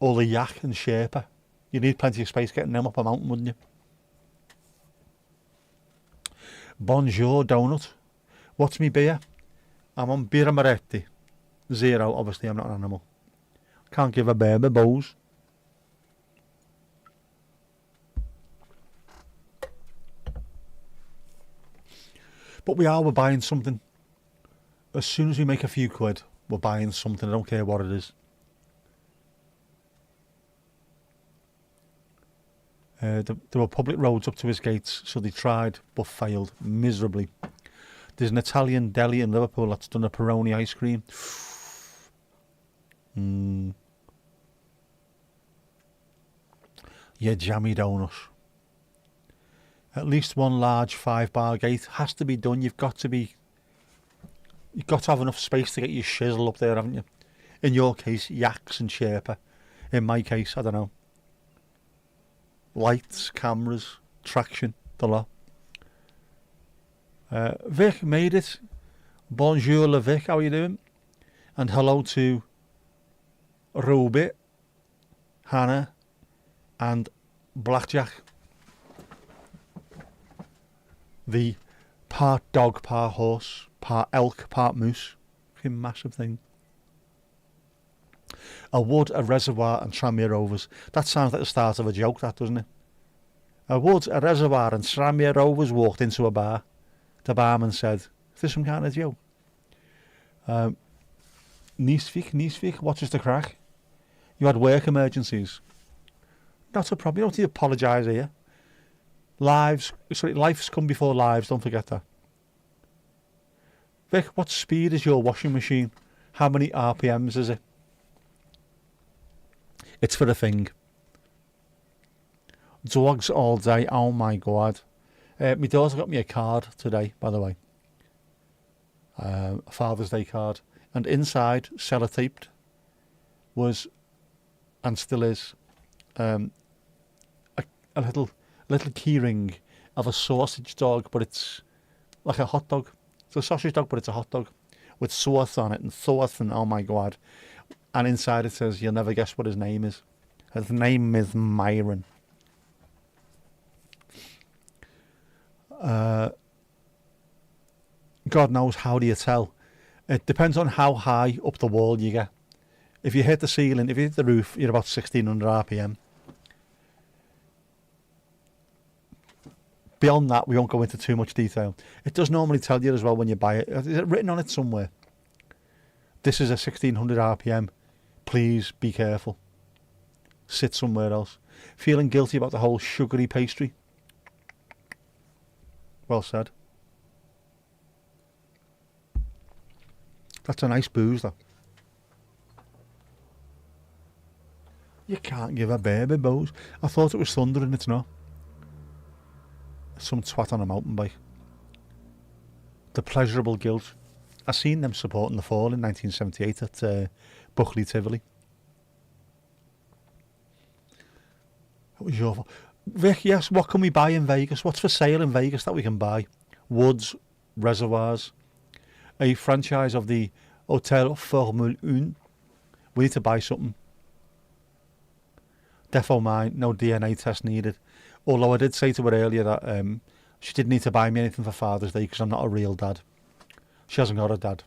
yak and Sherpa? You'd need plenty of space getting them up a mountain, wouldn't you? Bonjour donut. What's me beer? I'm on beer amaretti. 0, obviously I'm not an animal. Can't give a baby bows. But we're buying something. As soon as we make a few quid, we're buying something. I don't care what it is. There were public roads up to his gates, so they tried but failed miserably. There's an Italian deli in Liverpool that's done a Peroni ice cream. Yeah, jammy donut. At least one large 5-bar gate has to be done. You've got to have enough space to get your shizzle up there, haven't you? In your case, yaks and Sherpa. In my case, I don't know. Lights, cameras, traction, the lot. Vic made it. Bonjour, Le Vic. How are you doing? And hello to Ruby, Hannah, and Blackjack. The part dog, part horse, part elk, part moose. Fucking massive thing. A wood, a reservoir, and Tranmere Rovers. That sounds like the start of a joke, that, doesn't it? A wood, a reservoir, and Tranmere Rovers walked into a bar. The barman said, "Is this some kind of joke?" Niesvik, what's just the crack? You had work emergencies. Not a problem. You don't need to apologise here. Life's come before lives, don't forget that. Vic, what speed is your washing machine? How many RPMs is it? It's for a thing. Dogs all day, oh my god. My daughter got me a card today, by the way. A Father's Day card. And inside, sellotaped, was, and still is, a little key ring of a sausage dog, but it's like a hot dog. It's a sausage dog, but it's a hot dog with sauce on it and sauce, and oh my god. And inside it says, "You'll never guess what his name is." His name is Myron. God knows, how do you tell? It depends on how high up the wall you get. If you hit the ceiling, if you hit the roof, you're about 1600 RPM. Beyond that, we won't go into too much detail. It does normally tell you as well when you buy it. Is it written on it somewhere? This is a 1600 RPM. Please be careful. Sit somewhere else. Feeling guilty about the whole sugary pastry? Well said. That's a nice booze, though. You can't give a baby booze. I thought it was thunder and it's not. Some twat on a mountain bike. The pleasurable guilt. I seen them supporting the fall in 1978 at Buckley Tivoli. It was your fault. Vic, yes, what can we buy in Vegas? What's for sale in Vegas that we can buy? Woods, reservoirs, a franchise of the Hotel Formule 1. We need to buy something. Defo mine, no DNA test needed. Although I did say to her earlier that she didn't need to buy me anything for Father's Day because I'm not a real dad. She hasn't got a dad.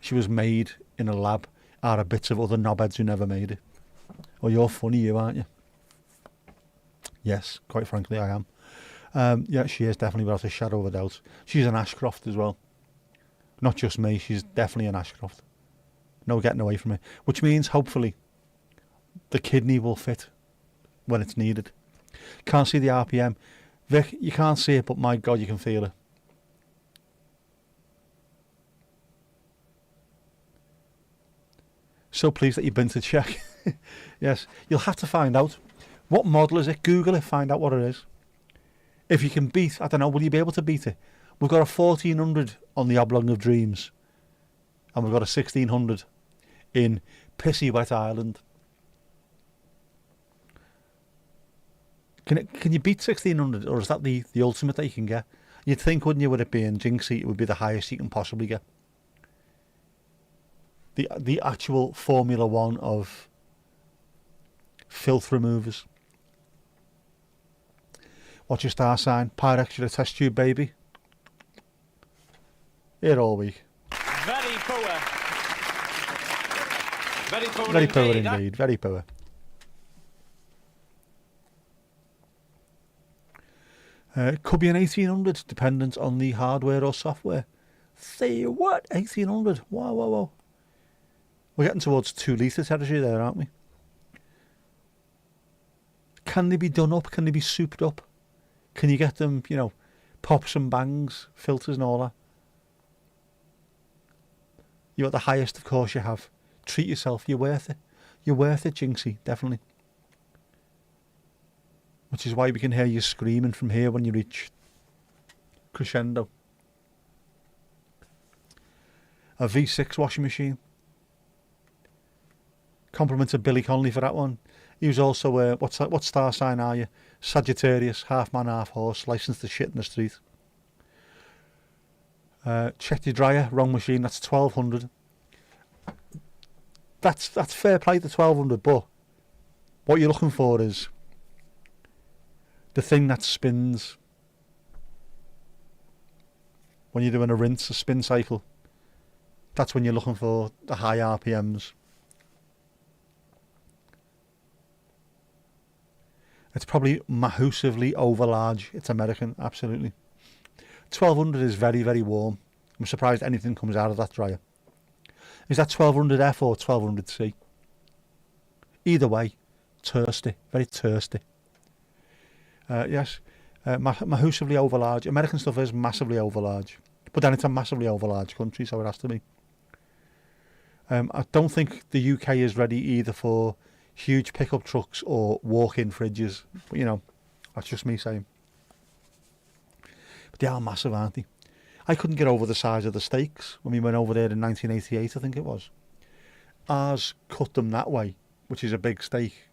She was made in a lab out of bits of other knobheads who never made it. Oh, you're funny, you, aren't you? Yes, quite frankly, I am. Yeah, she is definitely, without a shadow of a doubt. She's an Ashcroft as well. Not just me, she's definitely an Ashcroft. No getting away from it. Which means, hopefully, the kidney will fit when it's needed. Can't see the RPM. Vic, you can't see it, but my God, you can feel it. So pleased that you've been to check. Yes, you'll have to find out. What model is it? Google it, find out what it is. If you can beat, I don't know, will you be able to beat it? We've got a 1400 on the Oblong of Dreams. And we've got a 1600 in Pissy Wet Island. Can you beat 1600, or is that the ultimate that you can get? You'd think, wouldn't you, with it being Jinxie, it would be the highest you can possibly get. The actual Formula 1 of filth removers. What's your star sign? Pyrex, you're a test tube baby. Here all week. Very poor. Very poor Very indeed. poor indeed. Very poor. It could be an 1800, dependent on the hardware or software. Say what? 1800? Wow, wow, wow. We're getting towards 2 litre territory there, aren't we? Can they be done up? Can they be souped up? Can you get them, you know, pops and bangs, filters and all that? You're at the highest, of course you have. Treat yourself. You're worth it. You're worth it, Jinxie. Definitely. Which is why we can hear you screaming from here when you reach crescendo. A V6 washing machine. Compliment to Billy Connolly for that one. He was also, what star sign are you? Sagittarius, half man, half horse, licensed to shit in the street. Check your dryer, wrong machine, that's 1200. That's fair play to 1200, but what you're looking for is the thing that spins when you're doing a spin cycle. That's when you're looking for the high RPMs. It's probably massively over large. It's American, absolutely. 1200 is very, very warm. I'm surprised anything comes out of that dryer. Is that 1200F or 1200C? Either way, thirsty, very thirsty. Yes, massively over large. American stuff is massively over large, but then it's a massively over large country, so it has to be. I don't think the UK is ready either for huge pickup trucks or walk-in fridges. But, you know, that's just me saying. But they are massive, aren't they? I couldn't get over the size of the steaks when we went over there in 1988, I think it was. Ours cut them that way, which is a big steak.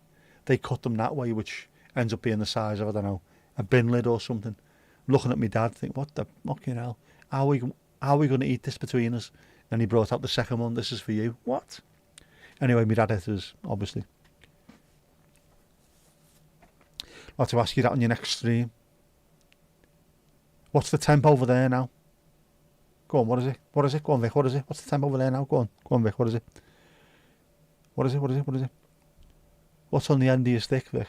They cut them that way, which ends up being the size of, I don't know, a bin lid or something. Looking at my dad, think, what the fucking hell? How are we going to eat this between us? And he brought out the second one. This is for you. What? Anyway, my dad ate us, obviously. I'll have to ask you that on your next stream. What's the temp over there now? Go on, what is it? What is it? Go on, Vic, what is it? What's the temp over there now? Go on, Vic, what is it? What is it? What is it? What is it? What's on the end of your stick, Vic?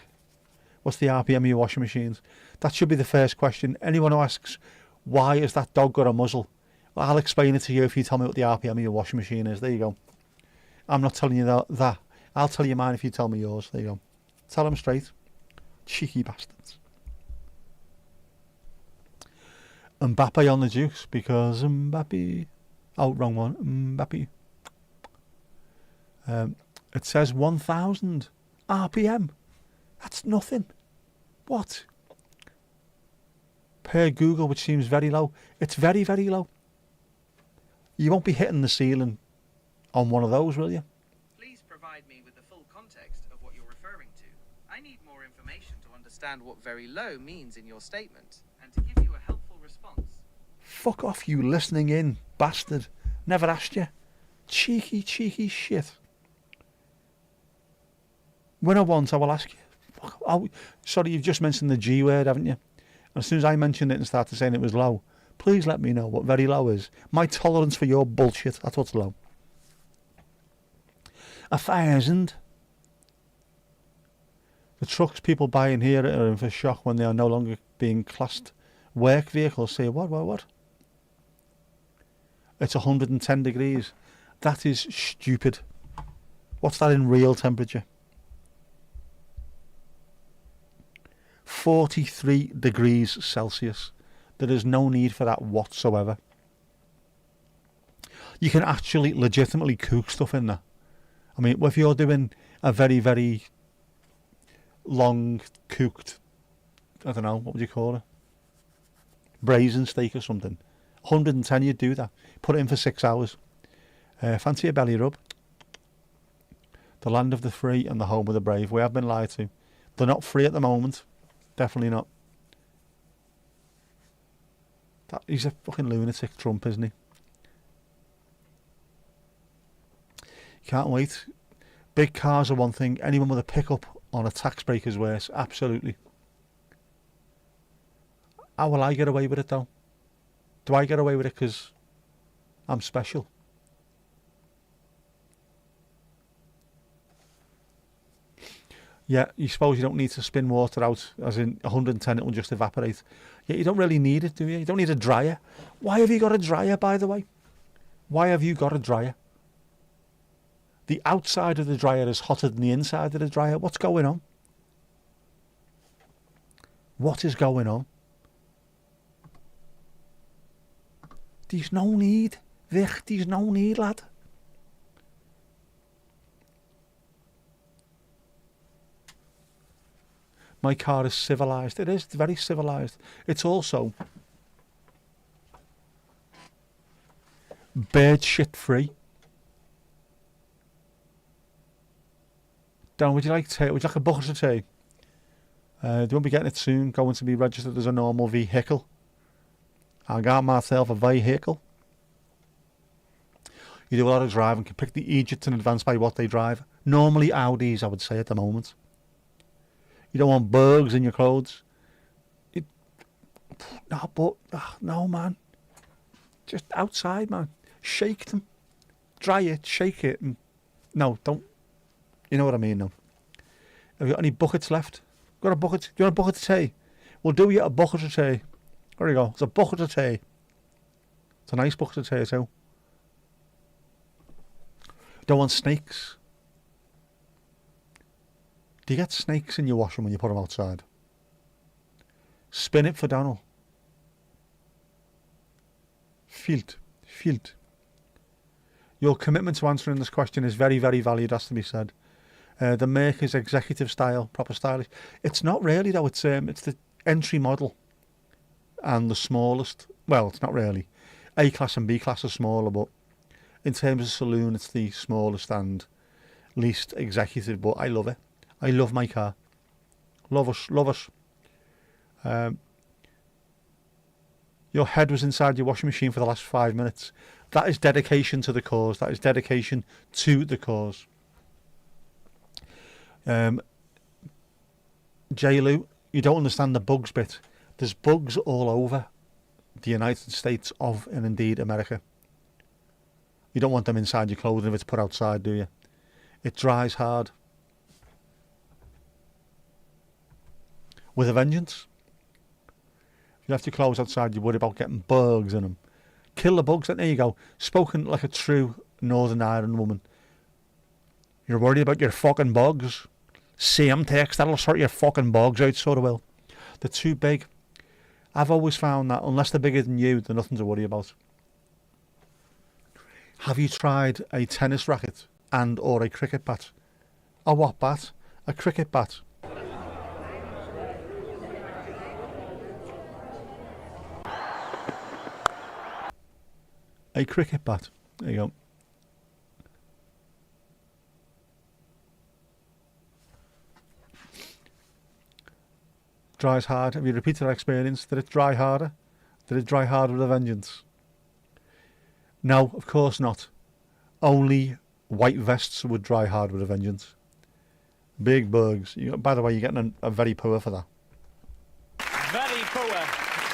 What's the RPM of your washing machines? That should be the first question. Anyone who asks, why has that dog got a muzzle? Well, I'll explain it to you if you tell me what the RPM of your washing machine is. There you go. I'm not telling you that. I'll tell you mine if you tell me yours. There you go. Tell them straight. Cheeky bastards. Mbappe on the juice because Mbappe. Oh, wrong one. Mbappe. It says 1000 RPM. That's nothing. What? Per Google, which seems very low. It's very, very low. You won't be hitting the ceiling on one of those, will you? Please provide me with the full context of what you're referring to. I need more information to understand what very low means in your statement and to give you a helpful response. Fuck off, you listening in bastard. Never asked you. Cheeky, cheeky shit. When I want, I will ask you. Sorry, you've just mentioned the G word, haven't you? And as soon as I mentioned it and started saying it was low, please let me know what very low is. My tolerance for your bullshit, that's what's low. 1,000. The trucks people buy in here are in for shock when they are no longer being classed work vehicles. Say, what? It's 110 degrees. That is stupid. What's that in real temperature? 43 degrees Celsius. There is no need for that whatsoever. You can actually legitimately cook stuff in there. I mean, if you're doing a very, very long cooked, I don't know, what would you call it? Braising steak or something. 110, you'd do that. Put it in for 6 hours. Fancy a belly rub. The land of the free and the home of the brave. We have been lied to. They're not free at the moment. Definitely not. He's a fucking lunatic, Trump, isn't he? Can't wait. Big cars are one thing. Anyone with a pickup on a tax break is worse. Absolutely. How will I get away with it, though? Do I get away with it because I'm special. Yeah, you suppose you don't need to spin water out, as in 110 it will just evaporate. Yeah, you don't really need it, do you? You don't need a dryer. Why have you got a dryer, by the way? Why have you got a dryer? The outside of the dryer is hotter than the inside of the dryer. What's going on? What is going on? There's no need, Vic. There's no need, lad. My car is civilised. It is very civilised. It's also bird shit free. Dan, would you like tea? Would you like a bucket of tea? You won't be getting it soon. Going to be registered as a normal vehicle. I got myself a vehicle. You do a lot of driving. Can pick the Egypt in advance by what they drive. Normally Audis, I would say, at the moment. You don't want bugs in your clothes. No, man. Just outside, man. Shake them. Dry it, shake it. And no, don't. You know what I mean, no. Have you got any buckets left? Got a bucket? Do you want a bucket of tea? We'll do you a bucket of tea. There you go. It's a bucket of tea. It's a nice bucket of tea, too. Don't want snakes. Do you get snakes in your washing when you put them outside? Spin it for Donald. Field. Your commitment to answering this question is very, very valued, has to be said. The maker's executive style, proper stylish. It's not really, though. It's the entry model and the smallest. Well, it's not really. A class and B class are smaller, but in terms of saloon, it's the smallest and least executive. But I love it. I love my car. Love us. Your head was inside your washing machine for the last 5 minutes. That is dedication to the cause. That is dedication to the cause. J-Lou, you don't understand the bugs bit. There's bugs all over the United States of, and indeed America. You don't want them inside your clothing if it's put outside, do you? It dries hard. With a vengeance. If you left your clothes outside, you worry about getting bugs in them. Kill the bugs, and there you go. Spoken like a true Northern Ireland woman. You're worried about your fucking bugs. Same text, that'll sort your fucking bugs out, sort of will. They're too big. I've always found that unless they're bigger than you, they're nothing to worry about. Have you tried a tennis racket and or a cricket bat? A what bat? A cricket bat. A cricket bat. There you go. Dries hard. Have you repeated that experience? Did it dry harder? Did it dry harder with a vengeance? No, of course not. Only white vests would dry hard with a vengeance. Big bugs. By the way, you're getting a very poor for that. Very poor.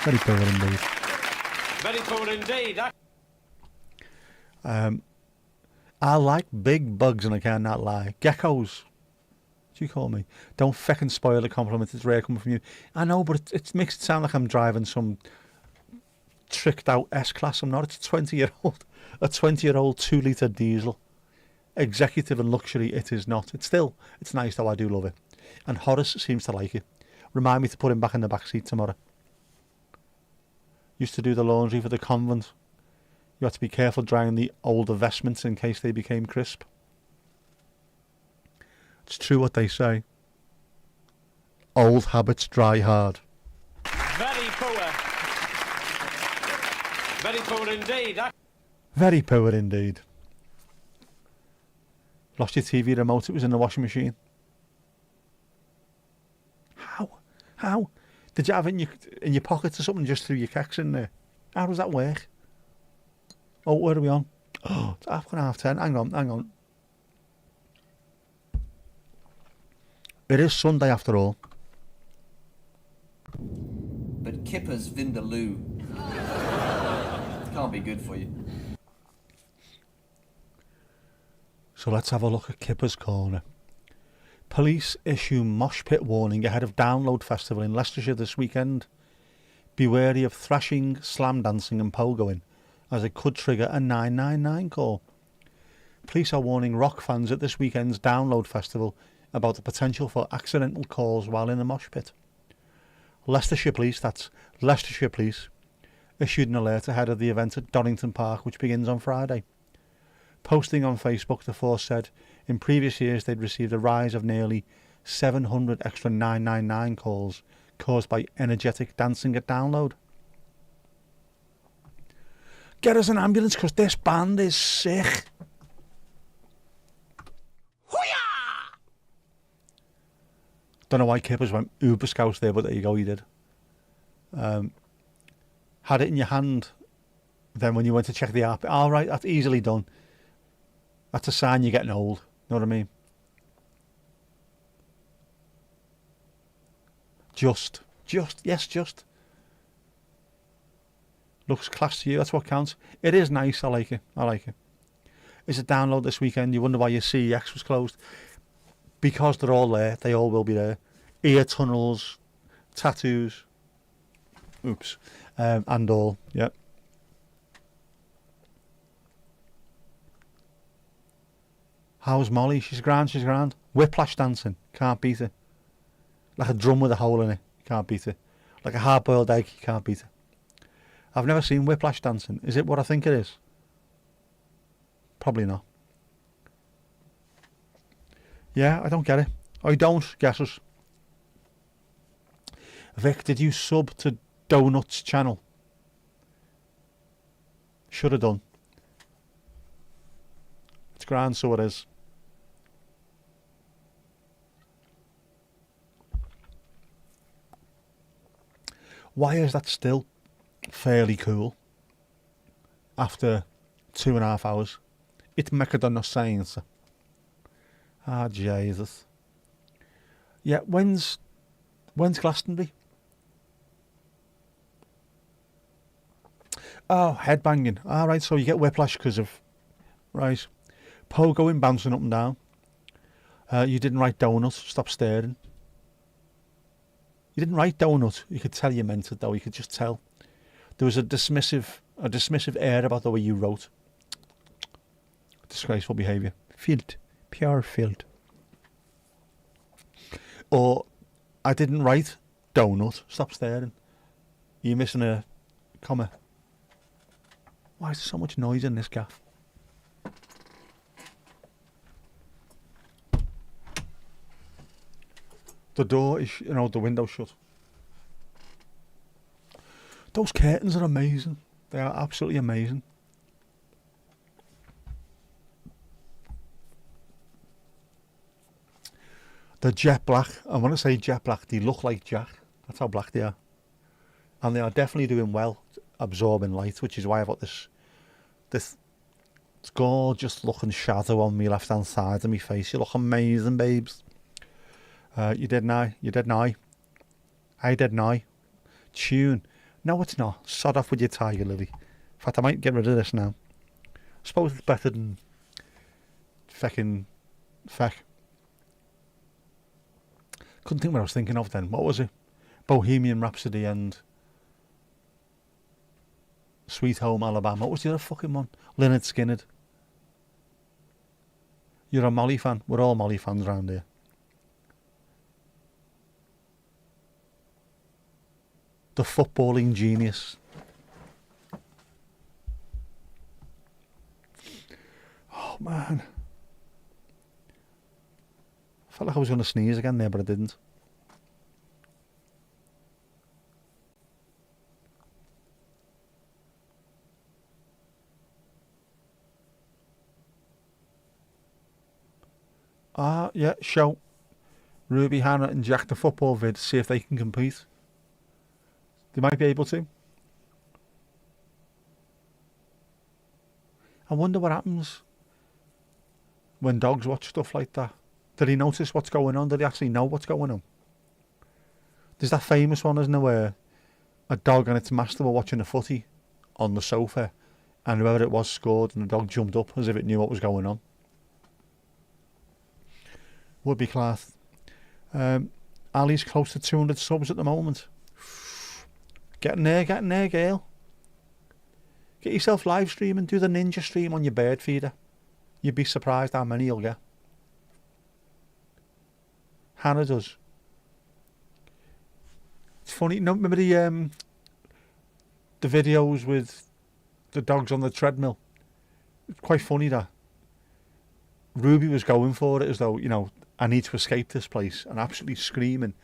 Very poor indeed. Very poor indeed. I like big bugs and I cannot lie. Geckos. What do you call me? Don't feckin' spoil the compliment. It's rare coming from you. I know, but it makes it sound like I'm driving some tricked out S-Class. I'm not. It's a 20-year-old. A 20-year-old 2-litre diesel. Executive and luxury, it is not. It's nice though. I do love it. And Horace seems to like it. Remind me to put him back in the back seat tomorrow. Used to do the laundry for the convent. You had to be careful drying the older vestments in case they became crisp. It's true what they say. Old habits dry hard. Very poor. Very poor indeed. Very poor indeed. Lost your TV remote, it was in the washing machine. How? Did you have it in your pockets or something, just threw your keks in there? How does that work? Oh, where are we on? Oh, it's 10:30. Hang on. It is Sunday after all. But Kipper's Vindaloo. It can't be good for you. So let's have a look at Kipper's Corner. Police issue mosh pit warning ahead of Download Festival in Leicestershire this weekend. Be wary of thrashing, slam dancing and pogoing, as it could trigger a 999 call. Police are warning rock fans at this weekend's Download Festival about the potential for accidental calls while in a mosh pit. Leicestershire Police, issued an alert ahead of the event at Donington Park, which begins on Friday. Posting on Facebook, the force said in previous years they'd received a rise of nearly 700 extra 999 calls caused by energetic dancing at Download. Get us an ambulance because this band is sick. Don't know why Kippers went uber scouse there, but there you go, he did. Had it in your hand, then when you went to check the app, all right, that's easily done. That's a sign you're getting old, know what I mean? Just. Looks class to you, that's what counts. It is nice, I like it. It's a Download this weekend, you wonder why your CEX was closed. Because they're all there, they all will be there. Ear tunnels, tattoos, and all, yeah. How's Molly? She's grand. Whiplash dancing, can't beat it. Like a drum with a hole in it, can't beat it. Like a hard-boiled egg, you can't beat it. I've never seen whiplash dancing. Is it what I think it is? Probably not. Yeah, I don't get it. I don't, guessers. Vic, did you sub to Donuts channel? Should have done. It's grand, so it is. Why is that still fairly cool after 2.5 hours? It makes no sense. Ah, Jesus. Yeah, when's Glastonbury? Oh, headbanging. All right, so you get whiplash because of... Right. Pogoing, bouncing up and down. You didn't write donut. Stop staring. You didn't write donut. You could tell you meant it, though. You could just tell. There was a dismissive air about the way you wrote. Disgraceful behaviour. Filth. Pure filth. Or, I didn't write donut. Stop staring. You're missing a comma. Why is there so much noise in this gaff? The door is, the window's shut. Those curtains are amazing. They are absolutely amazing. They're jet black. And when I say jet black, they look like Jack. That's how black they are. And they are definitely doing well absorbing light, which is why I've got this gorgeous looking shadow on my left hand side of my face. You look amazing, babes. You did now. I did now. Tune. No, it's not. Sod off with your tiger lily. In fact, I might get rid of this now. I suppose it's better than fecking feck. Couldn't think what I was thinking of then. What was it? Bohemian Rhapsody and Sweet Home Alabama. What was the other fucking one? Lynyrd Skynyrd. You're a Molly fan. We're all Molly fans around here. The footballing genius. Oh man. I felt like I was going to sneeze again there, but I didn't. Yeah, show Ruby, Hannah and Jack the football vid, see if they can compete. They might be able to. I wonder what happens when dogs watch stuff like that. Did he notice what's going on? Did he actually know what's going on? There's that famous one, isn't there, where a dog and its master were watching a footy on the sofa and whoever it was scored and the dog jumped up as if it knew what was going on. Would be class. Ali's close to 200 subs at the moment. Getting there, girl. Get yourself live streaming. Do the ninja stream on your bird feeder. You'd be surprised how many you'll get. Hannah does. It's funny. No, remember the videos with the dogs on the treadmill? It's quite funny that Ruby was going for it as though, you know, I need to escape this place and absolutely screaming.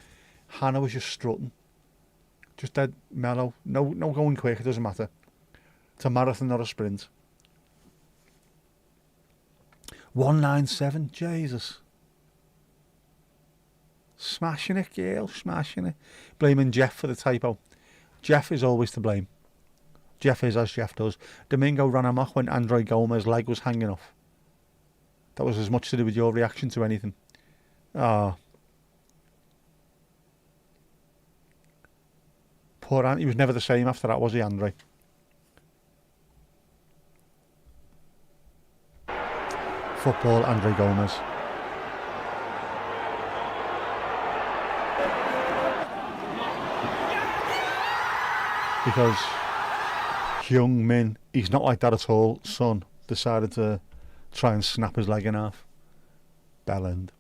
Hannah was just strutting. Just dead mellow. No going quick. It doesn't matter. It's a marathon, not a sprint. 197. Jesus. Smashing it, girl. Smashing it. Blaming Jeff for the typo. Jeff is always to blame. Jeff is as Jeff does. Domingo ran amok when Andre Gomez's leg was hanging off. That was as much to do with your reaction to anything. Ah. Poor Ant. He was never the same after that, was he, Andre? Football, Andre Gomez. Because Hyung Min, he's not like that at all. Son decided to try and snap his leg in half. Bell end.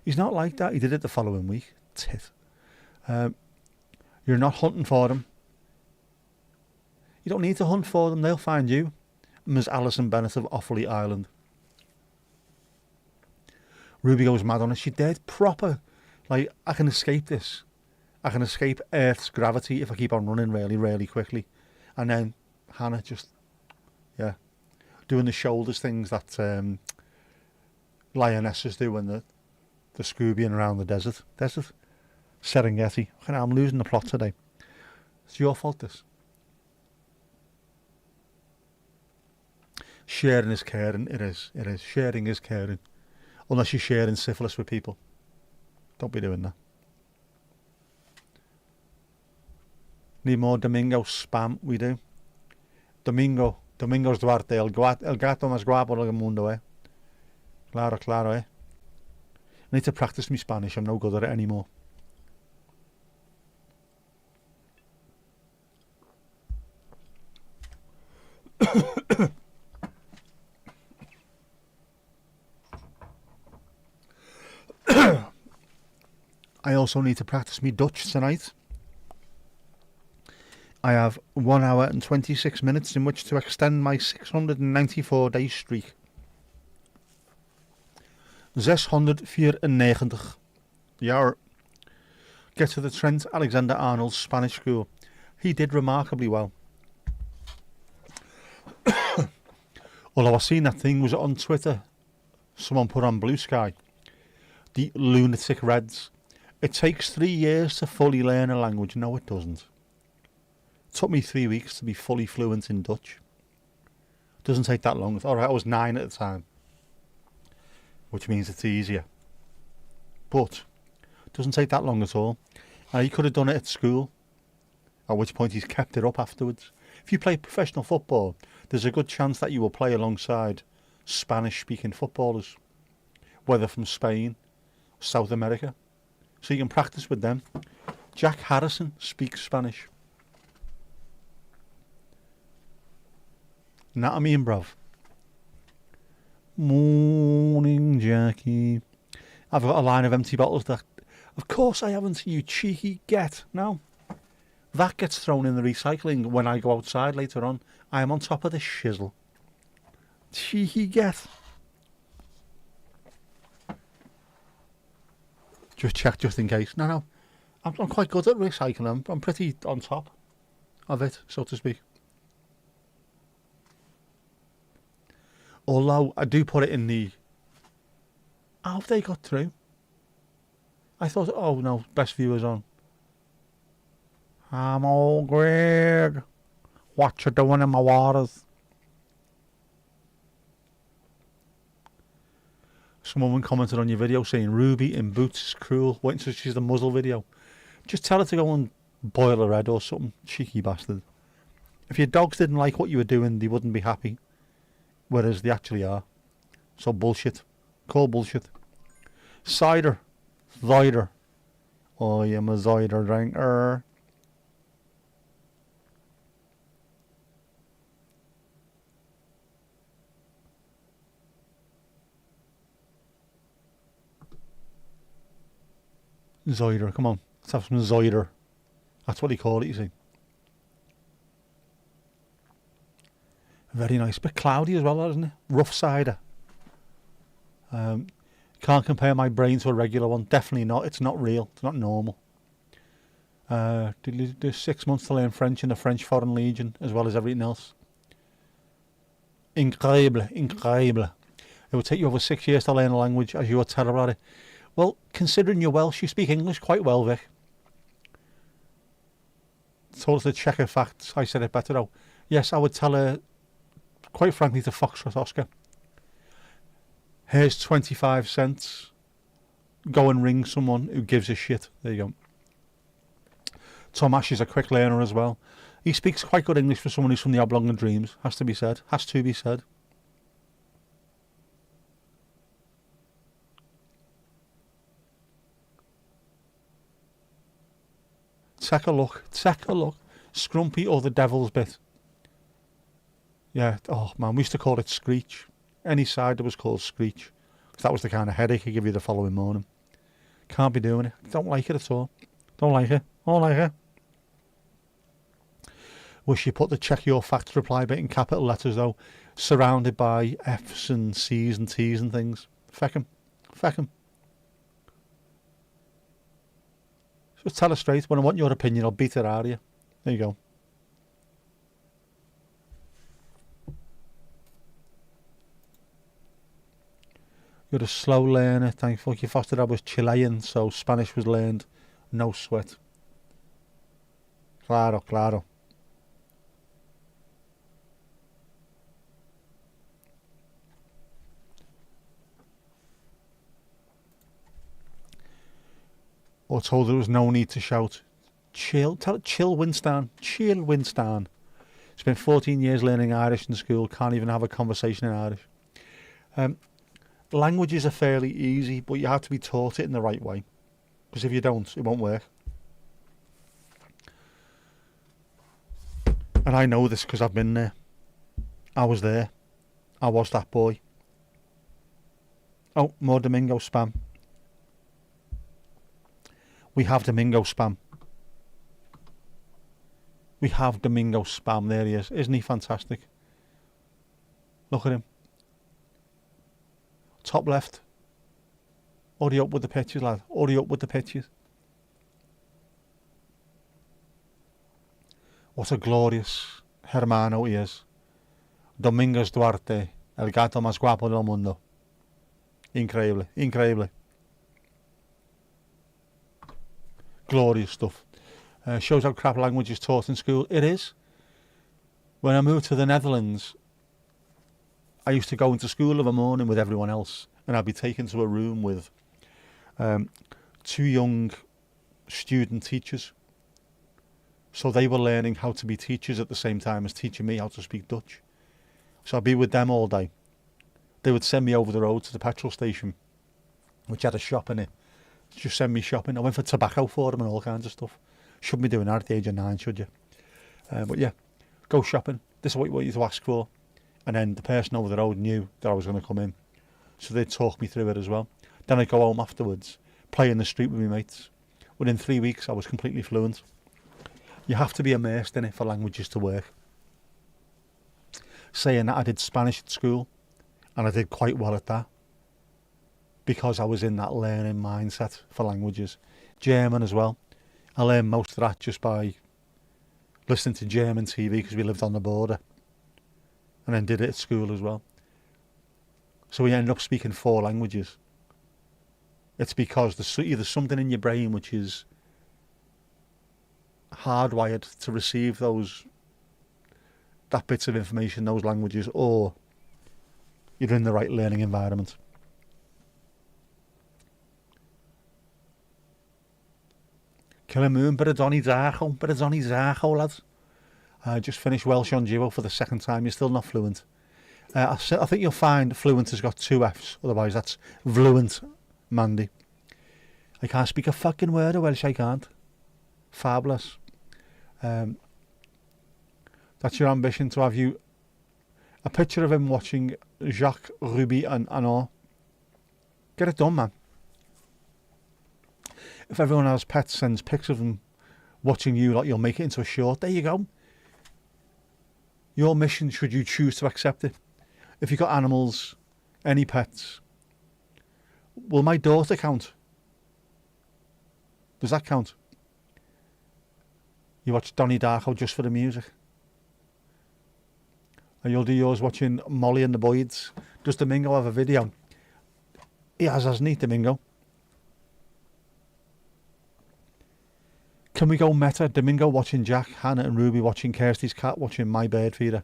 He's not like that. He did it the following week. Tit. You're not hunting for them. You don't need to hunt for them. They'll find you. Ms. Alison Bennett of Offaly Island. Ruby goes mad on it. She did. Proper. Like, I can escape this. I can escape Earth's gravity if I keep on running really, really quickly. And then Hannah just, yeah, doing the shoulders things that lionesses do when they're Scoobying around the desert. Serengeti. I'm losing the plot today. It's your fault, this. Sharing is caring. It is. Sharing is caring. Unless you're sharing syphilis with people. Don't be doing that. Need more Domingo spam, we do. Domingos Duarte, el gato más guapo del mundo, eh? Claro, eh? I need to practice my Spanish, I'm no good at it anymore. I also need to practice my Dutch tonight. I have 1 hour and 26 minutes in which to extend my 694-day streak. 694. Yar. Get to the Trent Alexander-Arnold Spanish School. He did remarkably well. Although I seen that thing, was it on Twitter? Someone put on Blue Sky. The lunatic Reds. It takes 3 years to fully learn a language. No, it doesn't. It took me 3 weeks to be fully fluent in Dutch. Doesn't take that long. Alright, I was 9 at the time. Which means it's easier. But it doesn't take that long at all. And he could have done it at school. At which point he's kept it up afterwards. If you play professional football, there's a good chance that you will play alongside Spanish-speaking footballers. Whether from Spain, South America. So you can practice with them. Jack Harrison speaks Spanish. Anatomy improv. Morning, Jackie. I've got a line of empty bottles that... Of course I haven't, you cheeky get. No. That gets thrown in the recycling when I go outside later on. I am on top of this shizzle. Cheeky get. Just check just in case. No. I'm quite good at recycling. I'm pretty on top of it, so to speak. Although I do put it in the... How have they got through? I thought, oh no, best viewers on. I'm all Greg. What you doing in my waters? Someone commented on your video saying Ruby in boots is cruel. Wait until she's the muzzle video. Just tell her to go and boil her head or something. Cheeky bastard. If your dogs didn't like what you were doing, they wouldn't be happy. Whereas they actually are. So bullshit. Call bullshit. Cider. Cider. I am a cider drinker. Cider, come on. Let's have some cider. That's what he called it, you see. Very nice. Bit cloudy as well, isn't it? Rough cider. Can't compare my brain to a regular one. Definitely not. It's not real. It's not normal. Did you do 6 months to learn French in the French Foreign Legion as well as everything else? Incredible, incredible. It would take you over 6 years to learn a language as you were terrible at it. Well, considering you're Welsh, you speak English quite well, Vic. Told us to check her facts. I said it better though. Yes, I would tell her, quite frankly, to Foxtrot Oscar. Here's 25 cents. Go and ring someone who gives a shit. There you go. Tom Ash is a quick learner as well. He speaks quite good English for someone who's from the Oblong and Dreams. Has to be said. Has to be said. Take a look. Take a look. Scrumpy or the devil's bit. Yeah. Oh man, we used to call it Screech. Any cider was called Screech. That was the kind of headache he'd give you the following morning. Can't be doing it. Don't like it at all. Don't like it. Don't like it. Wish you put the check your facts reply bit in capital letters though. Surrounded by F's and C's and T's and things. Feck 'em. Feck 'em. Just tell her straight. When I want your opinion, I'll beat it out of you. There you go. You're a slow learner. Thankful your foster dad was Chilean, so Spanish was learned. No sweat. Claro, claro. Or told there was no need to shout. Chill. Tell it, chill, Winston. Chill, Winston. Spent 14 years learning Irish in school. Can't even have a conversation in Irish. Languages are fairly easy, but you have to be taught it in the right way. Because if you don't, it won't work. And I know this because I've been there. I was there. I was that boy. Oh, more Domingo spam. We have Domingo spam. We have Domingo spam. There he is. Isn't he fantastic? Look at him. Top left. Hurry up with the pictures, lad. Hurry up with the pictures. What a glorious hermano he is. Domingos Duarte, el gato más guapo del mundo. Incredible, incredible. Glorious stuff. Shows how crap language is taught in school. It is. When I moved to the Netherlands, I used to go into school of a morning with everyone else, and I'd be taken to a room with 2 young student teachers. So they were learning how to be teachers at the same time as teaching me how to speak Dutch. So I'd be with them all day. They would send me over the road to the petrol station, which had a shop in it. Just send me shopping. I went for tobacco for them and all kinds of stuff. Shouldn't be doing that at the age of 9, should you? But yeah, go shopping. This is what you to ask for. And then the person over the road knew that I was going to come in. So they'd talk me through it as well. Then I'd go home afterwards, play in the street with my mates. Within 3 weeks, I was completely fluent. You have to be immersed in it for languages to work. Saying that, I did Spanish at school, and I did quite well at that, because I was in that learning mindset for languages. German as well. I learned most of that just by listening to German TV because we lived on the border, and then did it at school as well. So we ended up speaking 4 languages. It's because there's either something in your brain which is hardwired to receive that bits of information, those languages, or you're in the right learning environment. Killer Moon, bit of Donny Zarko, lads. Just finished Welsh on Duo for the 2nd time. You're still not fluent. I think you'll find fluent has got 2 Fs. Otherwise, that's fluent. Mandy. I can't speak a fucking word of Welsh, I can't. Fabulous. That's your ambition, to have you a picture of him watching Jacques, Ruby and all. Get it done, man. If everyone else pets sends pics of them watching you, like, you'll make it into a short. There you go. Your mission, should you choose to accept it. If you've got animals, any pets, will my daughter count? Does that count? You watch Donnie Darko just for the music? And you'll do yours watching Molly and the Boyds. Does Domingo have a video? He has, hasn't he, Domingo? Can we go meta? Domingo watching Jack, Hannah and Ruby watching Kirsty's cat, watching My Bird Feeder.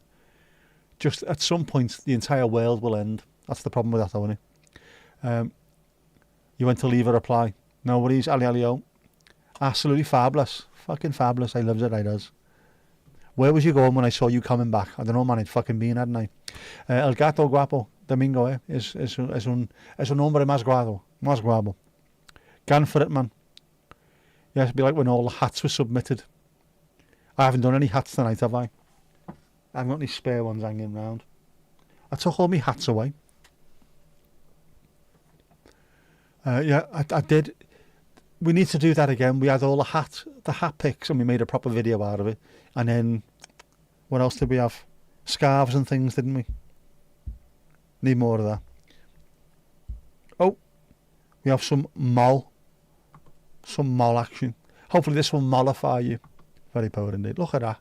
Just at some point, the entire world will end. That's the problem with that, though, isn't it? You went to leave a reply. No worries, Ali Alio. Absolutely fabulous. Fucking fabulous. I loves it, I does. Where was you going when I saw you coming back? I don't know, man. I'd fucking been, hadn't I? El gato guapo, Domingo, es un hombre más guapo. Gan for it, man. Yeah, it'd be like when all the hats were submitted. I haven't done any hats tonight, have I? I haven't got any spare ones hanging around. I took all my hats away. Yeah, I did. We need to do that again. We had all the hat pics, and we made a proper video out of it. And then, what else did we have? Scarves and things, didn't we? Need more of that. Oh, we have some mole action. Hopefully this will mollify you. Very poor indeed. Look at that.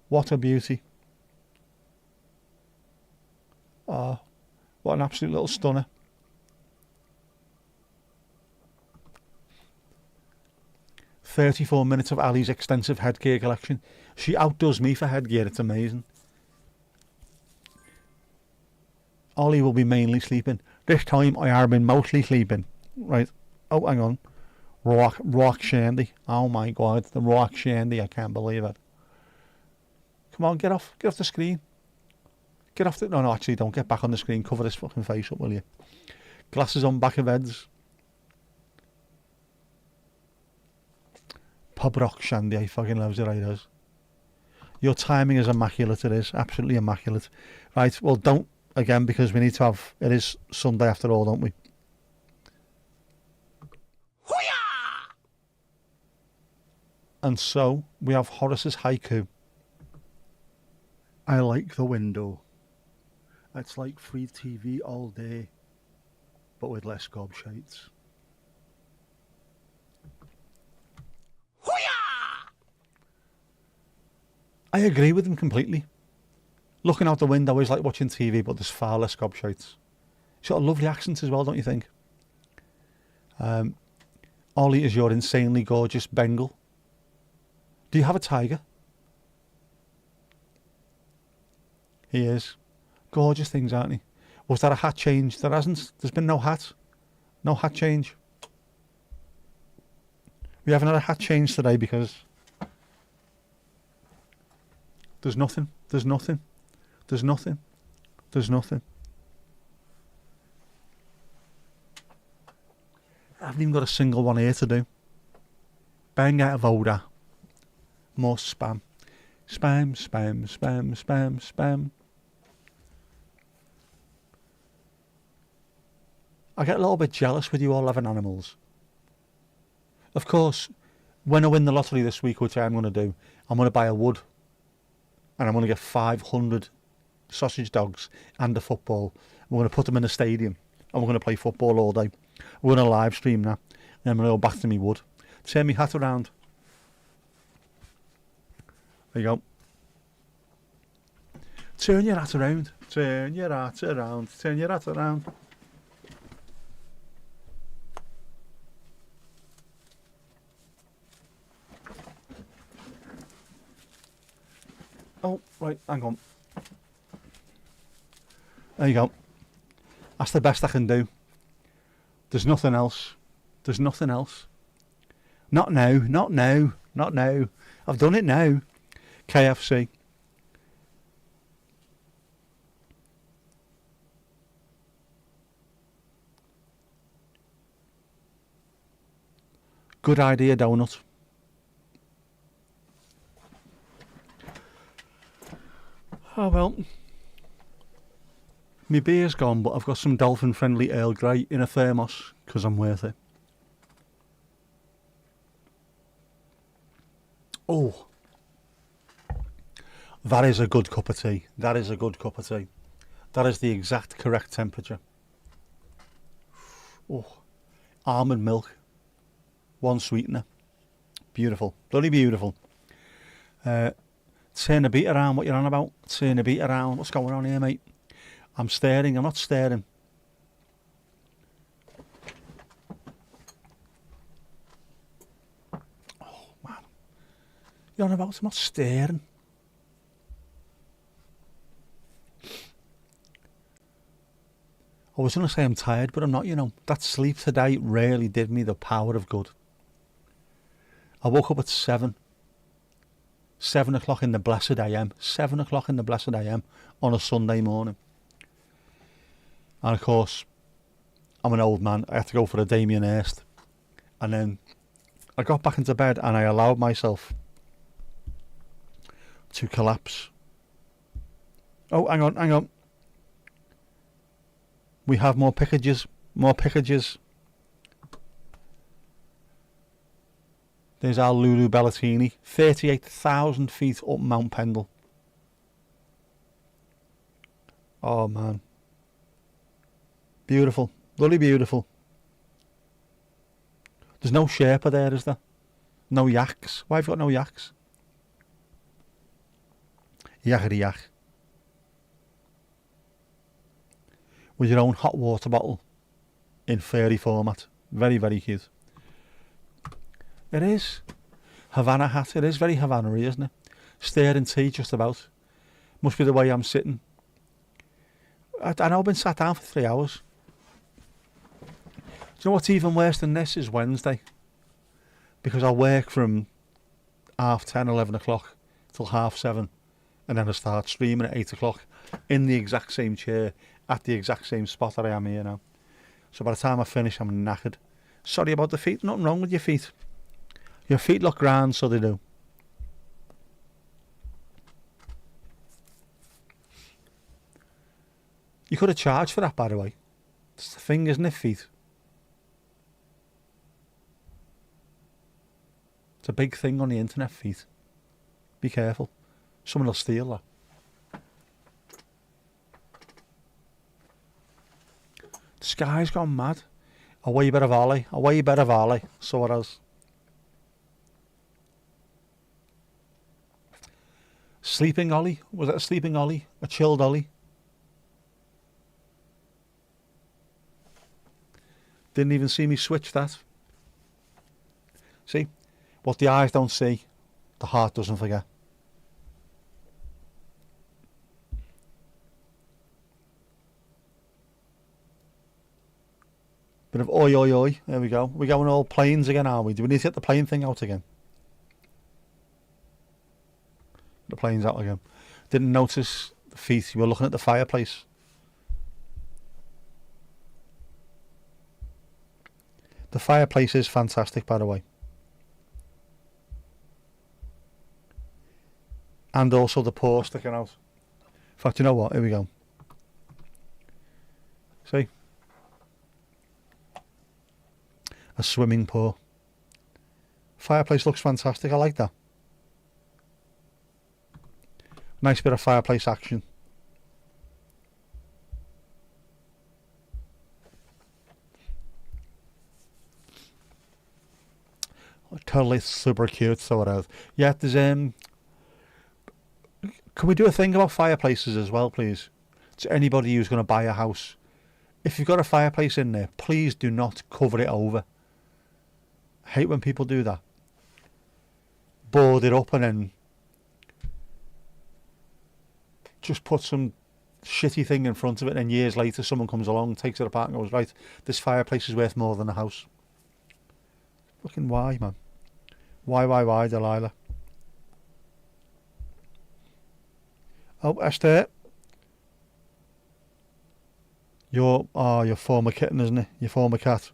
What a beauty. Oh, what an absolute little stunner. "34 minutes of Ali's extensive headgear collection. She outdoes me for headgear, it's amazing. Ollie will be mainly sleeping. This time I have been mostly sleeping. Right. Oh, hang on. Rock Shandy. Oh my god, the Rock Shandy, I can't believe it. Come on, get off the screen. Get off the... No, actually, don't get back on the screen. Cover this fucking face up, will you? Glasses on back of heads. Pub Rock Shandy, I fucking loves it, I does. Your timing is immaculate, it is. Absolutely immaculate. Right, well, don't, again, because we need to have... It is Sunday after all, don't we? And so, we have Horace's haiku. I like the window. It's like free TV all day, but with less gobshites. I agree with him completely. Looking out the window is like watching TV, but there's far less gobshites. He's got a lovely accent as well, don't you think? Ollie is your insanely gorgeous Bengal. Do you have a tiger? He is. Gorgeous things, aren't he? Was that a hat change? There hasn't. There's been no hat. No hat change. We haven't had a hat change today because there's nothing. There's nothing. There's nothing. There's nothing. I haven't even got a single one here to do. Bang out of order. More spam. Spam, spam, spam, spam, spam. I get a little bit jealous with you all having animals. Of course, when I win the lottery this week, which I'm going to do, I'm going to buy a wood. And I'm going to get 500 sausage dogs and a football. We're going to put them in a stadium. And we're going to play football all day. We're going to live stream now. And I'm going to go back to me wood. Turn my hat around. There you go. Turn your hat around. Turn your hat around. Turn your hat around. Oh, right, hang on. There you go. That's the best I can do. There's nothing else. There's nothing else. Not now, not now, not now. I've done it now. KFC. Good idea, donut. Oh well. My beer's gone, but I've got some dolphin-friendly Earl Grey in a thermos, because I'm worth it. Oh. That is a good cup of tea. That is a good cup of tea. That is the exact correct temperature. Oh. Almond milk. One sweetener. Beautiful. Bloody beautiful. Turn the beat around, what you're on about. Turn the beat around. What's going on here, mate? I'm staring. I'm not staring. Oh, man. You're on about? I'm not staring. I was going to say I'm tired, but I'm not, you know. That sleep today really did me the power of good. I woke up at 7. 7 o'clock in the blessed AM. 7 o'clock in the blessed AM on a Sunday morning. And of course, I'm an old man. I had to go for a Damien Hirst. And then I got back into bed and I allowed myself to collapse. Oh, hang on, hang on. We have more packages. More packages. There's our Lulu Bellatini. 38,000 feet up Mount Pendle. Oh, man. Beautiful. Bloody beautiful. There's no Sherpa there, is there? No yaks. Why have you got no yaks? Yakety yak. With your own hot water bottle in fairy format. Very, very cute. It is. Havana hat. It is very Havana-y, isn't it? Staring tea just about. Must be the way I'm sitting. I know I've been sat down for 3 hours. Do you know what's even worse than this is Wednesday? Because I work from 10:30, 11 o'clock till 7:30. And then I start streaming at 8 o'clock in the exact same chair at the exact same spot that I am here now. So by the time I finish, I'm knackered. Sorry about the feet. Nothing wrong with your feet. Your feet look grand, so they do. You could have charged for that, by the way. It's the thing, isn't it, feet? It's a big thing on the internet, feet. Be careful. Someone will steal that. The sky's gone mad. A wee bit of volley. A wee bit of volley. So it has. Sleeping Ollie? Was it a sleeping Ollie? A chilled Ollie? Didn't even see me switch that. See? What the eyes don't see, the heart doesn't forget. Bit of oi oi oi. There we go. We're going all planes again, are we? Do we need to get the plane thing out again? The plane's out again. Didn't notice the feet. You were looking at the fireplace. The fireplace is fantastic, by the way. And also the paw sticking out. In fact, you know what? Here we go. See? A swimming paw. Fireplace looks fantastic. I like that. Nice bit of fireplace action. Totally super cute, so it is. Yeah, there's can we do a thing about fireplaces as well, please? To anybody who's going to buy a house, if you've got a fireplace in there, please do not cover it over. I hate when people do that. Board it up and then just put some shitty thing in front of it, and years later someone comes along, takes it apart and goes, right, this fireplace is worth more than a house. Fucking why, man? Why, Delilah? Oh, Esther. Your former kitten, isn't it? Your former cat.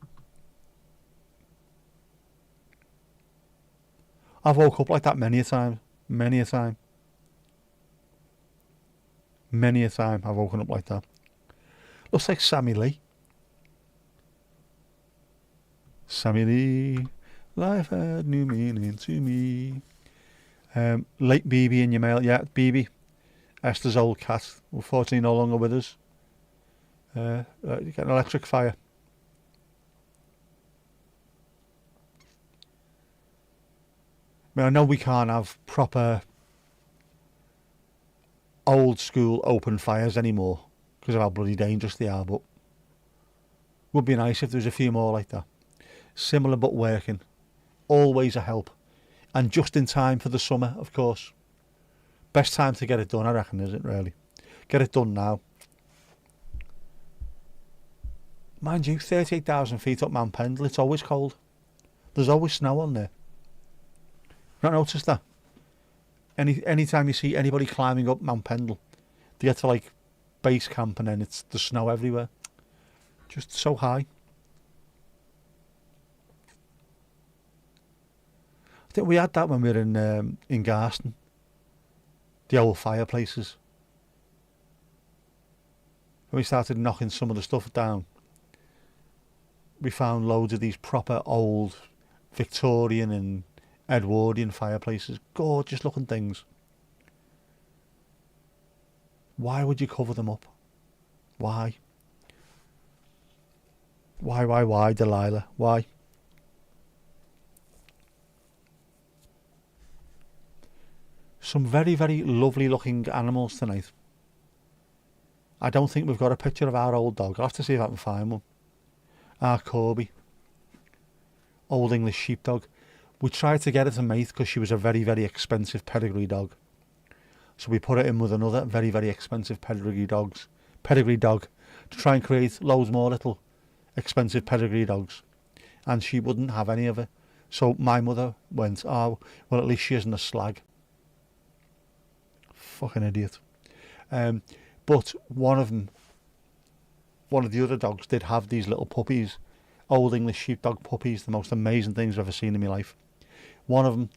I've woke up like that many a time. Many a time. Many a time I've woken up like that. Looks like Sammy Lee. Sammy Lee, life had new meaning to me. Late BB in your mail. Yeah, BB. Esther's old cat. Unfortunately no longer with us. You get an electric fire. I mean, I know we can't have proper old school open fires anymore because of how bloody dangerous they are, but would be nice if there was a few more like that. Similar but working. Always a help. And just in time for the summer, of course. Best time to get it done, I reckon, is it really? Get it done now. Mind you, 38,000 feet up Mount Pendle, it's always cold. There's always snow on there. Not noticed that? Anytime you see anybody climbing up Mount Pendle, they get to like base camp and then it's the snow everywhere. Just so high. I think we had that when we were in Garston. The old fireplaces. When we started knocking some of the stuff down, we found loads of these proper old Victorian and Edwardian fireplaces. Gorgeous looking things. Why would you cover them up? Why? Why, Delilah? Why? Some very, very lovely looking animals tonight. I don't think we've got a picture of our old dog. I'll have to see if I can find one. Our Corby. Old English sheepdog. We tried to get her to mate because she was a very, very expensive pedigree dog. So we put it in with another very, very expensive pedigree dog to try and create loads more little expensive pedigree dogs. And she wouldn't have any of it. So my mother went, oh, well, at least she isn't a slag. Fucking idiot. But one of the other dogs did have these little puppies. Old English sheepdog puppies, the most amazing things I've ever seen in my life. One of them,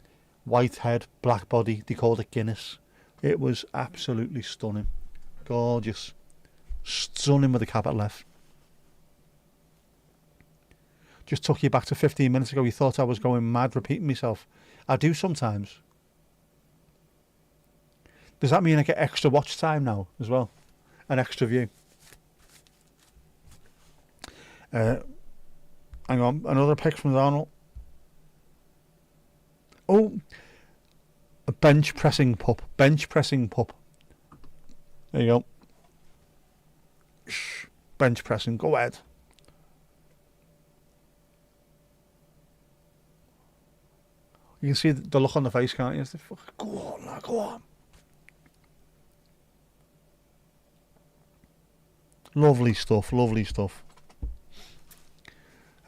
white head, black body, they called it Guinness. It was absolutely stunning. Gorgeous. Stunning with a capital F. Just took you back to 15 minutes ago. You thought I was going mad repeating myself. I do sometimes. Does that mean I get extra watch time now as well? An extra view? Hang on, another pic from Donald. Oh, a bench pressing pup. Bench pressing pup. There you go. Shh. Bench pressing. Go ahead. You can see the look on the face, can't you? Go on, now, go on. Lovely stuff, lovely stuff.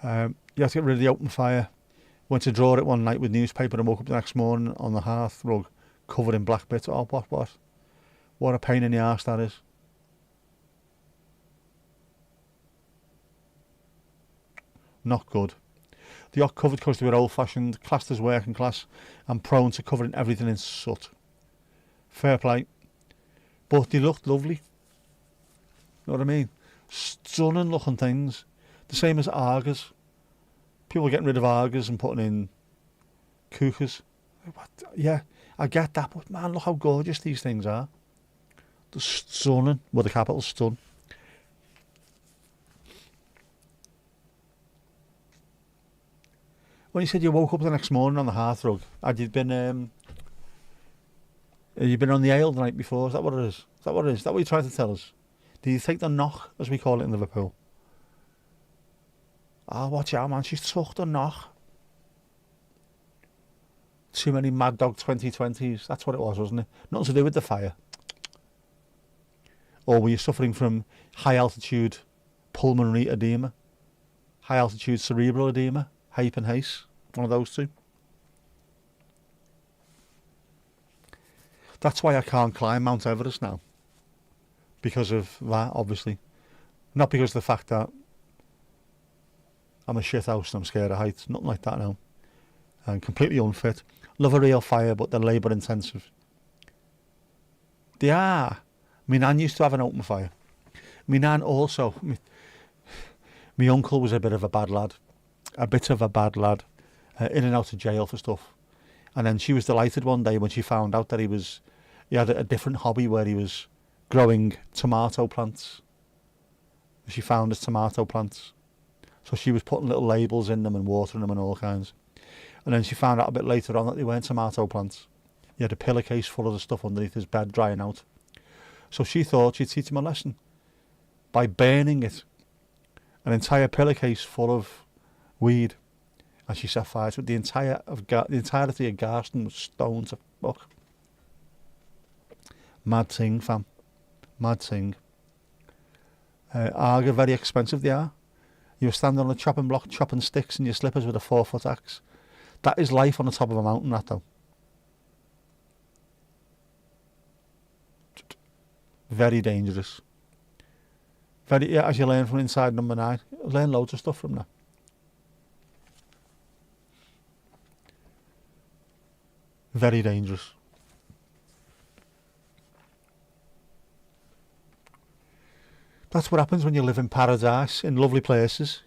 You have to get rid of the open fire. Went to draw it one night with newspaper and woke up the next morning on the hearth rug covered in black bits. Oh, what? What a pain in the arse that is. Not good. The yacht covered because they were old-fashioned, classed as working class and prone to covering everything in soot. Fair play. But they looked lovely. You know what I mean? Stunning looking things. The same as Argas. People getting rid of Argas and putting in Cougars. Yeah, I get that, but man, look how gorgeous these things are. They're stunning, with a capital stun. When you said you woke up the next morning on the hearth rug, had you been on the ale the night before? Is that what it is? Is that what it is? Is that what you're trying to tell us? Did you take the knock, as we call it in Liverpool? Oh, watch out, man. She's took the knock. Too many Mad Dog 2020s. That's what it was, wasn't it? Nothing to do with the fire. Or were you suffering from high altitude pulmonary edema? High altitude cerebral edema? Hype and Hace? One of those two. That's why I can't climb Mount Everest now. Because of that, obviously. Not because of the fact that I'm a shithouse and I'm scared of heights. Nothing like that now. and completely unfit. Love a real fire, but they're labour intensive. They are. My nan used to have an open fire. My nan also, my uncle was a bit of a bad lad. In and out of jail for stuff. And then she was delighted one day when she found out that he had a different hobby where he was growing tomato plants. She found his tomato plants. So she was putting little labels in them and watering them and all kinds. And then she found out a bit later on that they weren't tomato plants. He had a pillowcase full of the stuff underneath his bed drying out. So she thought she'd teach him a lesson by burning it. An entire pillowcase full of weed. And she set fire to it. The entirety of Garston was stoned to fuck. Mad thing, fam. Mad thing. Arga, very expensive they are. You were standing on a chopping block, chopping sticks in your slippers with a 4-foot axe. That is life on the top of a mountain, that though. Very dangerous. As you learn from inside number 9, learn loads of stuff from that. Very dangerous. That's what happens when you live in paradise, in lovely places.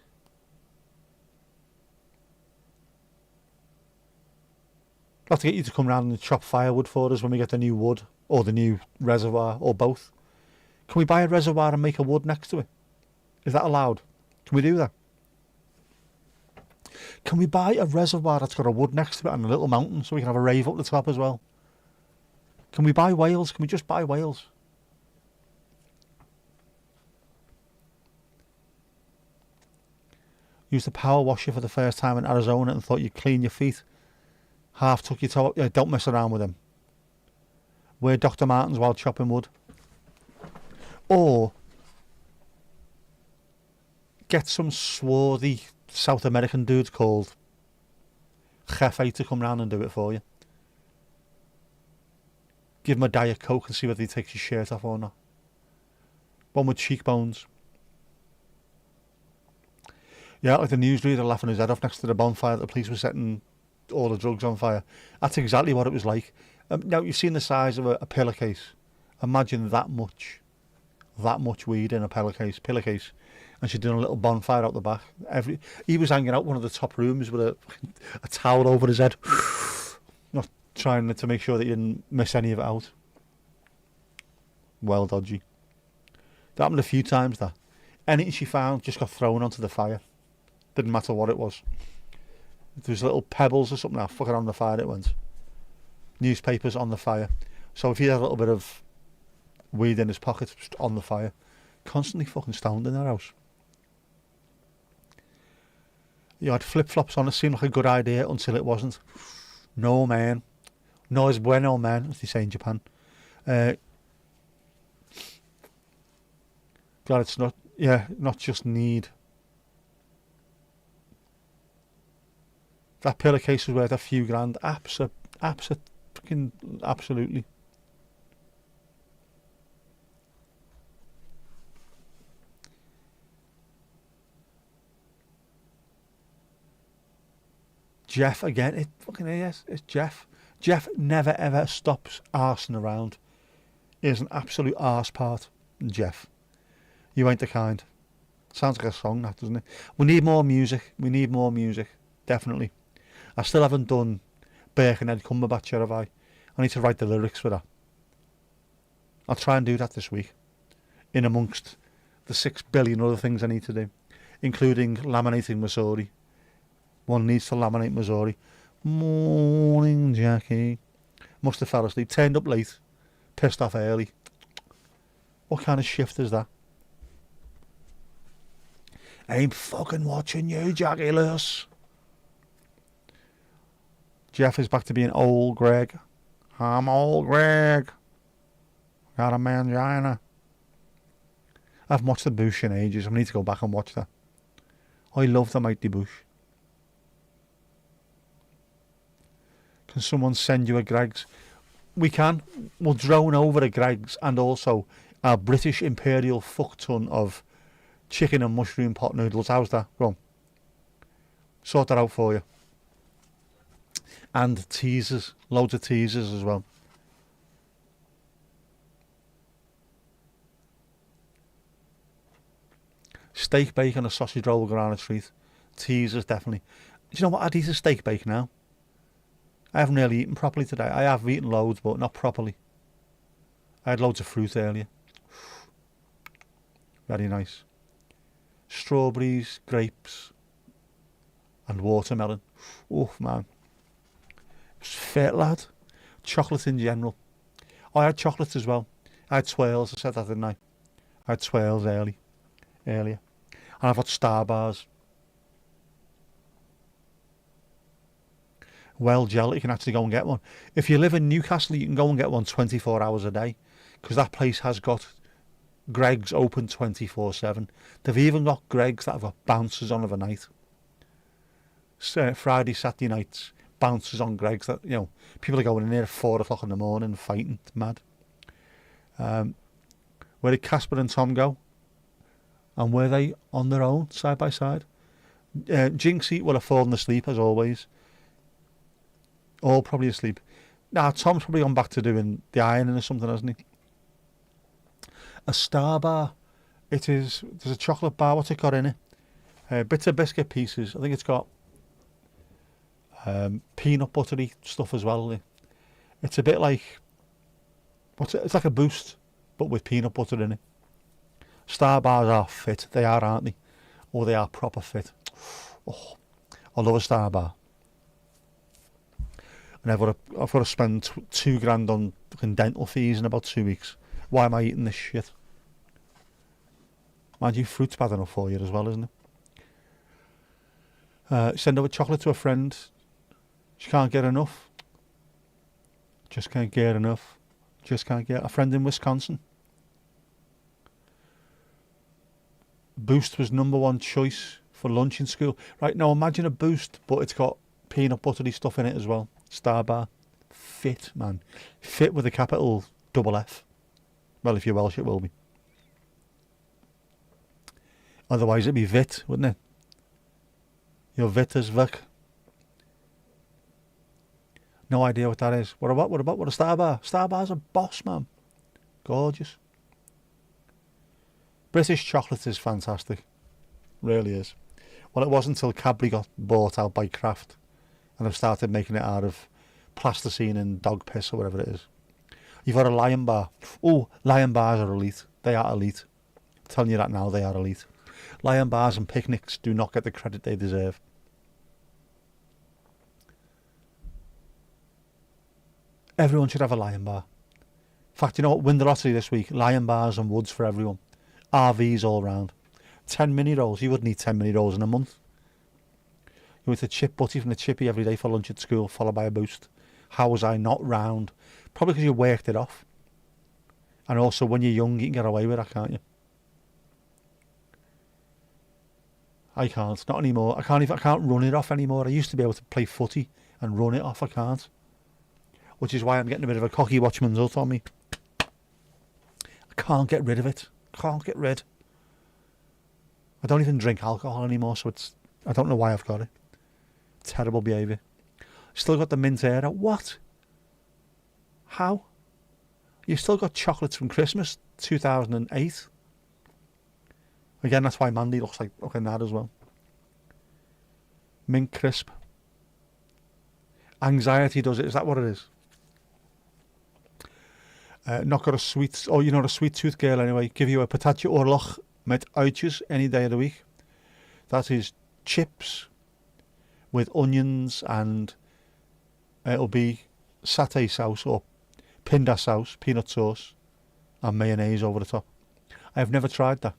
I'll have to get you to come round and chop firewood for us when we get the new wood, or the new reservoir, or both. Can we buy a reservoir and make a wood next to it? Is that allowed? Can we do that? Can we buy a reservoir that's got a wood next to it and a little mountain so we can have a rave up the top as well? Can we buy whales? Can we just buy whales? Used a power washer for the first time in Arizona and thought you'd clean your feet. Half took your toe up. Yeah, don't mess around with them. Wear Dr. Martens while chopping wood. Or get some swarthy South American dudes called Jefe to come round and do it for you. Give him a Diet Coke and see whether he takes his shirt off or not. One with cheekbones. Yeah, like the newsreader laughing his head off next to the bonfire that the police were setting all the drugs on fire. That's exactly what it was like. Now, you've seen the size of a pillowcase. Imagine that much weed in a pillowcase. And she'd done a little bonfire out the back. He was hanging out one of the top rooms with a towel over his head. Not trying to make sure that he didn't miss any of it out. Well dodgy. That happened a few times, that. Anything she found just got thrown onto the fire. Didn't matter what it was. If there was little pebbles or something, fucking on the fire it went. Newspapers on the fire. So if he had a little bit of weed in his pocket, just on the fire. Constantly fucking stoned in their house. You had flip-flops on. It seemed like a good idea until it wasn't. No, man. No es bueno, man, as they say in Japan. Glad it's not just need. That pillowcase was worth a few grand. Absolutely. Jeff again. It's Jeff. Jeff never ever stops arsing around. He's an absolute arse part, Jeff. You ain't the kind. Sounds like a song, that, doesn't it? We need more music. Definitely. I still haven't done Birkenhead Cumberbatch yet, have I? I need to write the lyrics for that. I'll try and do that this week. In amongst the 6 billion other things I need to do. Including laminating Missouri. One needs to laminate Missouri. Morning, Jackie. Must have fell asleep. Turned up late. Pissed off early. What kind of shift is that? Ain't fucking watching you, Jackie Lewis. Jeff is back to being old Greg. I'm old Greg. Got a mangina. I haven't watched The Bush in ages. I need to go back and watch that. I love The Mighty Bush. Can someone send you a Greggs? We can. We'll drone over a Greggs and also a British Imperial fuck ton of chicken and mushroom pot noodles. How's that? Go on. Sort that out for you. And teasers, loads of teasers as well. Steak bacon, a sausage roll will go around a treat. Teasers, definitely. Do you know what? I'd eat a steak bacon now. I haven't really eaten properly today. I have eaten loads, but not properly. I had loads of fruit earlier. Very nice. Strawberries, grapes, and watermelon. Oh, man. It's fit, lad. Chocolate in general. Oh, I had chocolate as well. I had swirls. I said that, didn't I? I had swirls earlier. And I've got Star Bars. Well, gel, you can actually go and get one. If you live in Newcastle, you can go and get one 24 hours a day, because that place has got Greggs open 24/7. They've even got Greggs that have got bouncers on overnight. So Friday, Saturday nights, bouncers on Greggs. That, you know, people are going in there at 4 o'clock in the morning fighting. It's mad. Where did Casper and Tom go? And were they on their own, side by side? Jinxie will have fallen asleep as always. All probably asleep. Nah, Tom's probably gone back to doing the ironing or something, hasn't he? A Star Bar. It is. There's a chocolate bar. What's it got in it? Bits of biscuit pieces. I think it's got peanut buttery stuff as well. It's a bit like it's like a Boost, but with peanut butter in it. Star Bars are fit. They are, aren't they? Or they are proper fit. Oh, I love a Star Bar. And I've got to spend £2,000 on fucking dental fees in about 2 weeks. Why am I eating this shit? Mind you, fruit's bad enough for you as well, isn't it? Send over chocolate to a friend. She can't get enough. Just can't get enough. Just can't get. A friend in Wisconsin. Boost was #1 choice for lunch in school. Right, now imagine a Boost, but it's got peanut buttery stuff in it as well. Star Bar. Fit, man. Fit with a capital double F. Well, if you're Welsh, it will be. Otherwise, it'd be Vit, wouldn't it? You're Vit as Vic. No idea what that is. What a Star Bar? Star Bar's a boss, man. Gorgeous. British chocolate is fantastic. Really is. Well, it wasn't until Cadbury got bought out by Kraft and have started making it out of plasticine and dog piss or whatever it is. You've got a Lion Bar. Oh, Lion Bars are elite. They are elite. I'm telling you that now, they are elite. Lion Bars and picnics do not get the credit they deserve. Everyone should have a Lion Bar. In fact, you know what? Win the lottery this week. Lion Bars and Woods for everyone. RVs all round. 10 mini rolls. You wouldn't eat 10 mini rolls in a month. You eat a chip butty from the chippy every day for lunch at school, followed by a Boost. How was I not round? Probably because you worked it off. And also, when you're young, you can get away with that, can't you? I can't. Not anymore. I can't run it off anymore. I used to be able to play footy and run it off. I can't. Which is why I'm getting a bit of a cocky watchman's hut on me. I can't get rid of it. Can't get rid. I don't even drink alcohol anymore, so I don't know why I've got it. Terrible behaviour. Still got the mint era. What? How? You've still got chocolates from Christmas 2008. Again, that's why Mandy looks like fucking that as well. Mint crisp. Anxiety does it. Is that what it is? Not got a sweet... Oh, you're not a sweet tooth girl anyway. Give you a patatje oorlog met uitjes any day of the week. That is chips with onions and it'll be satay sauce or pinda sauce, peanut sauce and mayonnaise over the top. I have never tried that.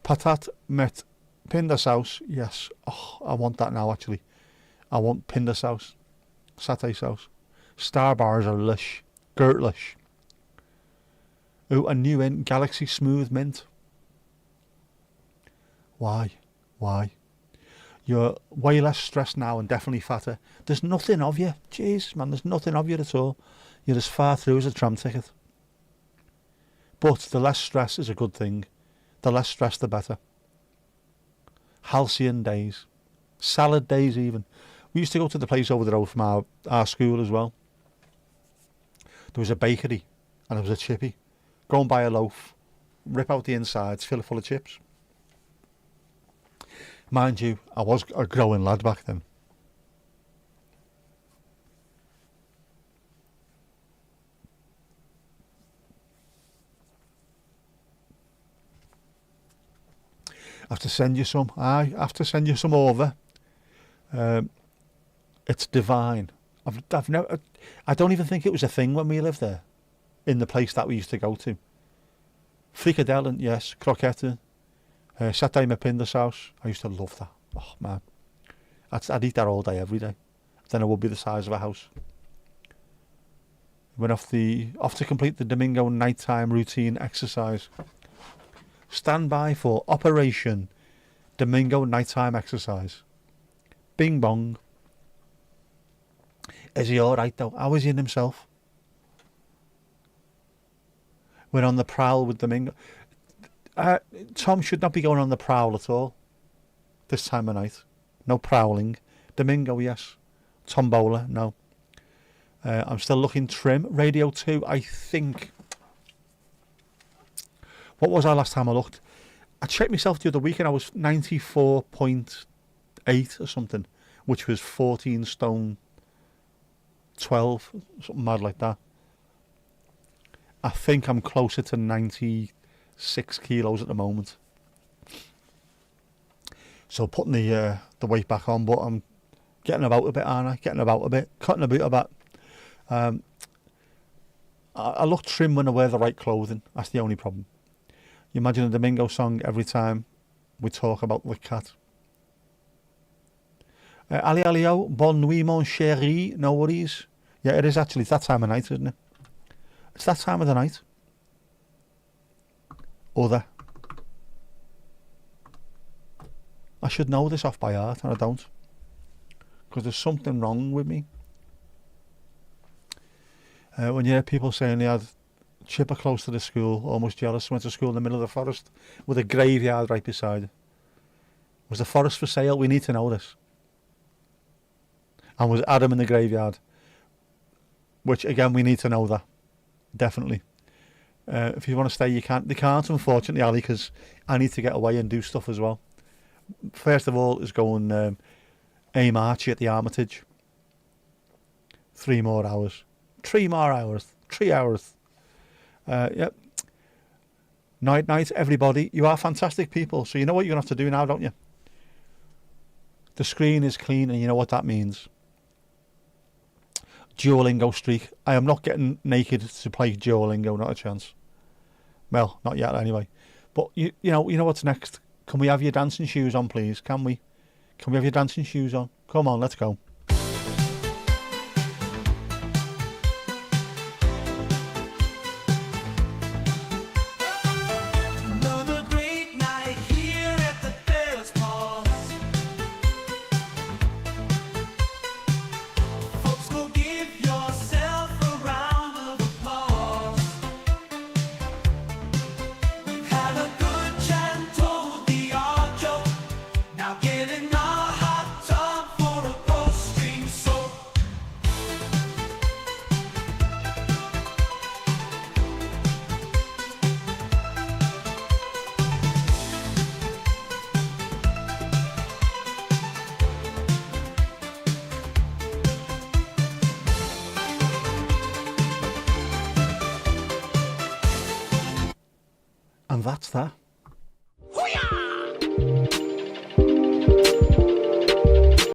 Patat met pinda sauce. Yes. Oh, I want that now actually. I want pinda sauce. Satay sauce. Star Bars are lush. Gertlish. Ooh, a new in Galaxy Smooth Mint. Why? Why? You're way less stressed now and definitely fatter. There's nothing of you. Jesus, man, there's nothing of you at all. You're as far through as a tram ticket. But the less stress is a good thing. The less stress, the better. Halcyon days. Salad days even. We used to go to the place over the road from our school as well. There was a bakery and there was a chippy. Go and buy a loaf, rip out the insides, fill it full of chips. Mind you, I was a growing lad back then. I have to send you some. I have to send you some over. It's divine. I've never. I don't even think it was a thing when we lived there, in the place that we used to go to. Frikadellen, yes, croquette, satay mepinda sauce. I used to love that. Oh man, I'd eat that all day, every day. Then it would be the size of a house. Went off to complete the Domingo nighttime routine exercise. Stand by for Operation Domingo nighttime exercise. Bing bong. Is he alright though? How is he in himself? We're on the prowl with Domingo. Tom should not be going on the prowl at all this time of night. No prowling. Domingo, yes. Tombola, no. I'm still looking trim. Radio 2, I think. What was our last time I looked? I checked myself the other week and I was 94.8 or something, which was 14 stone 12, something mad like that. I think I'm closer to 96 kilos at the moment. So putting the weight back on, but I'm getting about a bit, aren't I? Getting about a bit, cutting a bit of that. I look trim when I wear the right clothing. That's the only problem. You imagine a Domingo song every time we talk about the cat. Ali Alio, bonne nuit mon chéri, no worries. Yeah, it is actually. It's that time of night, isn't it? It's that time of the night. Other. I should know this off by heart, and I don't. Because there's something wrong with me. When you hear people saying they had Chipper close to the school, almost jealous, went to school in the middle of the forest with a graveyard right beside it. Was the forest for sale? We need to know this. And was Adam in the graveyard? Which again, we need to know that. Definitely. If you want to stay, you can't. They can't, unfortunately, Ali, because I need to get away and do stuff as well. First of all is going aim Archie at the Armitage. 3 more hours. 3 more hours. 3 hours. Yep. Night, everybody. You are fantastic people. So you know what you're going to have to do now, don't you? The screen is clean and you know what that means. Duolingo streak. I am not getting naked to play Duolingo, not a chance. Well, not yet anyway. But you know what's next. Can we have your dancing shoes on, please? Can we? Can we have your dancing shoes on? Come on, let's go. And that's that.